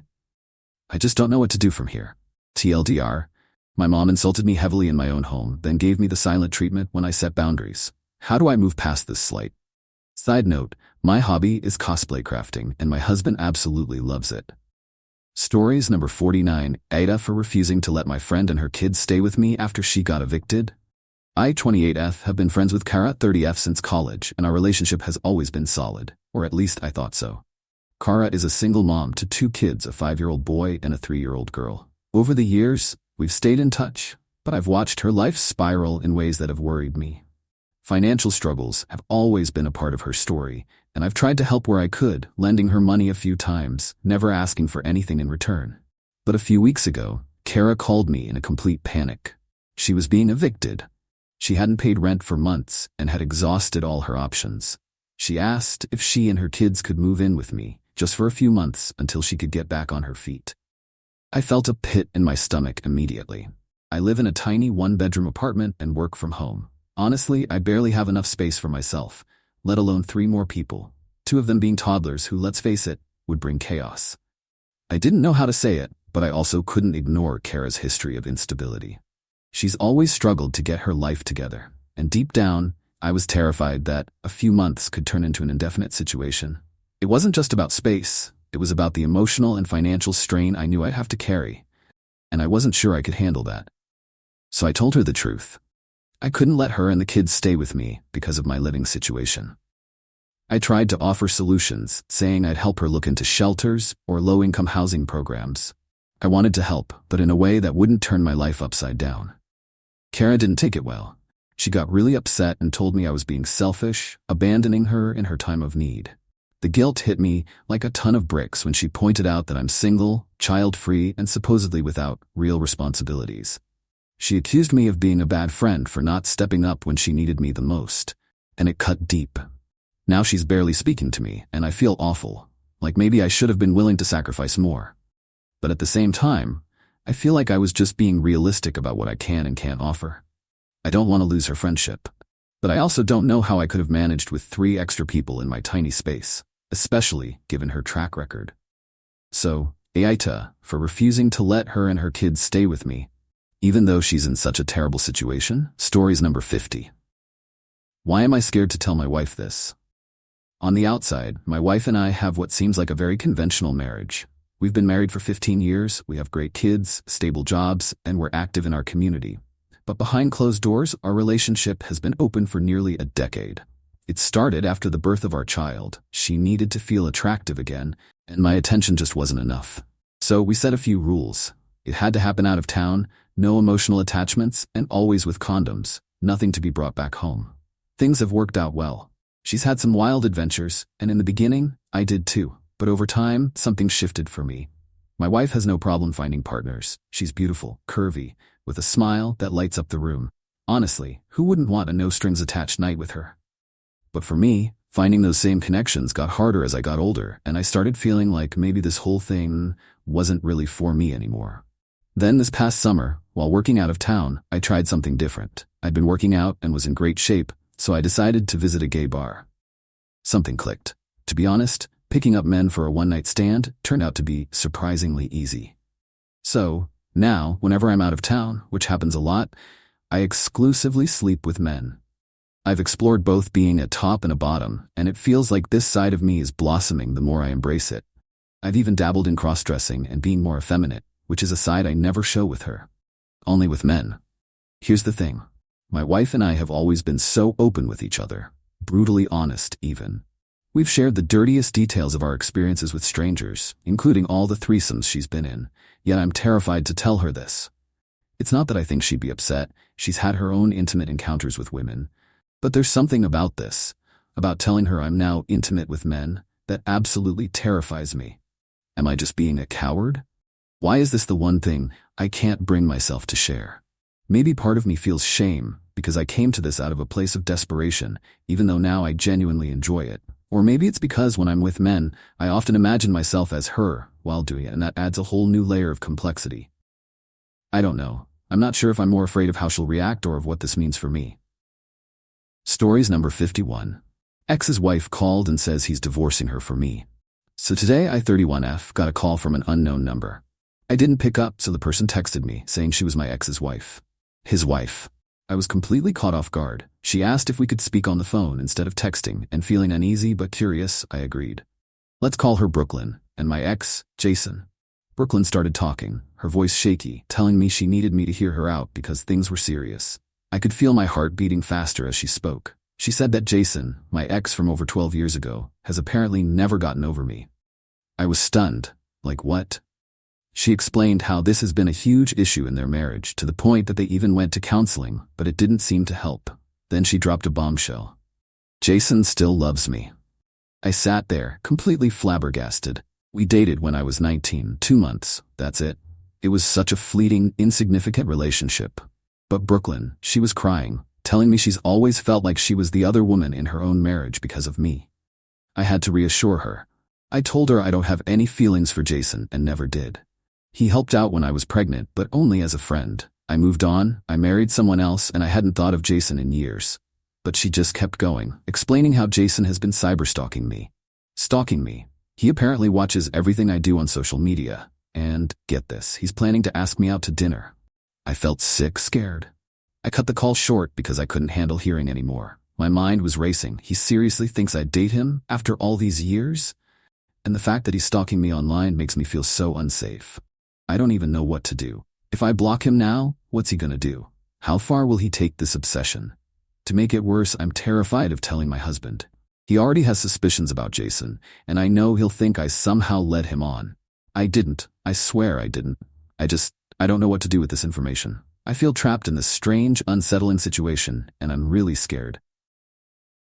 Speaker 1: I just don't know what to do from here. TLDR, my mom insulted me heavily in my own home, then gave me the silent treatment when I set boundaries. How do I move past this slight? Side note, my hobby is cosplay crafting, and my husband absolutely loves it. Stories number 49, Aita for refusing to let my friend and her kids stay with me after she got evicted. I, 28F, have been friends with Kara, 30F, since college, and our relationship has always been solid, or at least I thought so. Kara is a single mom to 2 kids, a 5-year-old boy and a 3-year-old girl. Over the years, we've stayed in touch, but I've watched her life spiral in ways that have worried me. Financial struggles have always been a part of her story, and I've tried to help where I could, lending her money a few times, never asking for anything in return. But a few weeks ago, Kara called me in a complete panic. She was being evicted. She hadn't paid rent for months and had exhausted all her options. She asked if she and her kids could move in with me, just for a few months until she could get back on her feet. I felt a pit in my stomach immediately. I live in a tiny 1-bedroom apartment and work from home. Honestly, I barely have enough space for myself, let alone 3 more people, 2 of them being toddlers who, let's face it, would bring chaos. I didn't know how to say it, but I also couldn't ignore Kara's history of instability. She's always struggled to get her life together, and deep down, I was terrified that a few months could turn into an indefinite situation. It wasn't just about space, It was about the emotional and financial strain I knew I'd have to carry, and I wasn't sure I could handle that. So I told her the truth. I couldn't let her and the kids stay with me because of my living situation. I tried to offer solutions, saying I'd help her look into shelters or low-income housing programs. I wanted to help, but in a way that wouldn't turn my life upside down. Kara didn't take it well. She got really upset and told me I was being selfish, abandoning her in her time of need. The guilt hit me like a ton of bricks when she pointed out that I'm single, child-free, and supposedly without real responsibilities. She accused me of being a bad friend for not stepping up when she needed me the most, and it cut deep. Now she's barely speaking to me, and I feel awful, like maybe I should have been willing to sacrifice more. But at the same time, I feel like I was just being realistic about what I can and can't offer. I don't want to lose her friendship, but I also don't know how I could have managed with 3 extra people in my tiny space, especially given her track record. So, Aita, for refusing to let her and her kids stay with me, even though she's in such a terrible situation. Stories number 50. Why am I scared to tell my wife this? On the outside, my wife and I have what seems like a very conventional marriage. We've been married for 15 years, we have great kids, stable jobs, and we're active in our community. But behind closed doors, our relationship has been open for nearly a decade. It started after the birth of our child. She needed to feel attractive again, and my attention just wasn't enough. So we set a few rules. It had to happen out of town, no emotional attachments, and always with condoms, nothing to be brought back home. Things have worked out well. She's had some wild adventures, and in the beginning, I did too. But over time, something shifted for me. My wife has no problem finding partners. She's beautiful, curvy, with a smile that lights up the room. Honestly, who wouldn't want a no-strings-attached night with her? But for me, finding those same connections got harder as I got older, and I started feeling like maybe this whole thing wasn't really for me anymore. Then this past summer, while working out of town, I tried something different. I'd been working out and was in great shape, so I decided to visit a gay bar. Something clicked. To be honest, picking up men for a one-night stand turned out to be surprisingly easy. So, now, whenever I'm out of town, which happens a lot, I exclusively sleep with men. I've explored both being a top and a bottom, and it feels like this side of me is blossoming the more I embrace it. I've even dabbled in cross-dressing and being more effeminate, which is a side I never show with her. Only with men. Here's the thing. My wife and I have always been so open with each other, brutally honest even. We've shared the dirtiest details of our experiences with strangers, including all the threesomes she's been in, yet I'm terrified to tell her this. It's not that I think she'd be upset. She's had her own intimate encounters with women. But there's something about this, about telling her I'm now intimate with men, that absolutely terrifies me. Am I just being a coward? Why is this the one thing I can't bring myself to share? Maybe part of me feels shame because I came to this out of a place of desperation, even though now I genuinely enjoy it. Or maybe it's because when I'm with men, I often imagine myself as her while doing it, and that adds a whole new layer of complexity. I don't know. I'm not sure if I'm more afraid of how she'll react or of what this means for me. Stories number 51. Ex's wife called and says he's divorcing her for me. So today I, 31F, got a call from an unknown number. I didn't pick up, so the person texted me, saying she was my ex's wife. His wife. I was completely caught off guard. She asked if we could speak on the phone instead of texting, and feeling uneasy but curious, I agreed. Let's call her Brooklyn, and my ex, Jason. Brooklyn started talking, her voice shaky, telling me she needed me to hear her out because things were serious. I could feel my heart beating faster as she spoke. She said that Jason, my ex from over 12 years ago, has apparently never gotten over me. I was stunned. Like what? She explained how this has been a huge issue in their marriage, to the point that they even went to counseling, but it didn't seem to help. Then she dropped a bombshell. Jason still loves me. I sat there, completely flabbergasted. We dated when I was 19, 2 months, that's it. It was such a fleeting, insignificant relationship. But Brooklyn, she was crying, telling me she's always felt like she was the other woman in her own marriage because of me. I had to reassure her. I told her I don't have any feelings for Jason and never did. He helped out when I was pregnant, but only as a friend. I moved on, I married someone else, and I hadn't thought of Jason in years. But she just kept going, explaining how Jason has been cyberstalking me. Stalking me. He apparently watches everything I do on social media. And, get this, he's planning to ask me out to dinner. I felt sick, scared. I cut the call short because I couldn't handle hearing anymore. My mind was racing. He seriously thinks I'd date him after all these years? And the fact that he's stalking me online makes me feel so unsafe. I don't even know what to do. If I block him now, what's he gonna do? How far will he take this obsession? To make it worse, I'm terrified of telling my husband. He already has suspicions about Jason, and I know he'll think I somehow led him on. I didn't. I swear I didn't. I don't know what to do with this information. I feel trapped in this strange, unsettling situation, and I'm really scared.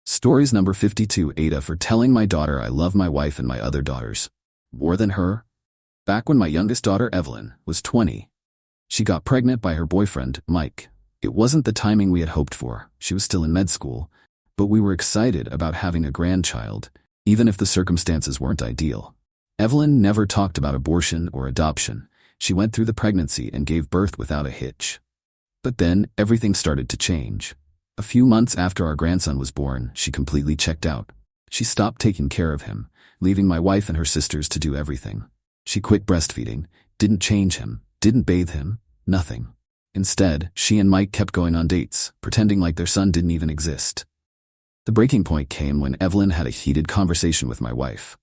Speaker 1: Stories number 52. Aita for telling my daughter I love my wife and my other daughters more than her. Back when my youngest daughter, Evelyn, was 20, she got pregnant by her boyfriend, Mike. It wasn't the timing we had hoped for. She was still in med school, but we were excited about having a grandchild, even if the circumstances weren't ideal. Evelyn never talked about abortion or adoption. She went through the pregnancy and gave birth without a hitch. But then, everything started to change. A few months after our grandson was born, she completely checked out. She stopped taking care of him, leaving my wife and her sisters to do everything. She quit breastfeeding, didn't change him, didn't bathe him, nothing. Instead, she and Mike kept going on dates, pretending like their son didn't even exist. The breaking point came when Evelyn had a heated conversation with my wife.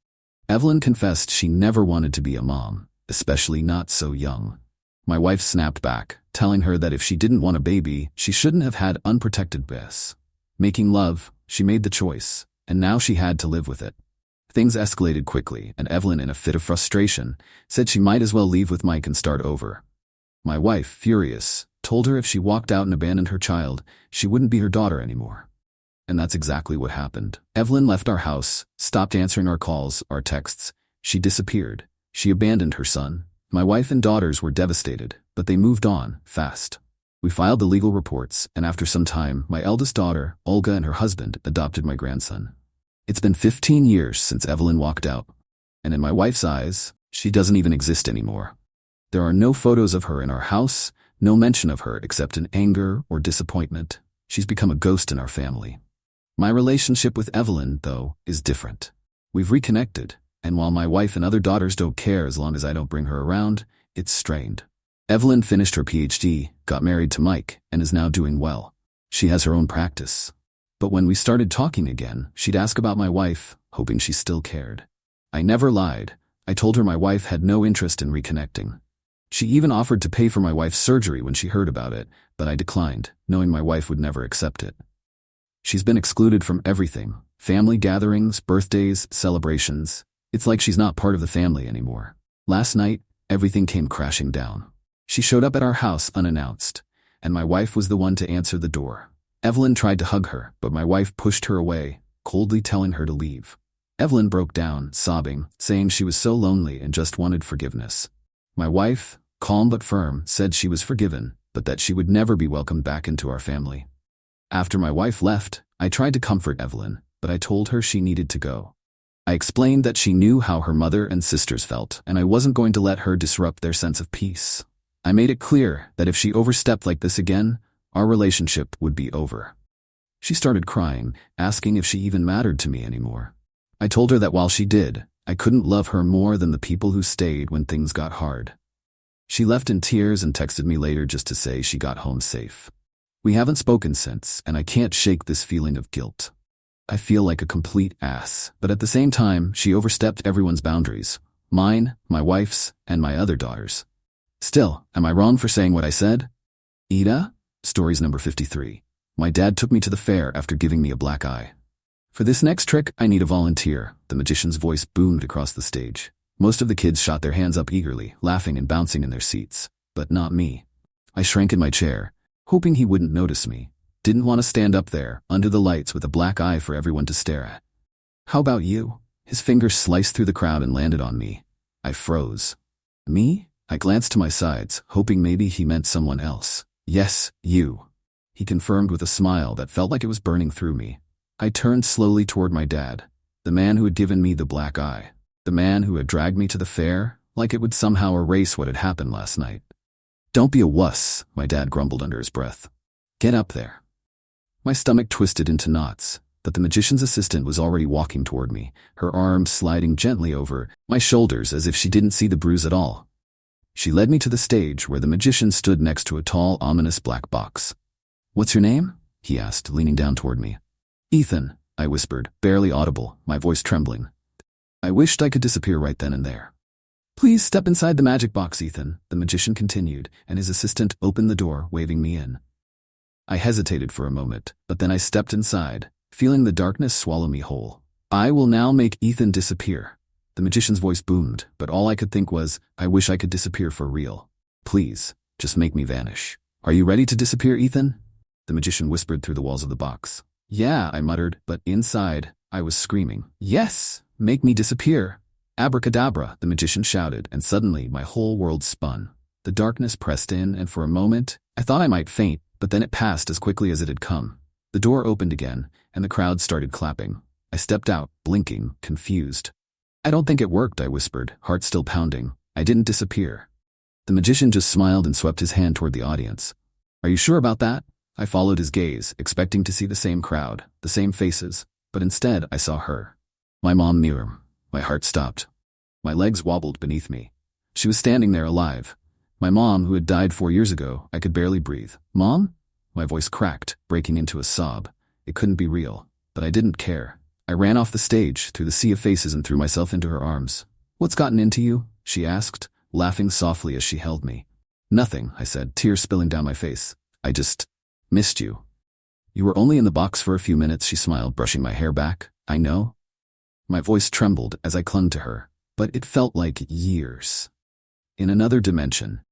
Speaker 1: Evelyn confessed she never wanted to be a mom, especially not so young. My wife snapped back, telling her that if she didn't want a baby, she shouldn't have had unprotected bliss. Making love, she made the choice, and now she had to live with it. Things escalated quickly, and Evelyn, in a fit of frustration, said she might as well leave with Mike and start over. My wife, furious, told her if she walked out and abandoned her child, she wouldn't be her daughter anymore. And that's exactly what happened. Evelyn left our house, stopped answering our calls, our texts. She disappeared. She abandoned her son. My wife and daughters were devastated, but they moved on, fast. We filed the legal reports, and after some time, my eldest daughter, Olga, and her husband adopted my grandson. It's been 15 years since Evelyn walked out, and in my wife's eyes, she doesn't even exist anymore. There are no photos of her in our house, no mention of her except in anger or disappointment. She's become a ghost in our family. My relationship with Evelyn, though, is different. We've reconnected, and while my wife and other daughters don't care as long as I don't bring her around, it's strained. Evelyn finished her PhD, got married to Mike, and is now doing well. She has her own practice. But when we started talking again, she'd ask about my wife, hoping she still cared. I never lied. I told her my wife had no interest in reconnecting. She even offered to pay for my wife's surgery when she heard about it, but I declined, knowing my wife would never accept it. She's been excluded from everything: family gatherings, birthdays, celebrations. It's like she's not part of the family anymore. Last night, everything came crashing down. She showed up at our house unannounced, and my wife was the one to answer the door. Evelyn tried to hug her, but my wife pushed her away, coldly telling her to leave. Evelyn broke down, sobbing, saying she was so lonely and just wanted forgiveness. My wife, calm but firm, said she was forgiven, but that she would never be welcomed back into our family. After my wife left, I tried to comfort Evelyn, but I told her she needed to go. I explained that she knew how her mother and sisters felt, and I wasn't going to let her disrupt their sense of peace. I made it clear that if she overstepped like this again, our relationship would be over. She started crying, asking if she even mattered to me anymore. I told her that while she did, I couldn't love her more than the people who stayed when things got hard. She left in tears and texted me later just to say she got home safe. We haven't spoken since, and I can't shake this feeling of guilt. I feel like a complete ass, but at the same time, she overstepped everyone's boundaries. Mine, my wife's, and my other daughters. Still, am I wrong for saying what I said? Aita? Stories number 53. My dad took me to the fair after giving me a black eye. For this next trick, I need a volunteer. The magician's voice boomed across the stage. Most of the kids shot their hands up eagerly, laughing and bouncing in their seats. But not me. I shrank in my chair, hoping he wouldn't notice me. Didn't want to stand up there, under the lights with a black eye for everyone to stare at. How about you? His fingers sliced through the crowd and landed on me. I froze. Me? I glanced to my sides, hoping maybe he meant someone else. Yes, you. He confirmed with a smile that felt like it was burning through me. I turned slowly toward my dad, the man who had given me the black eye, the man who had dragged me to the fair, like it would somehow erase what had happened last night. Don't be a wuss, my dad grumbled under his breath. Get up there. My stomach twisted into knots, but the magician's assistant was already walking toward me, her arms sliding gently over my shoulders as if she didn't see the bruise at all. She led me to the stage where the magician stood next to a tall, ominous black box. What's your name? He asked, leaning down toward me. Ethan, I whispered, barely audible, my voice trembling. I wished I could disappear right then and there. Please step inside the magic box, Ethan, the magician continued, and his assistant opened the door, waving me in. I hesitated for a moment, but then I stepped inside, feeling the darkness swallow me whole. I will now make Ethan disappear. The magician's voice boomed, but all I could think was, I wish I could disappear for real. Please, just make me vanish. Are you ready to disappear, Ethan? The magician whispered through the walls of the box. Yeah, I muttered, but inside, I was screaming. Yes, make me disappear. Abracadabra, the magician shouted, and suddenly my whole world spun. The darkness pressed in, and for a moment, I thought I might faint, but then it passed as quickly as it had come. The door opened again, and the crowd started clapping. I stepped out, blinking, confused. I don't think it worked, I whispered, heart still pounding. I didn't disappear. The magician just smiled and swept his hand toward the audience. Are you sure about that? I followed his gaze, expecting to see the same crowd, the same faces, but instead I saw her. My mom Miriam. My heart stopped. My legs wobbled beneath me. She was standing there alive. My mom, who had died 4 years ago, I could barely breathe. Mom? My voice cracked, breaking into a sob. It couldn't be real, but I didn't care. I ran off the stage, through the sea of faces, and threw myself into her arms. What's gotten into you? She asked, laughing softly as she held me. Nothing, I said, tears spilling down my face. I just missed you. You were only in the box for a few minutes, she smiled, brushing my hair back. I know. My voice trembled as I clung to her, but it felt like years. In another dimension,